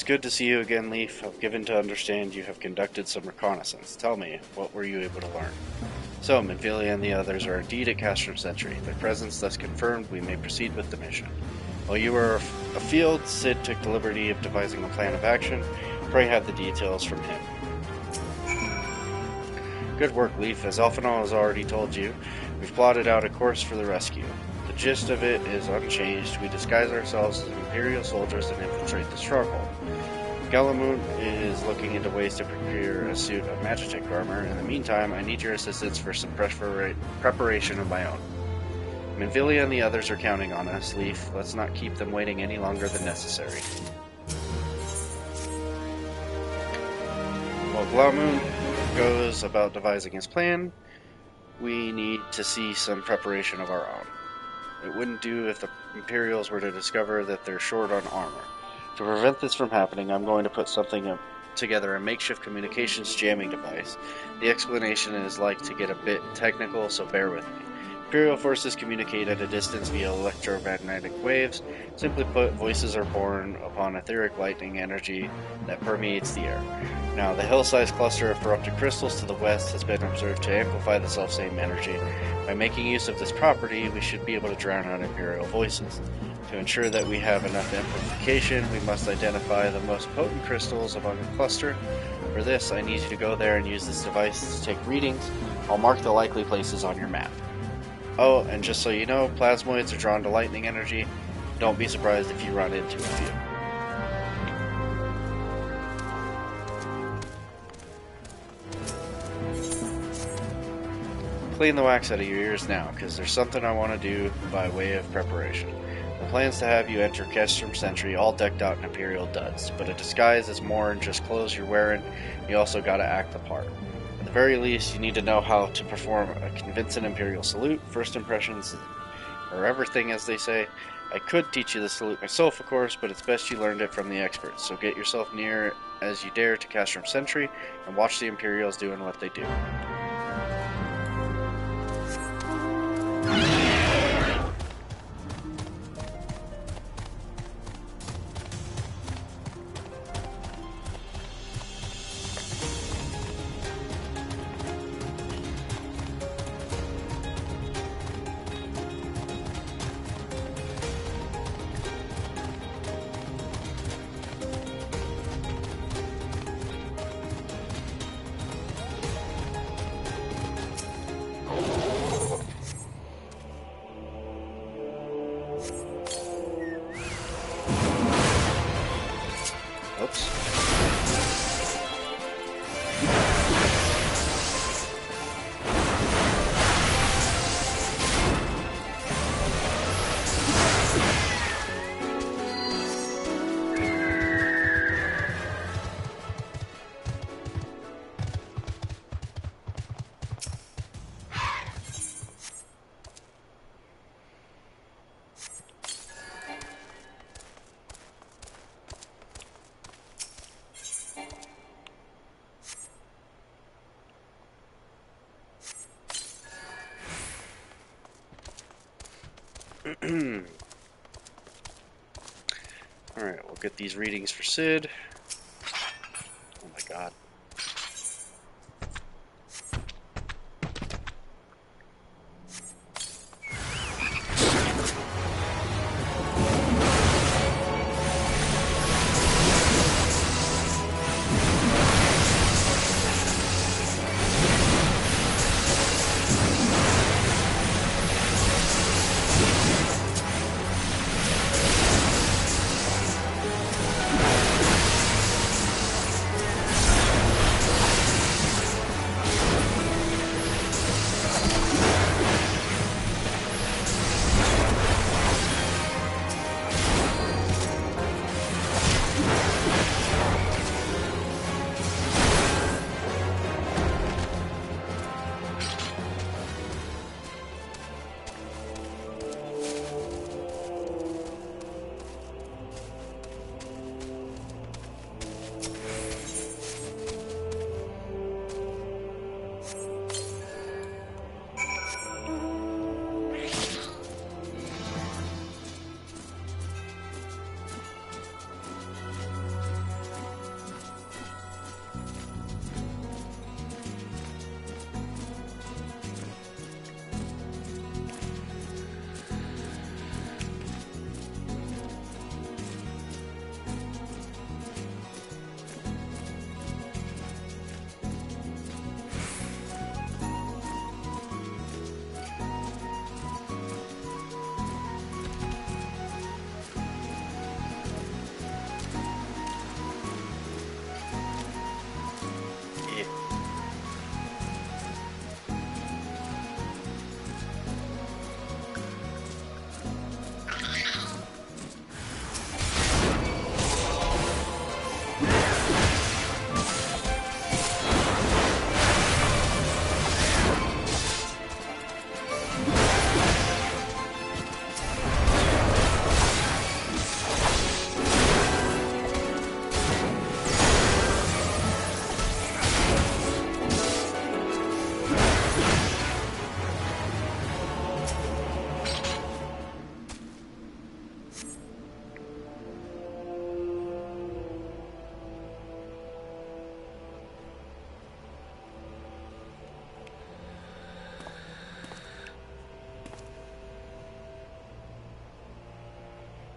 Good to see you again, Leaf. I've given to understand you have conducted some reconnaissance. Tell me, what were you able to learn? So, Minfilia and the others are indeed at Castrum Sentry. Their presence thus confirmed, we may proceed with the mission. While you were afield, Sid took the liberty of devising a plan of action. Pray have the details from him. Good work, Leaf. As Elphanol has already told you, we've plotted out a course for the rescue. The gist of it is unchanged. We disguise ourselves as Imperial soldiers and infiltrate the stronghold. Galamoon is looking into ways to procure a suit of Magitech armor. In the meantime, I need your assistance for some preparation of my own. Minfilia and the others are counting on us, Leaf. Let's not keep them waiting any longer than necessary. While Galamoon goes about devising his plan, we need to see some preparation of our own. It wouldn't do if the Imperials were to discover that they're short on armor. To prevent this from happening, I'm going to put together a makeshift communications jamming device. The explanation is like to get a bit technical, so bear with me. Imperial forces communicate at a distance via electromagnetic waves. Simply put, voices are born upon etheric lightning energy that permeates the air. Now, the hill-sized cluster of corrupted crystals to the west has been observed to amplify the selfsame energy. By making use of this property, we should be able to drown out Imperial voices. To ensure that we have enough amplification, we must identify the most potent crystals among the cluster. For this, I need you to go there and use this device to take readings. I'll mark the likely places on your map. Oh, and just so you know, plasmoids are drawn to lightning energy. Don't be surprised if you run into a few. Clean the wax out of your ears now, because there's something I want to do by way of preparation. The plan's to have you enter Castrum Sentry all decked out in Imperial duds, but a disguise is more than just clothes you're wearing. You also gotta act the part. At the very least, you need to know how to perform a convincing Imperial salute. First impressions are everything, as they say. I could teach you the salute myself, of course, but it's best you learned it from the experts. So get yourself near as you dare to Castrum Sentry and watch the Imperials doing what they do. Oops. Alright, we'll get these readings for Sid. Oh my god.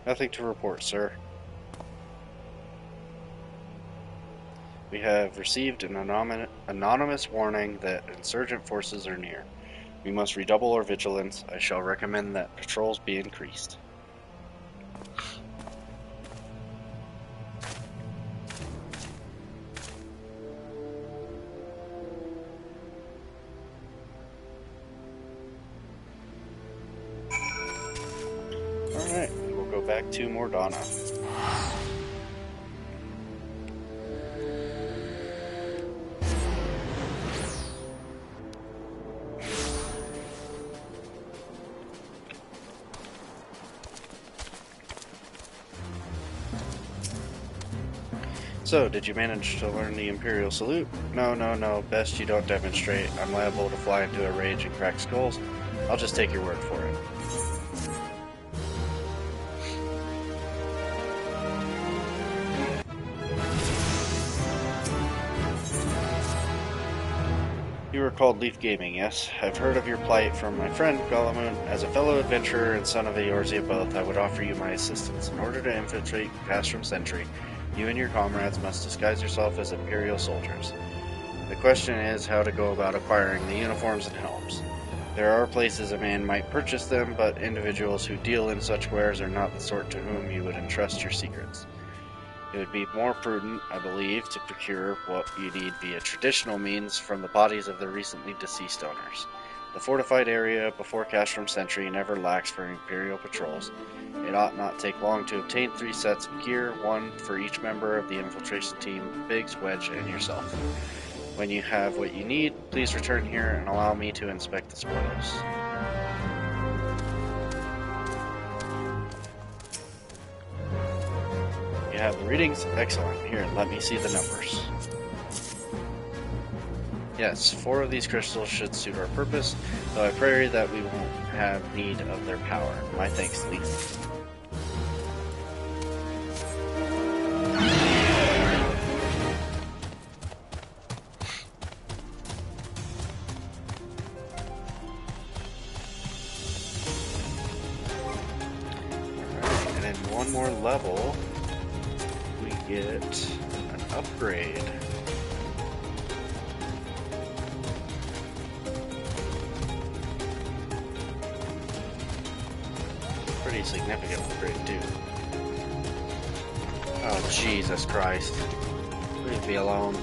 Nothing to report, sir. We have received an anonymous warning that insurgent forces are near. We must redouble our vigilance. I shall recommend that patrols be increased. Alright, we'll go back to Mordana. So, did you manage to learn the Imperial Salute? No, no, no. Best you don't demonstrate. I'm liable to fly into a rage and crack skulls. I'll just take your word for it. You are called Leaf Gaming, yes? I've heard of your plight from my friend, Galamoon. As a fellow adventurer and son of the Eorzea both, I would offer you my assistance. In order to infiltrate Castrum Sentry, you and your comrades must disguise yourself as Imperial soldiers. The question is how to go about acquiring the uniforms and helms. There are places a man might purchase them, but individuals who deal in such wares are not the sort to whom you would entrust your secrets. It would be more prudent, I believe, to procure what you need via traditional means from the bodies of the recently deceased owners. The fortified area before Castrum Sentry never lacks for Imperial patrols. It ought not take long to obtain 3 sets of gear, 1 for each member of the infiltration team, Biggs, Wedge, and yourself. When you have what you need, please return here and allow me to inspect the spoils. You have the readings? Excellent. Here, let me see the numbers. Yes, 4 of these crystals should suit our purpose, though I pray that we won't have need of their power. My thanks, Lee. Alright, and then one more level, we get an upgrade. Pretty significant upgrade too. Oh Jesus Christ. Leave me alone.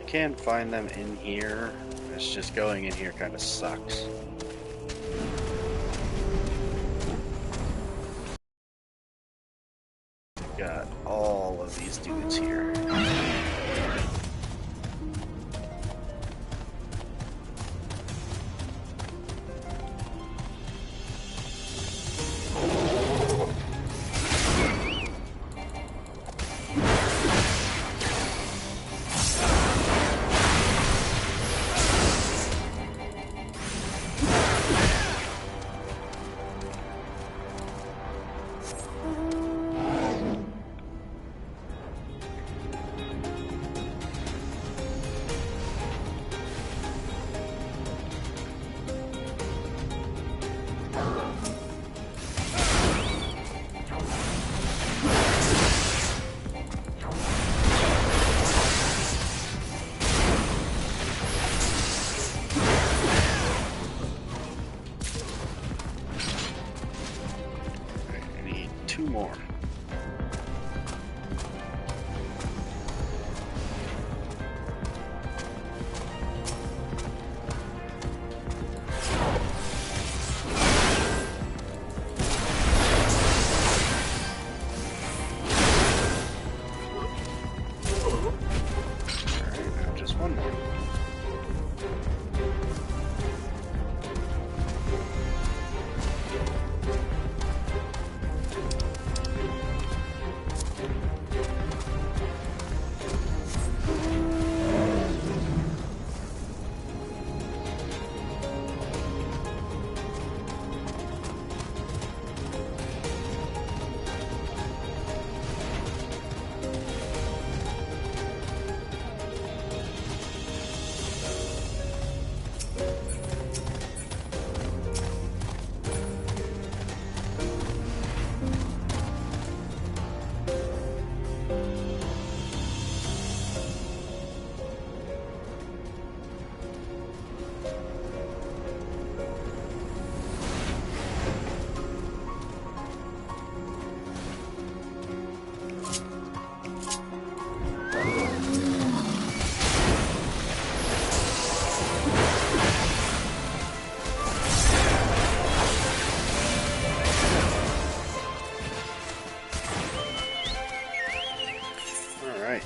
Can't find them in here. It's just going in here kind of sucks. Got all of these dudes here.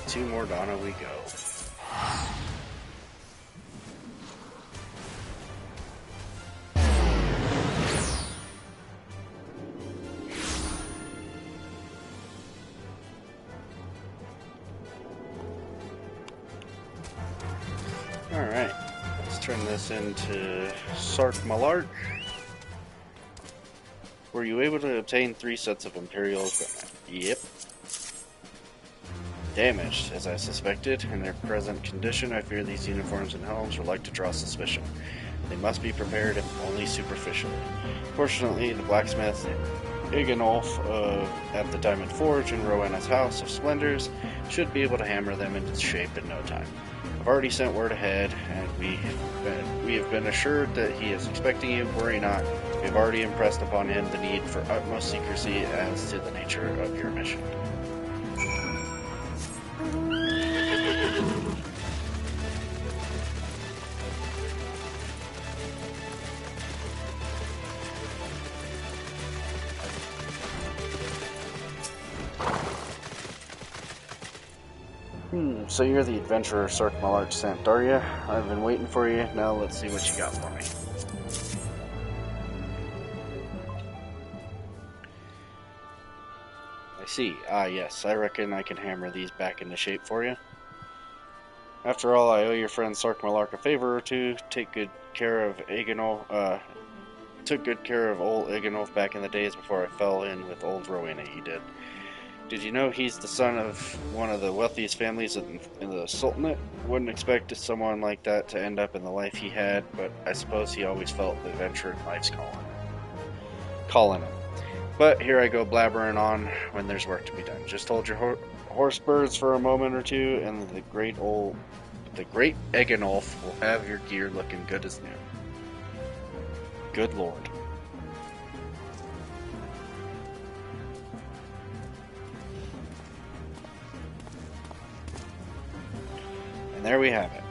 To Mordana we go. Alright, let's turn this into Sark Malark. Were you able to obtain 3 sets of Imperial equipment? Yep. Damaged, as I suspected. In their present condition, I fear these uniforms and helms are like to draw suspicion. They must be prepared, if only superficially. Fortunately, the blacksmith Iganolf at the Diamond Forge in Rowena's House of Splendors should be able to hammer them into shape in no time. I've already sent word ahead, and we have been assured that he is expecting you. Worry not. We have already impressed upon him the need for utmost secrecy as to the nature of your mission. So you're the adventurer Sark Malark sent, are you? I've been waiting for you. Now let's see what you got for me. I see. Ah, yes. I reckon I can hammer these back into shape for you. After all, I owe your friend Sark Malark a favor or two. Took good care of old Iganolf back in the days before I fell in with old Rowena, he did. Did you know he's the son of one of the wealthiest families in the Sultanate? Wouldn't expect someone like that to end up in the life he had, but I suppose he always felt the adventure in life's calling him. But here I go blabbering on when there's work to be done. Just hold your horse birds for a moment or two, and the great Iganolf will have your gear looking good as new. Good Lord. And there we have it.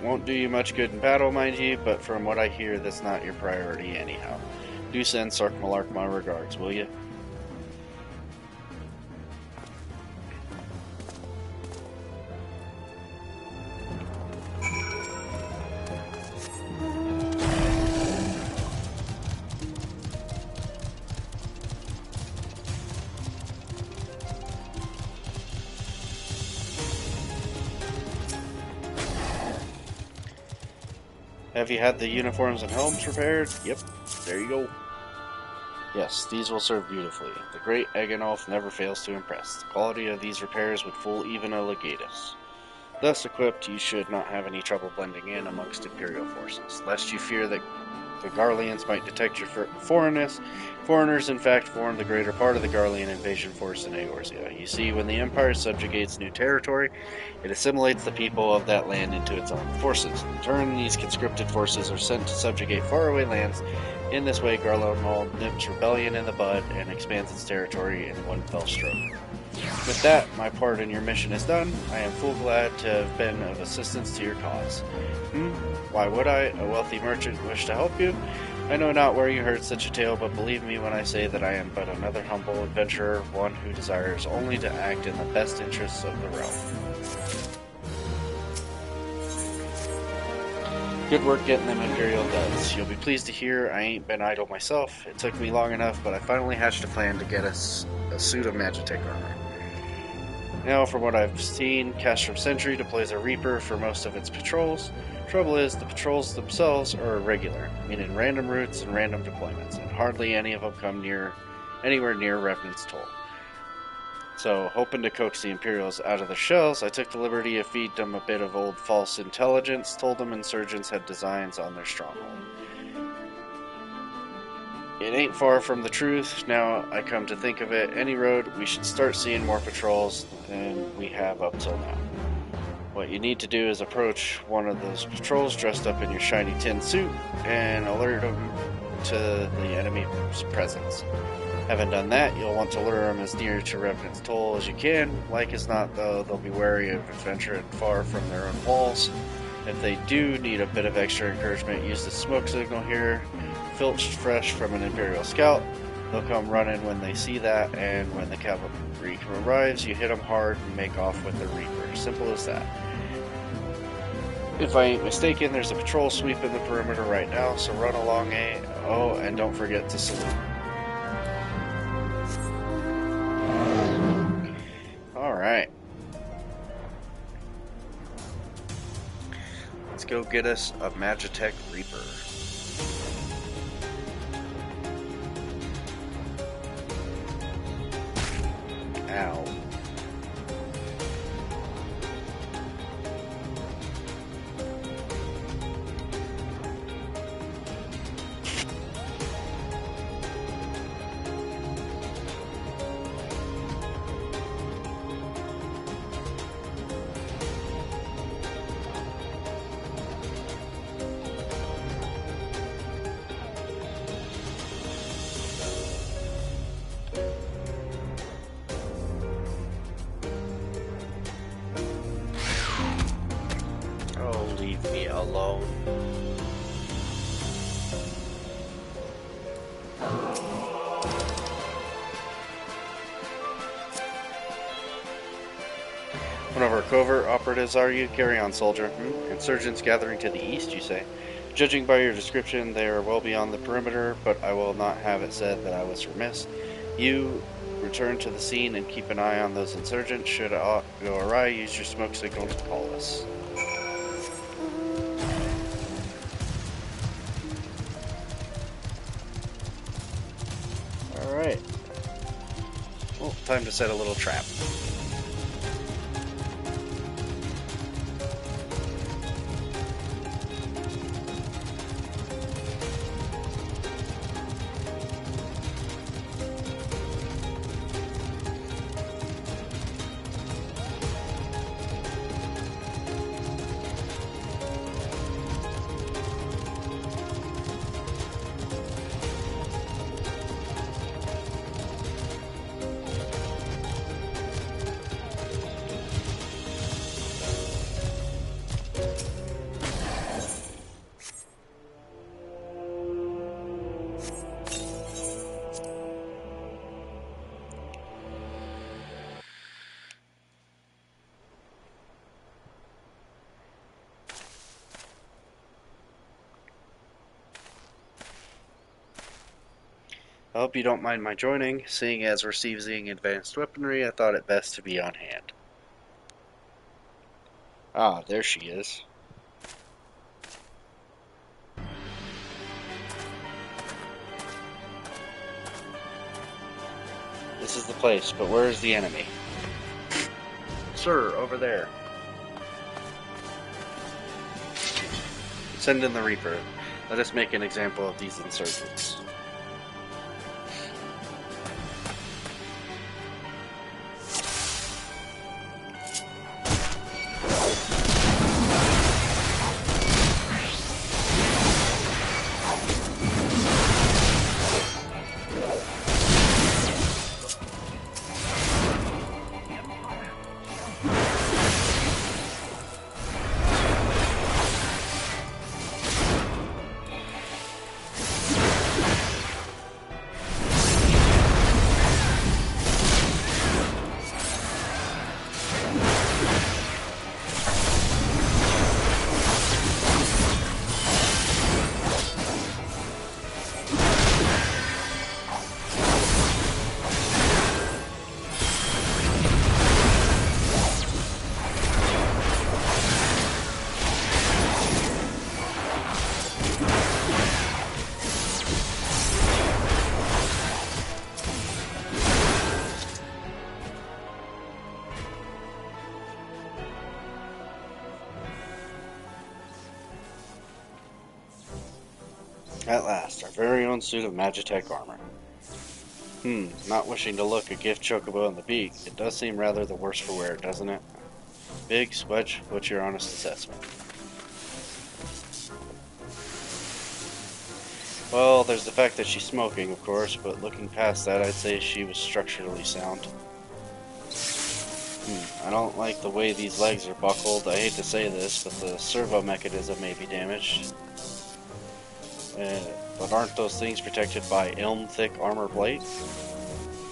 Won't do you much good in battle, mind you, but from what I hear, that's not your priority anyhow. Do send Sark Malark my regards, will you? Have you had the uniforms and helms repaired? Yep, there you go. Yes, these will serve beautifully. The great Iganolf never fails to impress. The quality of these repairs would fool even a legatus. Thus equipped, you should not have any trouble blending in amongst Imperial forces, lest you fear that the Garleans might detect your foreignness. Foreigners, in fact, form the greater part of the Garlean invasion force in Eorzea. You see, when the Empire subjugates new territory, it assimilates the people of that land into its armed forces. In turn, these conscripted forces are sent to subjugate faraway lands. In this way, Garlemald nips rebellion in the bud and expands its territory in one fell stroke. With that, my part in your mission is done. I am full glad to have been of assistance to your cause. Why would I, a wealthy merchant, wish to help you? I know not where you heard such a tale, but believe me when I say that I am but another humble adventurer, one who desires only to act in the best interests of the realm. Good work getting them Imperial duds. You'll be pleased to hear I ain't been idle myself. It took me long enough, but I finally hatched a plan to get us a suit of Magitech armor. Now, from what I've seen, Castrum Sentry deploys a Reaper for most of its patrols. Trouble is, the patrols themselves are irregular, meaning random routes and random deployments, and hardly any of them come anywhere near Revenant's Toll. So, hoping to coax the Imperials out of their shells, I took the liberty of feeding them a bit of old false intelligence, told them insurgents had designs on their stronghold. It ain't far from the truth, now I come to think of it. Any road, we should start seeing more patrols than we have up till now. What you need to do is approach one of those patrols dressed up in your shiny tin suit and alert them to the enemy's presence. Having done that, you'll want to lure them as near to Revenant's Toll as you can. Like as not, though, they'll be wary of adventuring far from their own walls. If they do need a bit of extra encouragement, use the smoke signal here, filched fresh from an Imperial scout. They'll come running when they see that, and when the cavalry arrives, you hit them hard and make off with the Reaper. Simple as that. If I ain't mistaken, there's a patrol sweeping the perimeter right now, so run along A. Oh, and don't forget to salute. Alright. Let's go get us a Magitech Reaper. Ow. Oh, leave me alone. One of our covert operatives, are you? Carry on, soldier. Insurgents gathering to the east, you say? Judging by your description, they are well beyond the perimeter, but I will not have it said that I was remiss. You return to the scene and keep an eye on those insurgents. Should it go awry, use your smoke signal to call us. Alright. Well, time to set a little trap. I hope you don't mind my joining. Seeing as we're seizing advanced weaponry, I thought it best to be on hand. Ah, there she is. This is the place, but where is the enemy? Sir, over there. Send in the Reaper. Let us make an example of these insurgents. At last, our very own suit of Magitech armor. Not wishing to look a gift chocobo in the beak, it does seem rather the worse for wear, doesn't it? Big, Swedge, what's your honest assessment? Well, there's the fact that she's smoking, of course, but looking past that, I'd say she was structurally sound. I don't like the way these legs are buckled. I hate to say this, but the servo mechanism may be damaged. But aren't those things protected by elm-thick armor plate?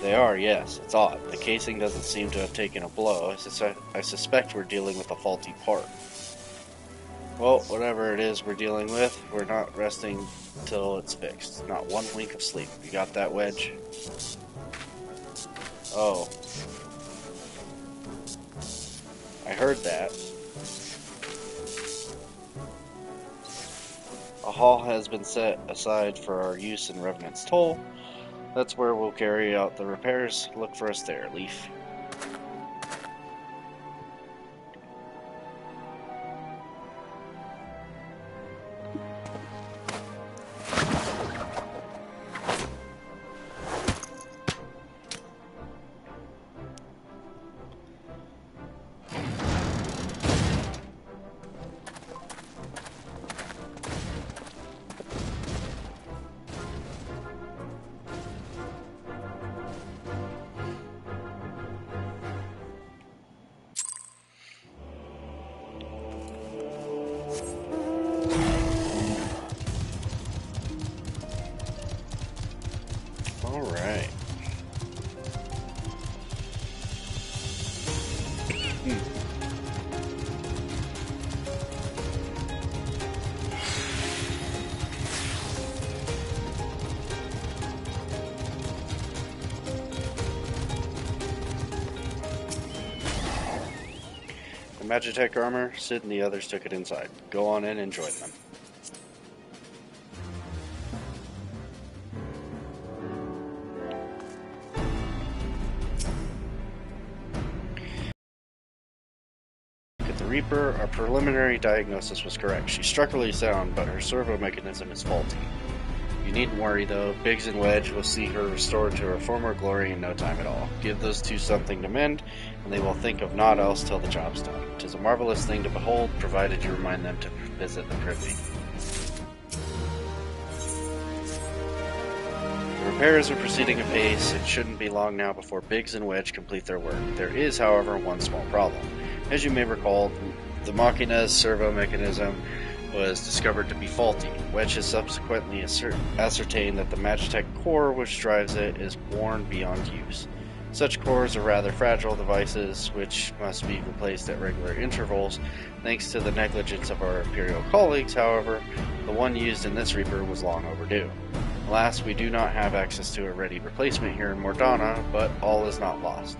They are, yes. It's odd. The casing doesn't seem to have taken a blow. I suspect we're dealing with a faulty part. Well, whatever it is we're dealing with, we're not resting till it's fixed. Not one wink of sleep. You got that, Wedge? Oh. I heard that. A hall has been set aside for our use in Revenant's Toll. That's where we'll carry out the repairs. Look for us there, Leaf. Alright. The Magitech armor, Sid and the others took it inside. Go on in and join them. The Reaper, our preliminary diagnosis was correct. She's structurally sound, but her servo mechanism is faulty. You needn't worry though, Biggs and Wedge will see her restored to her former glory in no time at all. Give those two something to mend, and they will think of naught else till the job's done. 'Tis a marvelous thing to behold, provided you remind them to visit the privy. The repairs are proceeding apace. It shouldn't be long now before Biggs and Wedge complete their work. There is, however, one small problem. As you may recall, the Machina's servo mechanism was discovered to be faulty. Wedge has subsequently ascertained that the Magitech core which drives it is worn beyond use. Such cores are rather fragile devices which must be replaced at regular intervals. Thanks to the negligence of our Imperial colleagues, however, the one used in this Reaper was long overdue. Alas, we do not have access to a ready replacement here in Mordana, but all is not lost.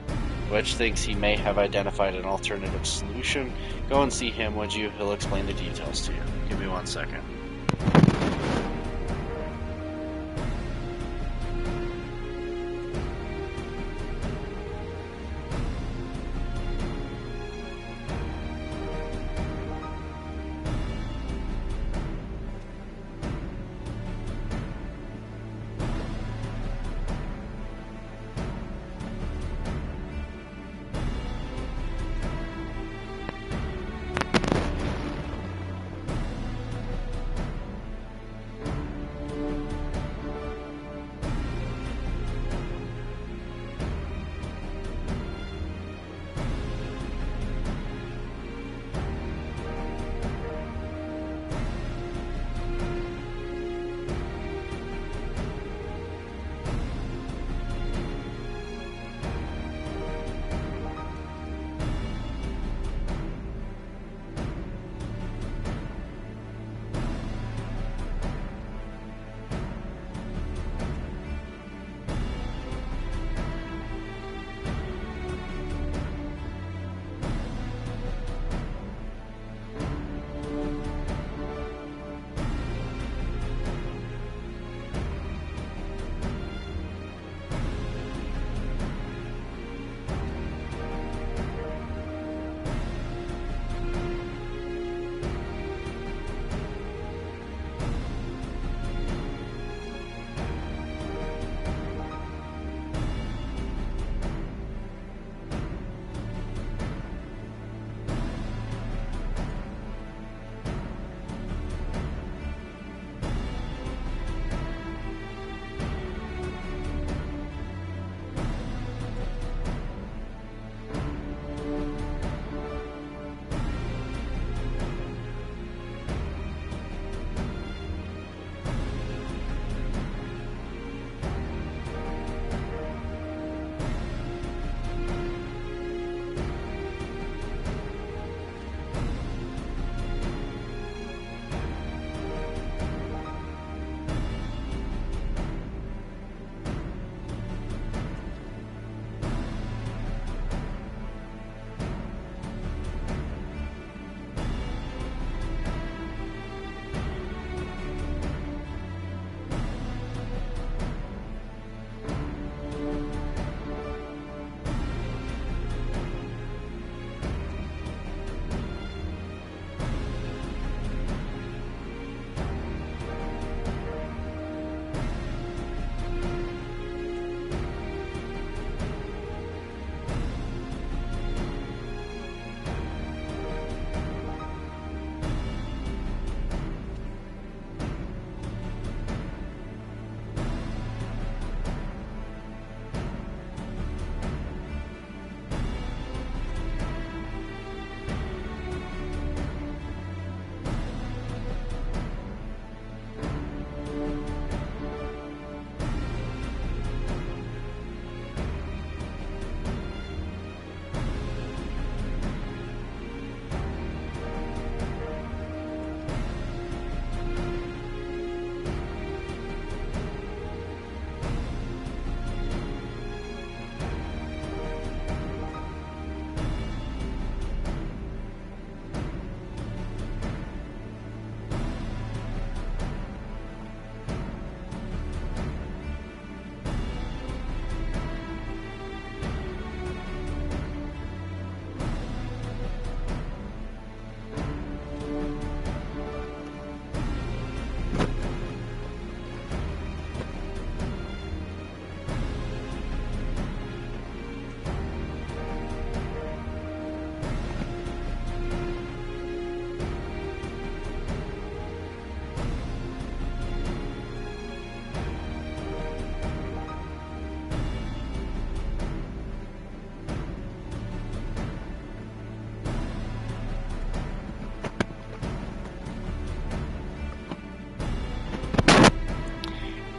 Wedge thinks he may have identified an alternative solution. Go and see him, would you? He'll explain the details to you. Give me 1 second.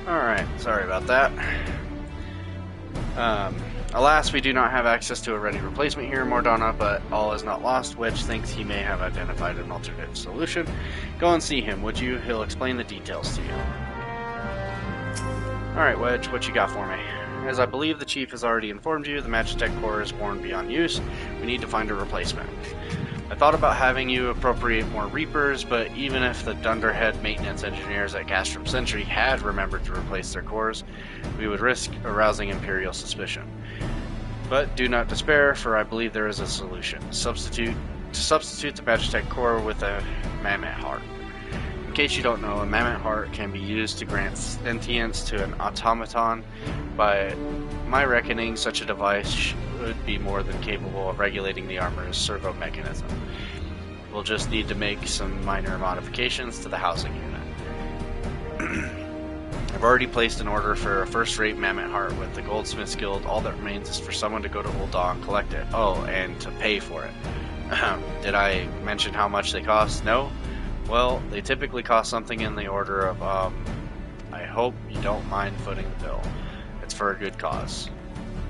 Alright, sorry about that. Alas, we do not have access to a ready replacement here in Mordana, but all is not lost. Wedge thinks he may have identified an alternative solution. Go and see him, would you? He'll explain the details to you. Alright, Wedge, what you got for me? As I believe the Chief has already informed you, the Magitech core is worn beyond use. We need to find a replacement. I thought about having you appropriate more Reapers, but even if the Dunderhead maintenance engineers at Castrum Sentry had remembered to replace their cores, we would risk arousing Imperial suspicion. But do not despair, for I believe there is a solution. Substitute the Magitech core with a Mammoth Heart. In case you don't know, a Mammoth Heart can be used to grant sentience to an automaton. By my reckoning, such a device would be more than capable of regulating the armor's servo mechanism. We'll just need to make some minor modifications to the housing unit. I've already placed an order for a first-rate Mammoth Heart with the Goldsmiths Guild. All that remains is for someone to go to Ul'dah and collect it. Oh, and to pay for it. Did I mention how much they cost? No? Well, they typically cost something in the order of, I hope you don't mind footing the bill. It's for a good cause.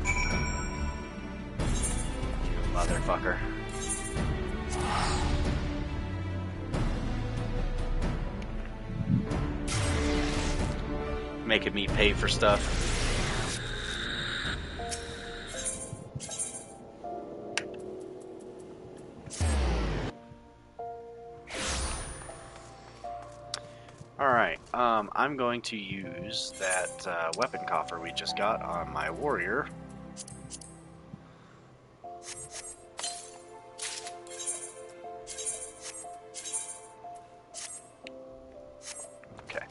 You motherfucker. Making me pay for stuff. Alright, I'm going to use that weapon coffer we just got on my warrior. Okay.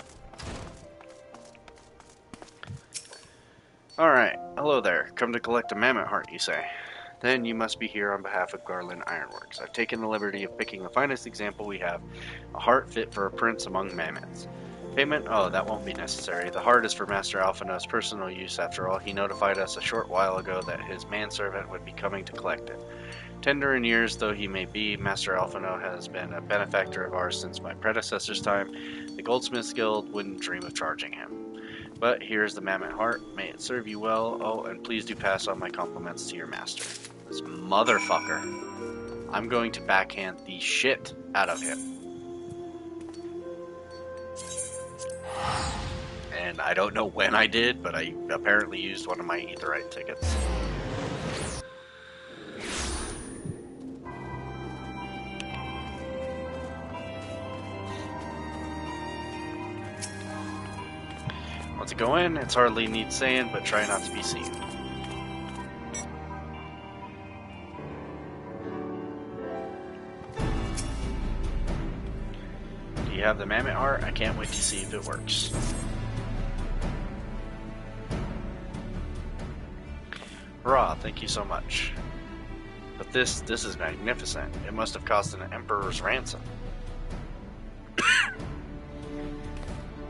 Alright, hello there. Come to collect a Mammoth Heart, you say? Then you must be here on behalf of Garland Ironworks. I've taken the liberty of picking the finest example we have, a heart fit for a prince among mammoths. Payment? Oh, that won't be necessary. The heart is for Master Alphinaud's personal use after all. He notified us a short while ago that his manservant would be coming to collect it. Tender in years though he may be, Master Alphinaud has been a benefactor of ours since my predecessor's time. The Goldsmiths Guild wouldn't dream of charging him. But here's the Mammoth Heart. May it serve you well. Oh, and please do pass on my compliments to your master. This motherfucker. I'm going to backhand the shit out of him. And I don't know when I did, but I apparently used one of my Aetherite tickets. Once you go in, it's hardly need saying, but try not to be seen. Do you have the Mammoth Heart? I can't wait to see if it works. Hurrah, thank you so much. But this is magnificent. It must have cost an emperor's ransom.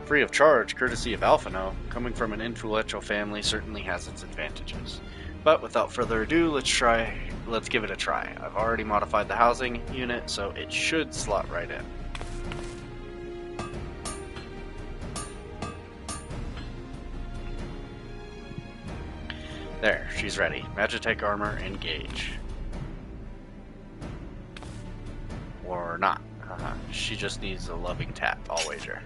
Free of charge, courtesy of Alphinaud, coming from an influential family certainly has its advantages. But without further ado, let's give it a try. I've already modified the housing unit, so it should slot right in. There, she's ready. Magitech armor, engage. Or not. She just needs a loving tap, I'll wager.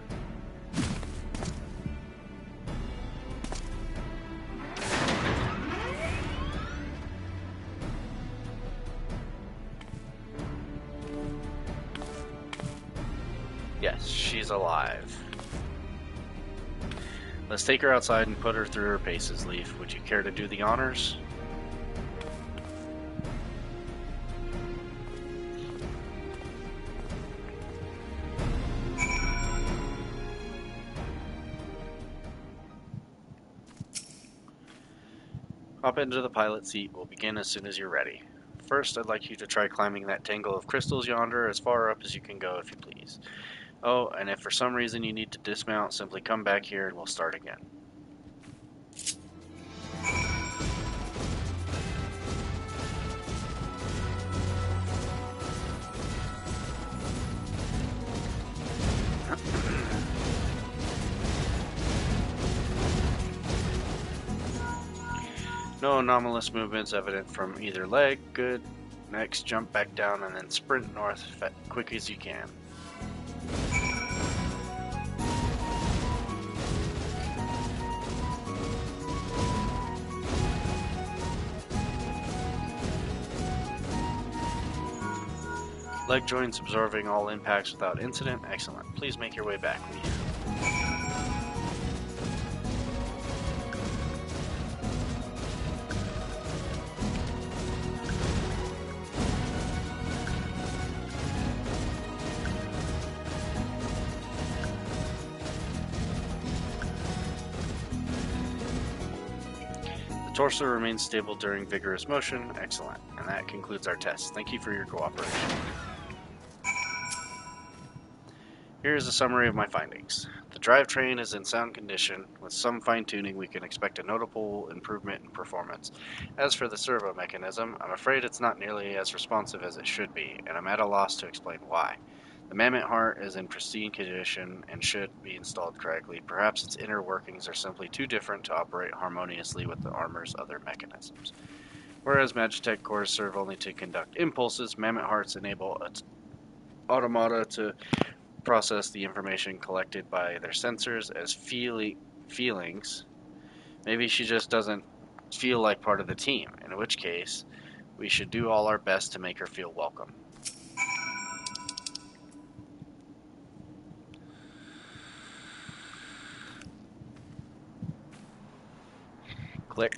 Yes, she's alive. Let's take her outside and put her through her paces, Leaf. Would you care to do the honors? Hop into the pilot seat. We'll begin as soon as you're ready. First, I'd like you to try climbing that tangle of crystals yonder as far up as you can go, if you please. Oh, and if for some reason you need to dismount, simply come back here and we'll start again. No anomalous movements evident from either leg. Good. Next, jump back down and then sprint north quick as you can. Leg joints absorbing all impacts without incident. Excellent. Please make your way back, Leaf. The torso remains stable during vigorous motion. Excellent. And that concludes our test. Thank you for your cooperation. Here is a summary of my findings. The drivetrain is in sound condition. With some fine-tuning, we can expect a notable improvement in performance. As for the servo mechanism, I'm afraid it's not nearly as responsive as it should be, and I'm at a loss to explain why. The mammoth heart is in pristine condition and should be installed correctly. Perhaps its inner workings are simply too different to operate harmoniously with the armor's other mechanisms. Whereas Magitech cores serve only to conduct impulses, mammoth hearts enable its automata to process the information collected by their sensors as feelings. Maybe she just doesn't feel like part of the team, in which case we should do all our best to make her feel welcome. Click.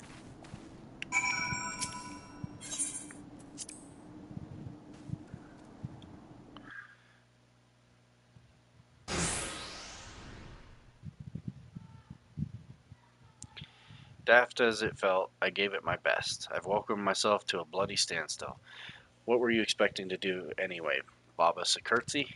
Daft as it felt, I gave it my best. I've welcomed myself to a bloody standstill. What were you expecting to do anyway? Bob us a curtsy?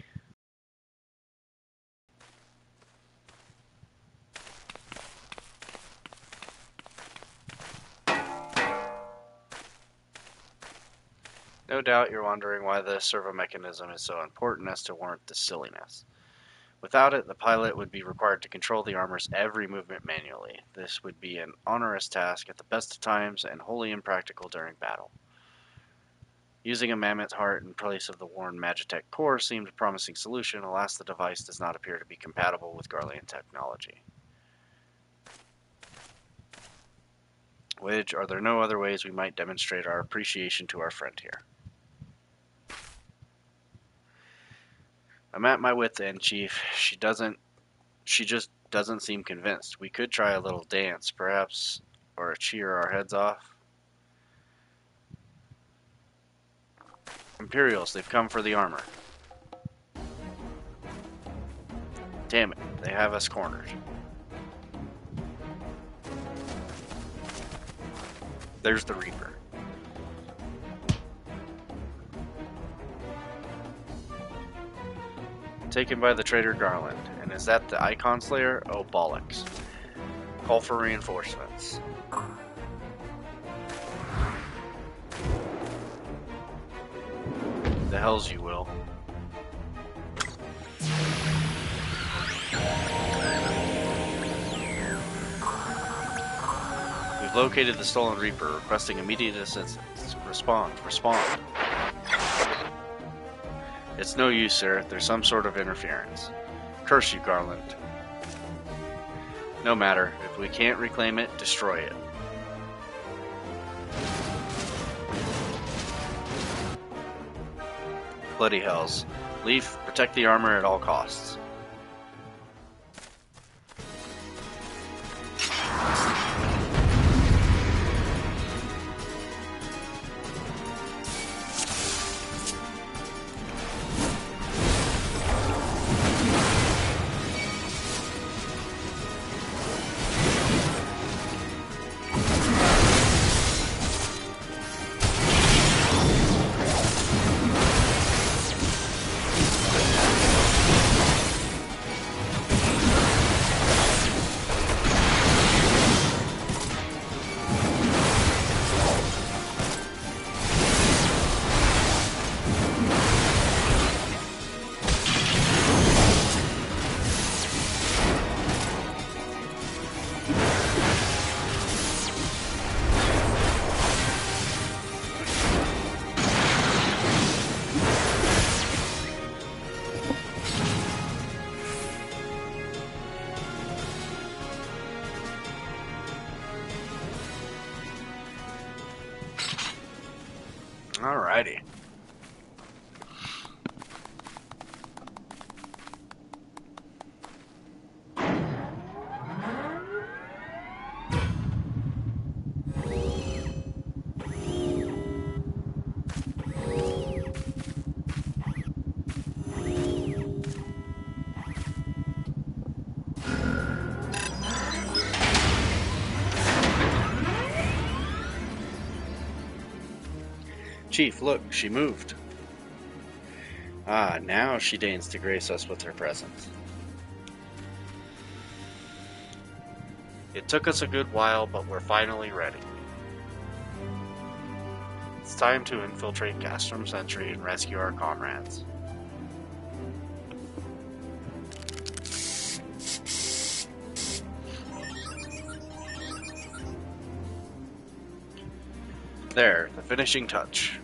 No doubt you're wondering why the servo mechanism is so important as to warrant this silliness. Without it, the pilot would be required to control the armor's every movement manually. This would be an onerous task at the best of times and wholly impractical during battle. Using a mammoth heart in place of the worn Magitech core seemed a promising solution. Alas, the device does not appear to be compatible with Garlean technology. Widge, are there no other ways we might demonstrate our appreciation to our friend here? I'm at my wit's end, Chief. She just doesn't seem convinced. We could try a little dance, perhaps, or cheer our heads off. Imperials, they've come for the armor. Damn it, they have us cornered. There's the Reaper. Taken by the traitor Garland. And is that the Icon Slayer? Oh, bollocks. Call for reinforcements. The hells you will. We've located the stolen Reaper, requesting immediate assistance. Respond. It's no use, sir. There's some sort of interference. Curse you, Garland. No matter. If we can't reclaim it, destroy it. Bloody hells. Leaf, protect the armor at all costs. me. Chief, look, she moved. Ah, now she deigns to grace us with her presence. It took us a good while, but we're finally ready. It's time to infiltrate Castrum Sentry and rescue our comrades. There, the finishing touch.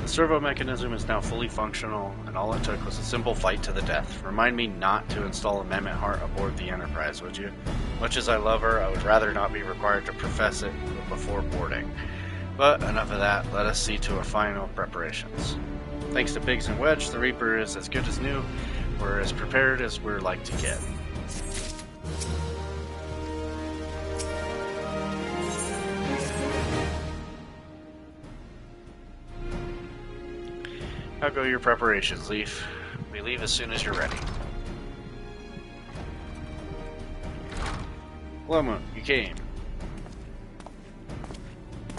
The servo mechanism is now fully functional, and all it took was a simple fight to the death. Remind me not to install Amendment Heart aboard the Enterprise, would you? Much as I love her, I would rather not be required to profess it before boarding. But enough of that, let us see to our final preparations. Thanks to Biggs and Wedge, the Reaper is as good as new. We're as prepared as we're like to get. How go your preparations, Leaf? We leave as soon as you're ready. Loma, you came.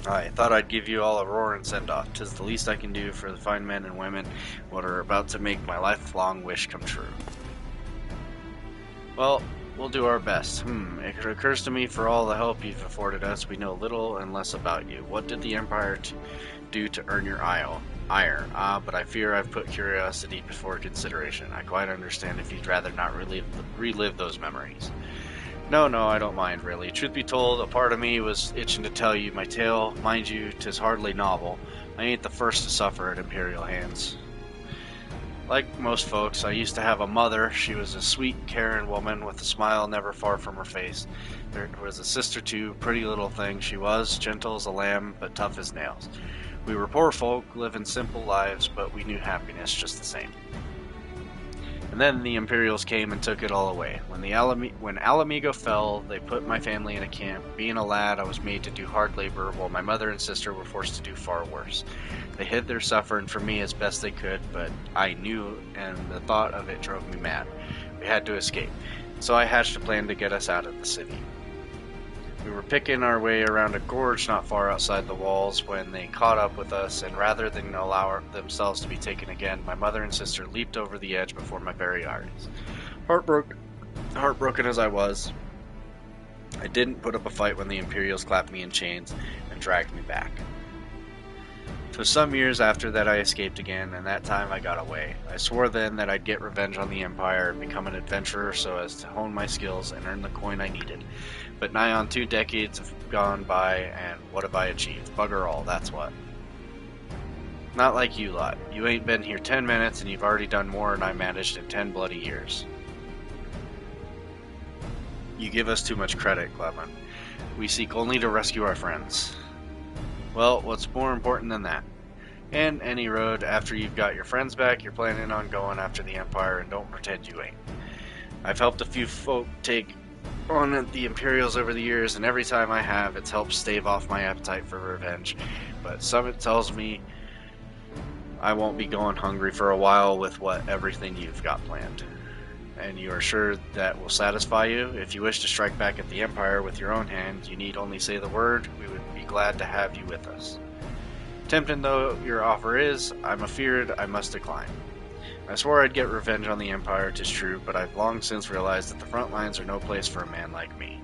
I thought I'd give you all a roaring send-off. 'Tis the least I can do for the fine men and women what are about to make my lifelong wish come true. Well, we'll do our best. It occurs to me, for all the help you've afforded us, we know little and less about you. What did the Empire do to earn your ire? But I fear I've put curiosity before consideration. I quite understand if you'd rather not relive those memories. No, I don't mind, really. Truth be told, a part of me was itching to tell you my tale. Mind you, 'tis hardly novel. I ain't the first to suffer at Imperial hands. Like most folks, I used to have a mother. She was a sweet, caring woman with a smile never far from her face. There was a sister too, pretty little thing she was, gentle as a lamb, but tough as nails. We were poor folk, living simple lives, but we knew happiness just the same. And then the Imperials came and took it all away. When Alamigo fell, they put my family in a camp. Being a lad, I was made to do hard labor, while my mother and sister were forced to do far worse. They hid their suffering from me as best they could, but I knew, and the thought of it drove me mad. We had to escape, so I hatched a plan to get us out of the city. We were picking our way around a gorge not far outside the walls when they caught up with us, and rather than allow themselves to be taken again, my mother and sister leaped over the edge before my very eyes. Heartbroken as I was, I didn't put up a fight when the Imperials clapped me in chains and dragged me back. It was some years after that I escaped again, and that time I got away. I swore then that I'd get revenge on the Empire and become an adventurer so as to hone my skills and earn the coin I needed. But nigh on 2 decades have gone by, and what have I achieved? Bugger all, that's what. Not like you lot. You ain't been here 10 minutes and you've already done more than I managed in 10 bloody years. You give us too much credit, Clement. We seek only to rescue our friends. Well, what's more important than that? And any road, after you've got your friends back, you're planning on going after the Empire, and don't pretend you ain't. I've helped a few folk take on the Imperials over the years, and every time I have, it's helped stave off my appetite for revenge. But Summit tells me I won't be going hungry for a while with everything you've got planned. And you are sure that will satisfy you? If you wish to strike back at the Empire with your own hand, you need only say the word. We would be glad to have you with us. Tempting though your offer is, I'm afeared I must decline. I swore I'd get revenge on the Empire, 'tis true, but I've long since realized that the front lines are no place for a man like me.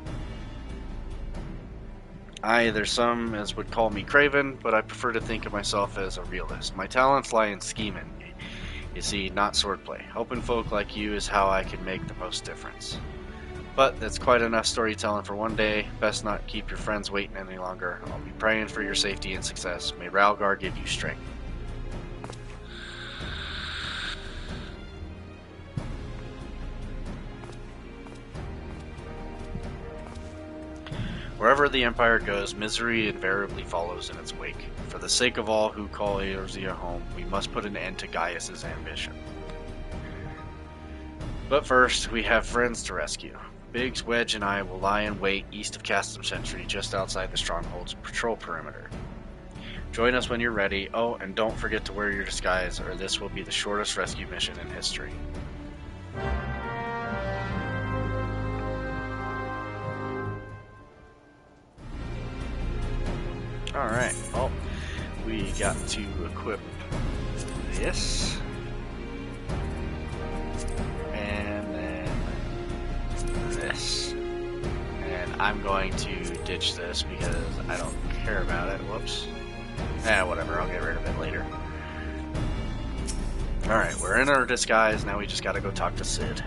There's some as would call me craven, but I prefer to think of myself as a realist. My talents lie in scheming, you see, not swordplay. Helping folk like you is how I can make the most difference. But that's quite enough storytelling for one day. Best not keep your friends waiting any longer. I'll be praying for your safety and success. May Ralgar give you strength. Wherever the Empire goes, misery invariably follows in its wake. For the sake of all who call Eorzea home, we must put an end to Gaius's ambition. But first, we have friends to rescue. Biggs, Wedge, and I will lie in wait east of Castum Sentry, just outside the Stronghold's patrol perimeter. Join us when you're ready. Oh, and don't forget to wear your disguise, or this will be the shortest rescue mission in history. Alright, well, we got to equip this. And then this. And I'm going to ditch this because I don't care about it. Whoops. Whatever, I'll get rid of it later. Alright, we're in our disguise, now we just gotta go talk to Sid.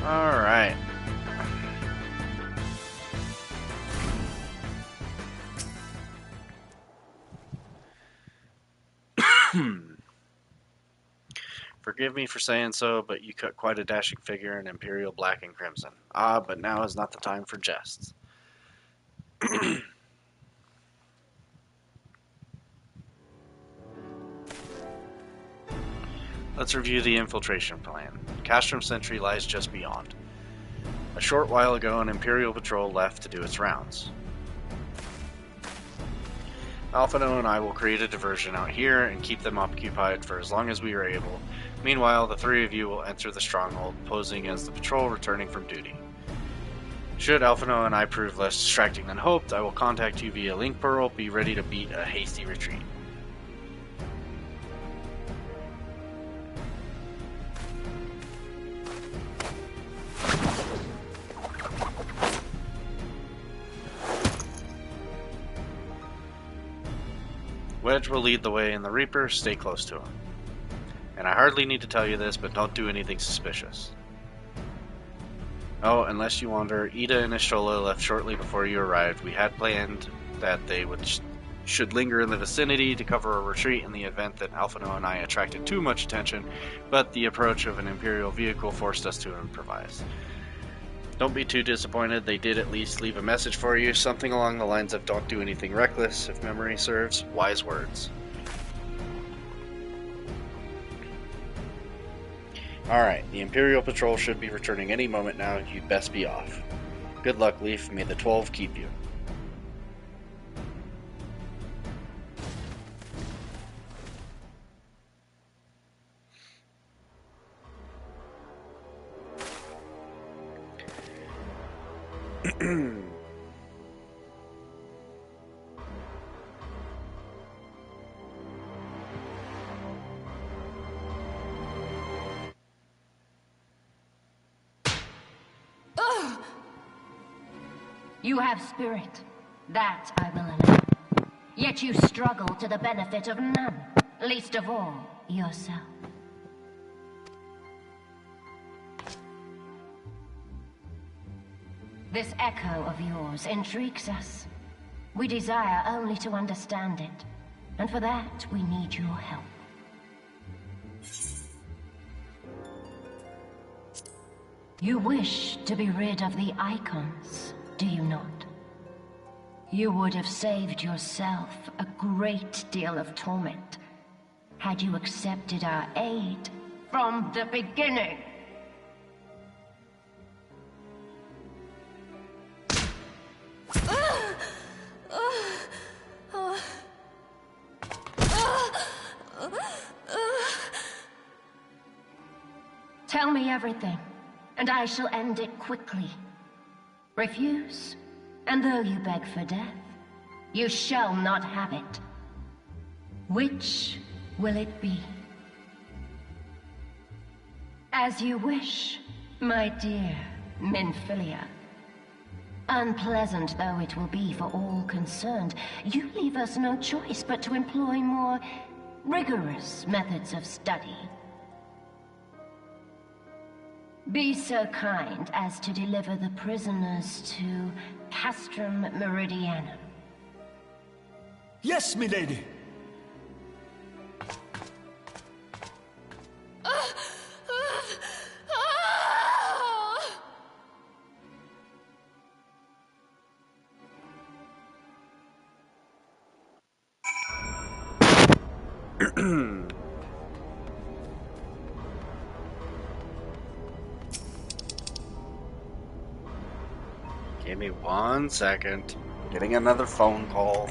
Alright. Forgive me for saying so, but you cut quite a dashing figure in Imperial black and crimson. Ah, but now is not the time for jests. Let's review the infiltration plan. Castrum Sentry lies just beyond. A short while ago, an Imperial patrol left to do its rounds. Alphino and I will create a diversion out here and keep them occupied for as long as we are able. Meanwhile, the three of you will enter the stronghold, posing as the patrol returning from duty. Should Alphino and I prove less distracting than hoped, I will contact you via Link Pearl. Be ready to beat a hasty retreat. Wedge will lead the way in the Reaper. Stay close to him. And I hardly need to tell you this, but don't do anything suspicious. Oh, unless you wonder, Ida and Ishtola left shortly before you arrived. We had planned that they should linger in the vicinity to cover a retreat in the event that Alphino and I attracted too much attention, but the approach of an Imperial vehicle forced us to improvise. Don't be too disappointed, they did at least leave a message for you, something along the lines of don't do anything reckless, if memory serves. Wise words. Alright, the Imperial Patrol should be returning any moment now, you'd best be off. Good luck, Leaf, may the 12 keep you. You have spirit. That I will allow. Yet you struggle to the benefit of none, least of all, yourself. This echo of yours intrigues us. We desire only to understand it, and for that we need your help. You wish to be rid of the icons, do you not? You would have saved yourself a great deal of torment had you accepted our aid from the beginning. Tell me everything, and I shall end it quickly. Refuse, and though you beg for death, you shall not have it. Which will it be? As you wish, my dear Minfilia. Unpleasant though it will be for all concerned, you leave us no choice but to employ more rigorous methods of study. Be so kind as to deliver the prisoners to Castrum Meridianum. Yes, milady. Give me 1 second. Getting another phone call.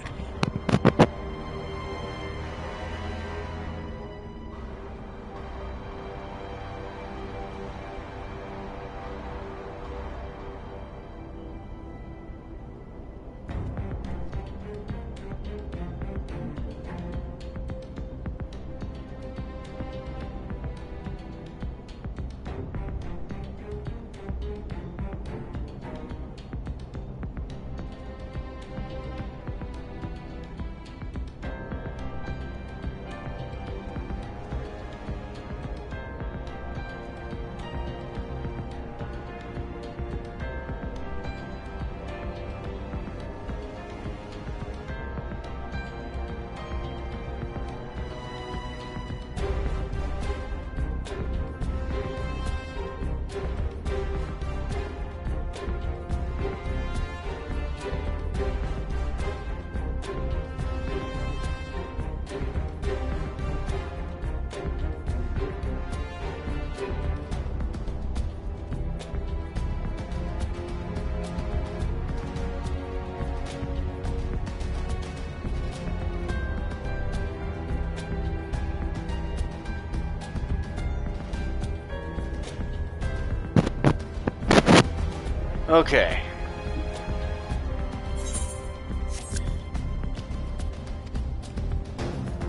Okay.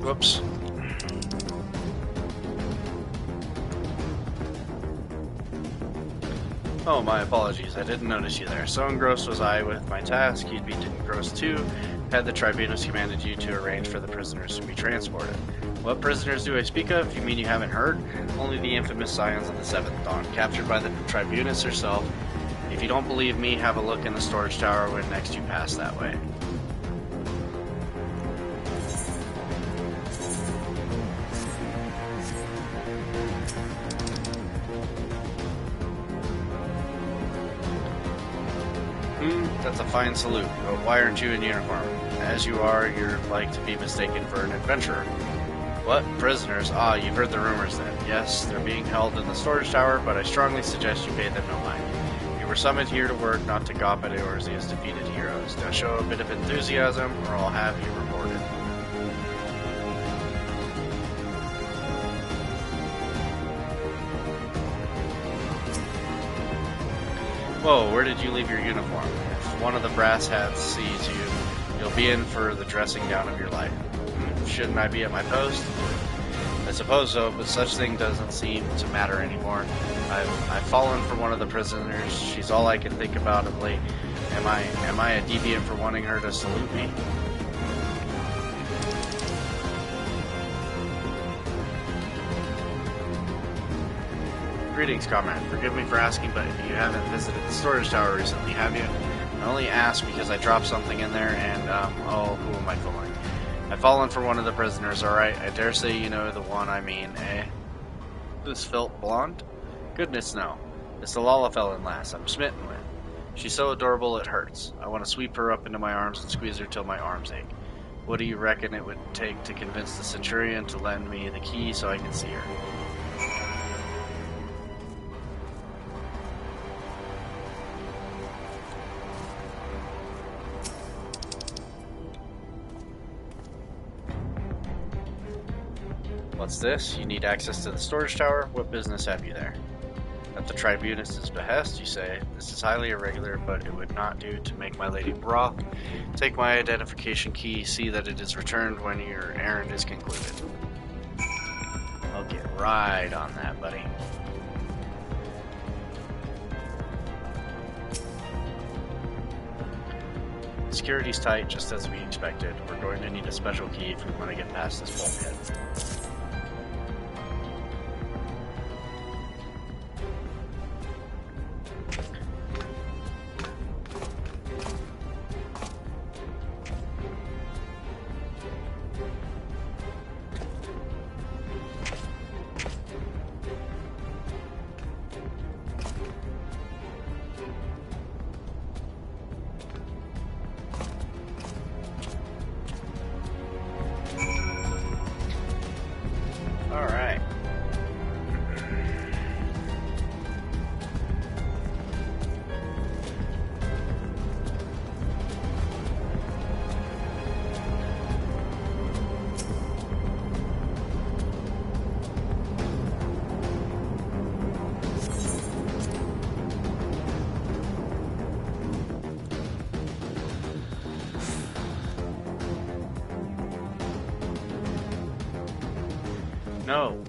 Whoops. Oh, my apologies. I didn't notice you there. So engrossed was I with my task, you'd be engrossed too, had the tribunus commanded you to arrange for the prisoners to be transported. What prisoners do I speak of? You mean you haven't heard? Only the infamous Scions of the Seventh Dawn, captured by the tribunus herself. If you don't believe me, have a look in the storage tower when next you pass that way. That's a fine salute, but why aren't you in uniform? As you are, you're like to be mistaken for an adventurer. What? Prisoners? Ah, you've heard the rumors then. Yes, they're being held in the storage tower, but I strongly suggest you pay them no mind. You were summoned here to work, not to gawp at Eorzea's defeated heroes. Now show a bit of enthusiasm, or I'll have you reported. Whoa, where did you leave your uniform? If one of the brass hats sees you, you'll be in for the dressing down of your life. Shouldn't I be at my post? I suppose so, but such thing doesn't seem to matter anymore. I've fallen for one of the prisoners. She's all I can think about of late. Am I a deviant for wanting her to salute me? Greetings, comrade. Forgive me for asking, but you haven't visited the storage tower recently, have you? I only asked because I dropped something in there and, oh, who am I fooling? I've fallen for one of the prisoners, alright? I dare say you know the one I mean, eh? This felt blonde? Goodness no. It's the Lalafellin lass I'm smitten with. She's so adorable it hurts. I want to sweep her up into my arms and squeeze her till my arms ache. What do you reckon it would take to convince the Centurion to lend me the key so I can see her? What's this? You need access to the storage tower? What business have you there? At the Tribunus' behest, you say, this is highly irregular, but it would not do to make my lady broth. Take my identification key, see that it is returned when your errand is concluded. I'll get right on that, buddy. Security's tight, just as we expected. We're going to need a special key if we want to get past this bulkhead. Alright. No.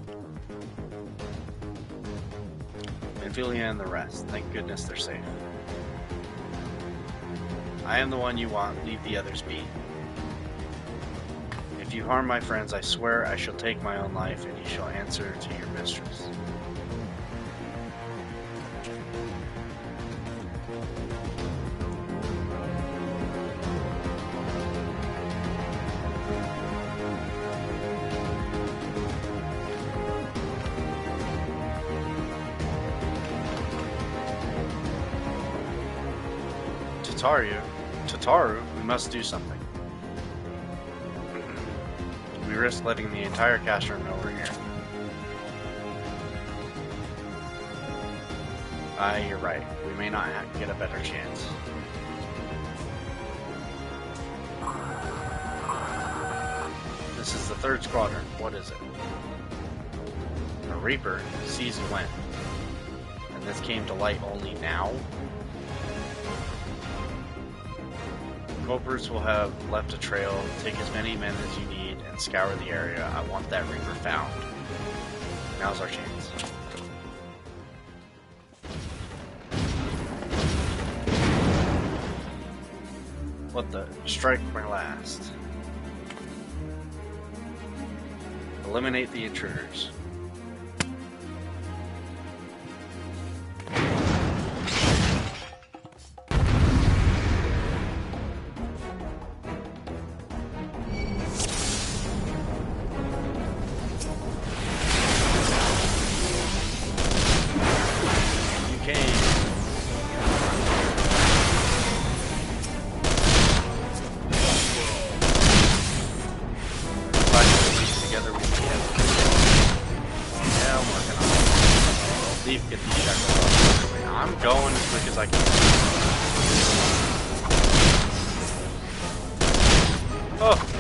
Ophelia and the rest. Thank goodness they're safe. I am the one you want. Leave the others be. If you harm my friends, I swear I shall take my own life, and you shall answer to your mistress. Tataru, we must do something. We risk letting the entire cast room know we're here. You're right. We may not get a better chance. This is the 3rd squadron. What is it? A Reaper sees you when. And this came to light only now? Culprits will have left a trail. Take as many men as you need and scour the area. I want that Reaper found. Now's our chance. What the? Strike my last. Eliminate the intruders. I'm going as quick as I can. Oh!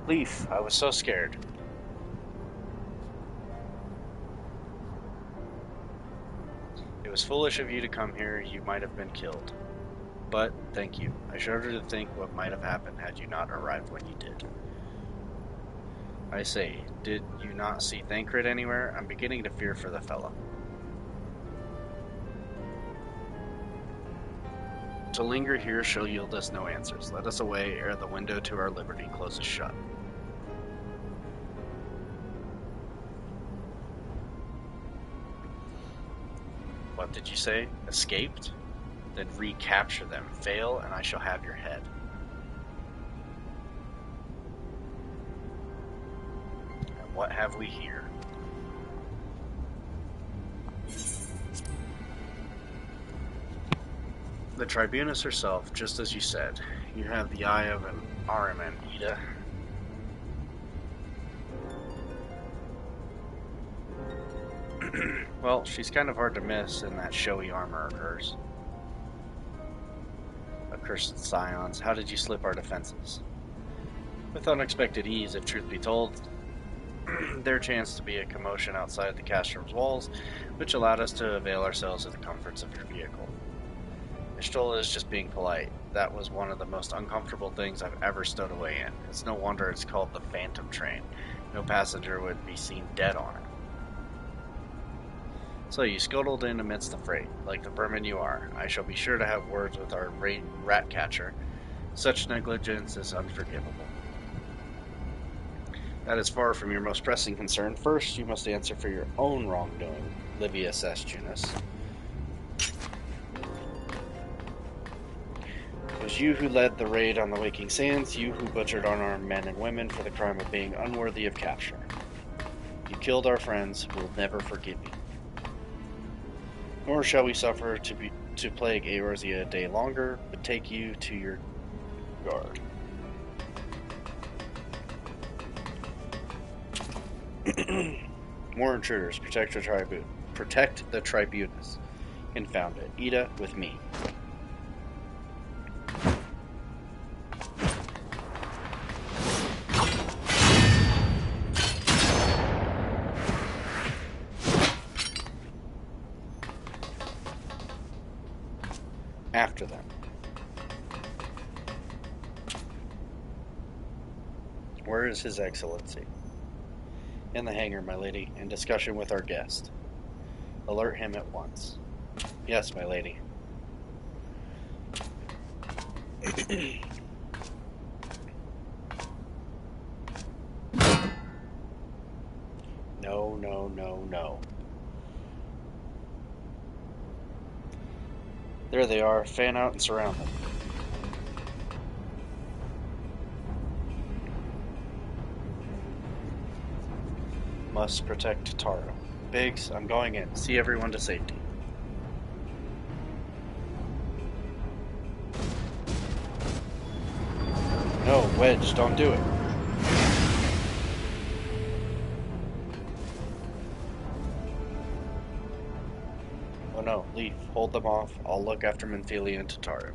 Leaf, I was so scared. It was foolish of you to come here. You might have been killed. But, thank you. I shudder to think what might have happened had you not arrived when you did. I say, did you not see Thancred anywhere? I'm beginning to fear for the fellow. To linger here shall yield us no answers. Let us away ere the window to our liberty closes shut. What did you say? Escaped? Then recapture them. Fail, and I shall have your head. And what have we here? The Tribunus herself, just as you said. You have the eye of an Ahriman, Ida. Well, she's kind of hard to miss in that showy armor of hers. Accursed scions, how did you slip our defenses? With unexpected ease, if truth be told. There chanced to be a commotion outside the castrum's walls, which allowed us to avail ourselves of the comforts of your vehicle. Ishtola is just being polite. That was one of the most uncomfortable things I've ever stowed away in. It's no wonder it's called the Phantom Train. No passenger would be seen dead on it. So you scuttled in amidst the freight, like the vermin you are. I shall be sure to have words with our rat catcher. Such negligence is unforgivable. That is far from your most pressing concern. First, you must answer for your own wrongdoing, Livius S. Junus. It was you who led the raid on the Waking Sands, you who butchered unarmed men and women for the crime of being unworthy of capture. You killed our friends, who will never forgive you. Nor shall we suffer to plague Eorzea a day longer, but take you to your guard. More intruders. Protect the Tribunus. Confound it. Ida, with me. After them. Where is His Excellency? In the hangar, my lady, in discussion with our guest. Alert him at once. Yes, my lady. No, no, no, no. There they are. Fan out and surround them. Must protect Taro. Biggs, I'm going in. See everyone to safety. No, Wedge, don't do it. Oh no, Leaf, hold them off. I'll look after Menthelia and Tataru.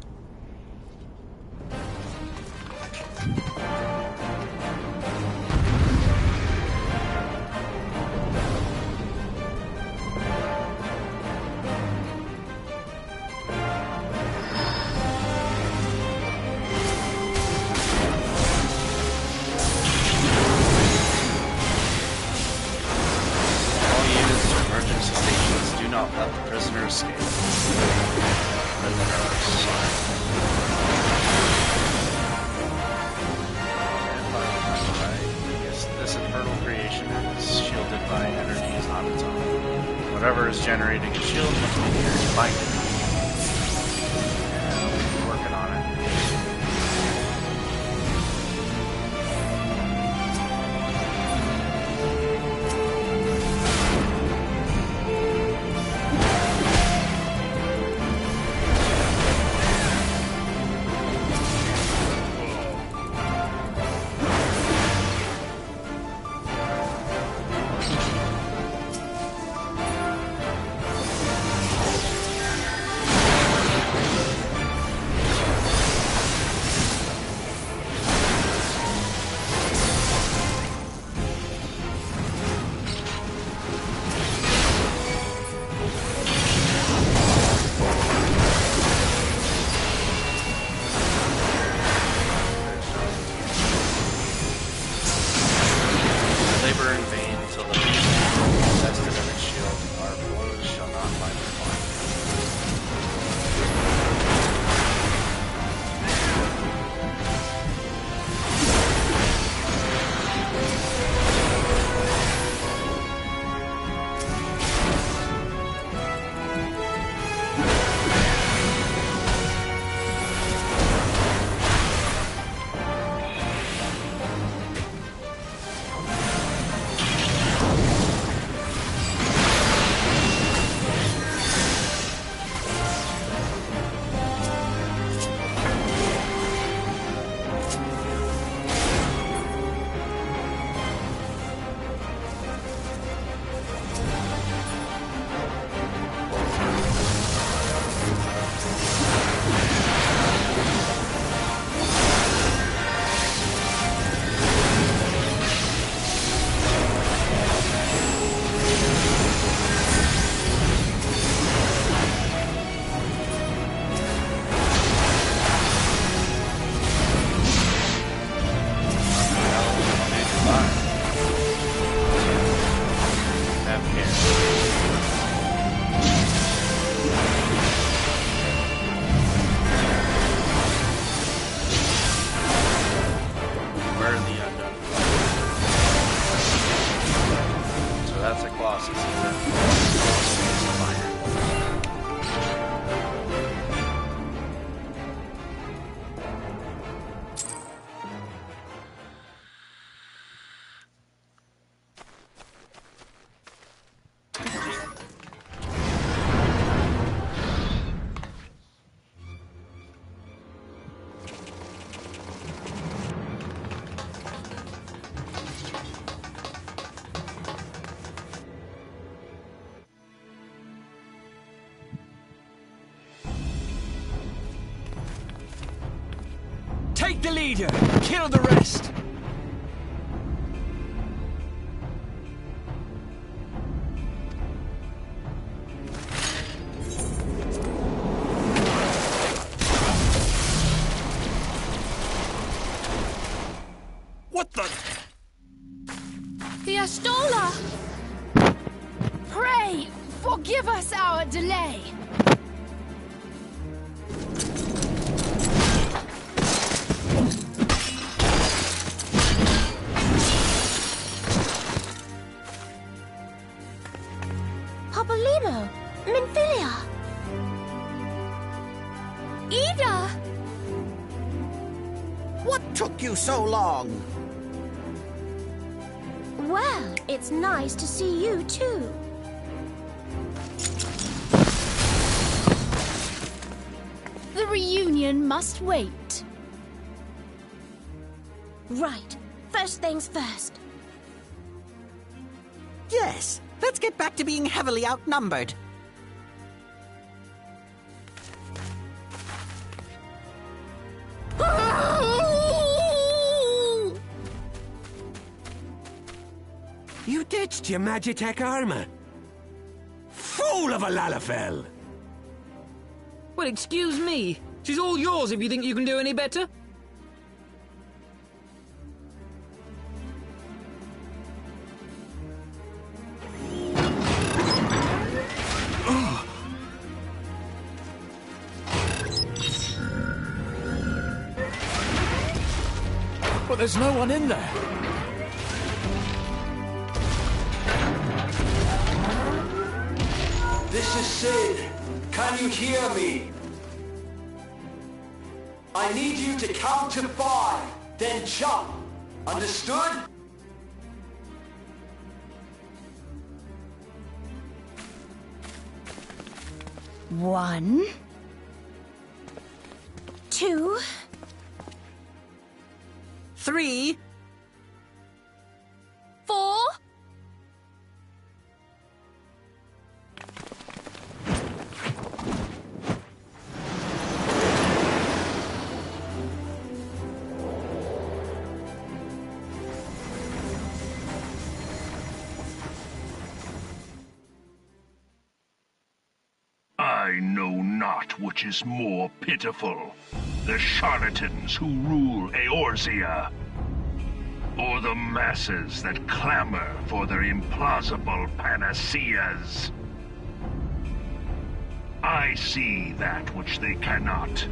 Whatever is generating a shield must be here to find it. Yeah, we're working on it. Take the leader! Kill the rest! What the? The Astola! Pray, forgive us our delay. Papolino, Minfilia. Ida! What took you so long? Well, it's nice to see you too. The reunion must wait. Right. First things first. Yes, let's get back to being heavily outnumbered. You ditched your Magitech armor. Fool of a Lalafell! Well, excuse me. She's all yours if you think you can do any better. But there's no one in there. This is Sid. Can you hear me? I need you to count to 5, then jump. Understood? One. 2. 3. 4. I know not which is more pitiful, the charlatans who rule Eorzea, or the masses that clamor for their implausible panaceas. I see that which they cannot.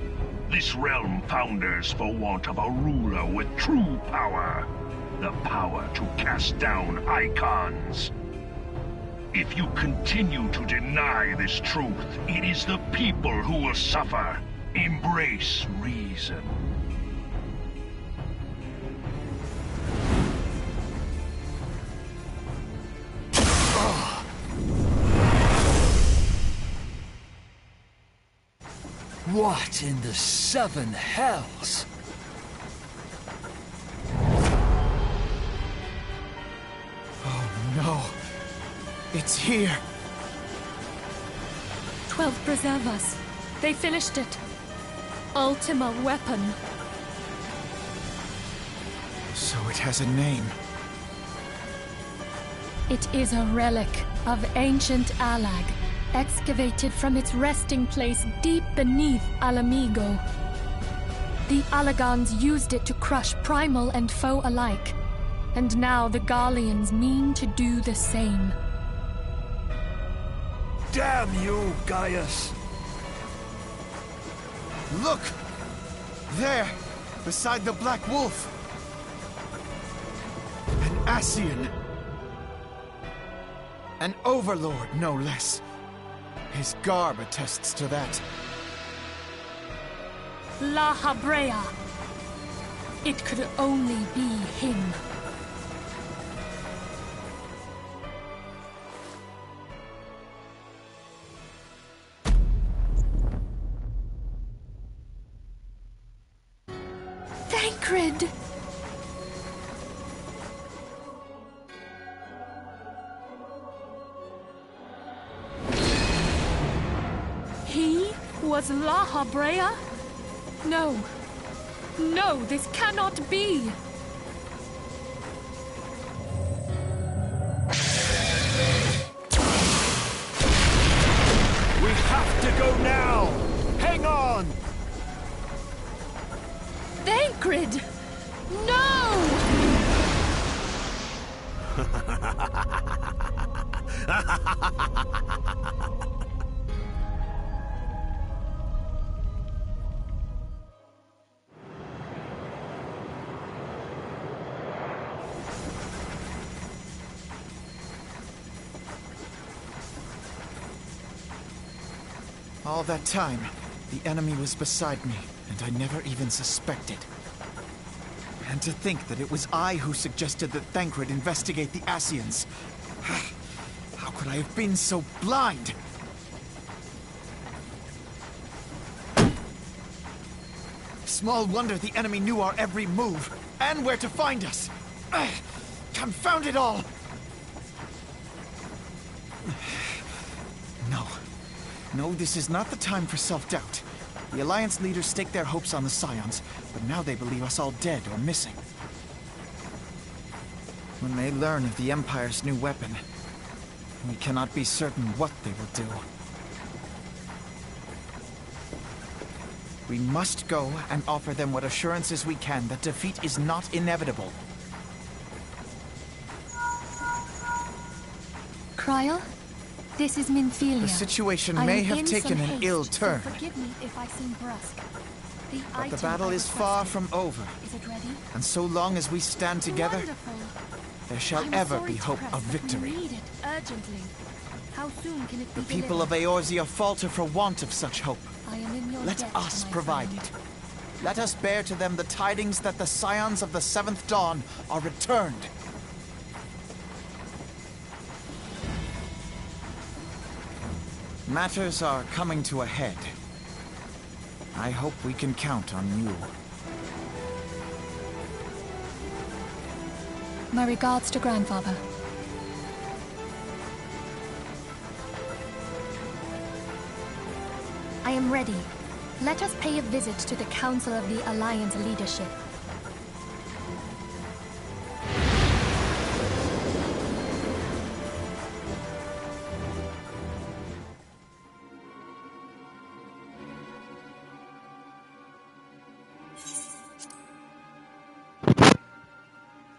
This realm founders for want of a ruler with true power, the power to cast down icons. If you continue to deny this truth, it is the people who will suffer. Embrace reason. What in the 7 hells? Oh no. It's here. 12 preserve us. They finished it. Ultima weapon. So it has a name. It is a relic of ancient Alag, excavated from its resting place deep beneath Alamigo. The Alagans used it to crush primal and foe alike, and now the Garleans mean to do the same. Damn you, Gaius! Look! There! Beside the Black Wolf! An Ascian! An overlord, no less. His garb attests to that. La Habrea. It could only be him. Thancred! He was La Habrea? No. No, this cannot be! We have to go now! Hang on! Thancred! No! All that time, the enemy was beside me, and I never even suspected. And to think that it was I who suggested that Thancred investigate the Ascians. How could I have been so blind? Small wonder the enemy knew our every move, and where to find us. Confound it all! No, this is not the time for self-doubt. The Alliance leaders staked their hopes on the Scions, but now they believe us all dead or missing. When they learn of the Empire's new weapon, we cannot be certain what they will do. We must go and offer them what assurances we can that defeat is not inevitable. Cryle? This is Minfilia. The situation may have taken an ill turn. So forgive me if I seem brusque. But the battle is far from over. Is it ready? And so long as we stand together, Wonderful. there shall ever be hope of victory. We need it urgently. How soon can it be The people of Eorzea falter for want of such hope. I am in your Let debt, us my provide friend. it. Let us bear to them the tidings that the Scions of the Seventh Dawn are returned. Matters are coming to a head. I hope we can count on you. My regards to Grandfather. I am ready. Let us pay a visit to the Council of the Alliance leadership.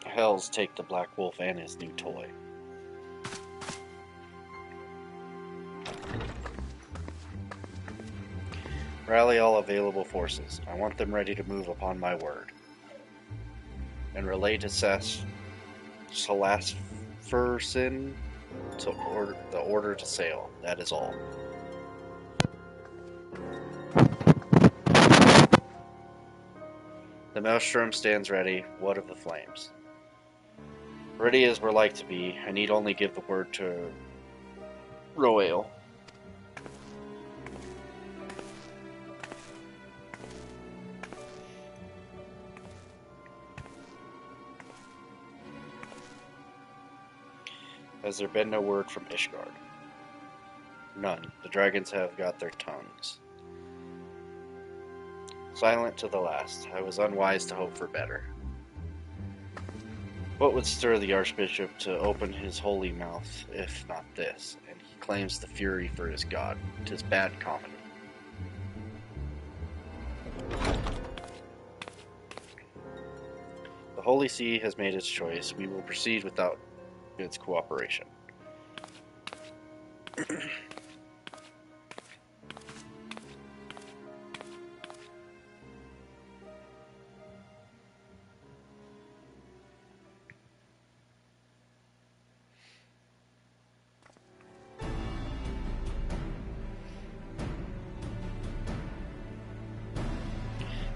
Hells take the Black Wolf and his new toy. Rally all available forces. I want them ready to move upon my word. And relay to Salasfersin the order to sail. That is all. The Maelstrom stands ready. What of the flames? Ready as we're like to be. I need only give the word to Roel. Has there been no word from Ishgard? None. The dragons have got their tongues. Silent to the last. I was unwise to hope for better. What would stir the Archbishop to open his holy mouth, if not this? And he claims the fury for his god. 'Tis bad comedy. The Holy See has made its choice. We will proceed without its cooperation.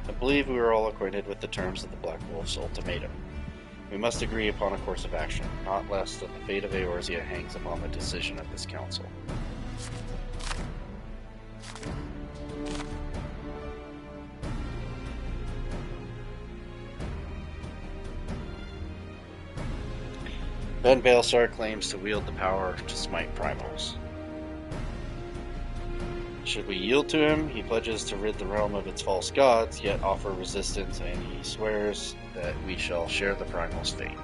I believe we are all acquainted with the terms of the Black Wolf's ultimatum. We must agree upon a course of action, not less than the fate of Eorzea hangs upon the decision of this council. Ben Baelsar claims to wield the power to smite primals. Should we yield to him, he pledges to rid the realm of its false gods, yet offer resistance, and he swears that we shall share the primal's fate.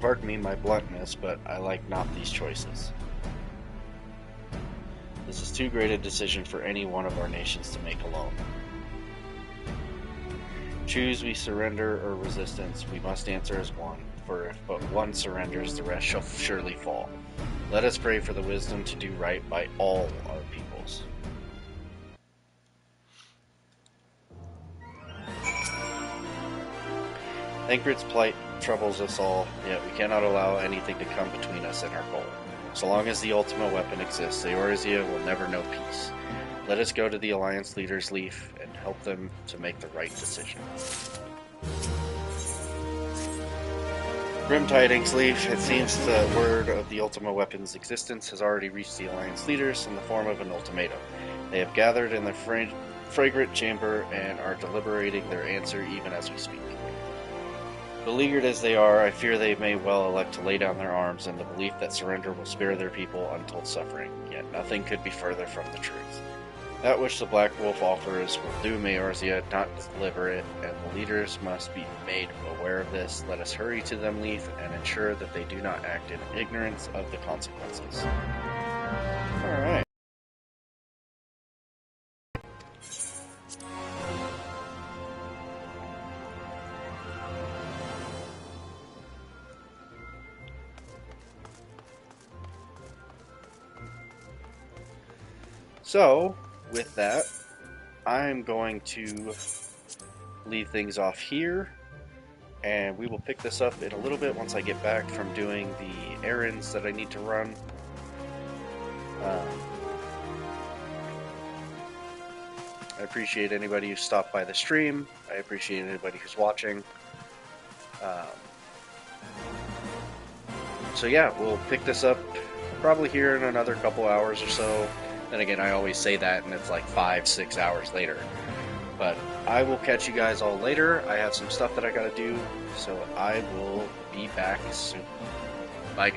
Pardon me my bluntness, but I like not these choices. This is too great a decision for any one of our nations to make alone. Choose we surrender or resistance, we must answer as one, for if but one surrenders, the rest shall surely fall. Let us pray for the wisdom to do right by all our peoples. Thancred's plight troubles us all, yet we cannot allow anything to come between us and our goal. So long as the ultimate weapon exists, Eorzea will never know peace. Let us go to the Alliance leaders' Leaf and help them to make the right decision. Grim tidings, Leaf. It seems the word of the Ultima weapon's existence has already reached the Alliance leaders in the form of an ultimatum. They have gathered in the fragrant chamber and are deliberating their answer even as we speak. Beleaguered as they are, I fear they may well elect to lay down their arms in the belief that surrender will spare their people untold suffering, yet nothing could be further from the truth. That which the Black Wolf offers will doom Eorzea, not deliver it, and the leaders must be made aware of this. Let us hurry to them, Leaf, and ensure that they do not act in ignorance of the consequences. Alright. So, with that, I'm going to leave things off here, and we will pick this up in a little bit once I get back from doing the errands that I need to run. I appreciate anybody who stopped by the stream. I appreciate anybody who's watching. So yeah, we'll pick this up probably here in another couple hours or so. Then again, I always say that and it's like 5-6 hours later. But I will catch you guys all later. I have some stuff that I gotta do, so I will be back soon. Bye guys.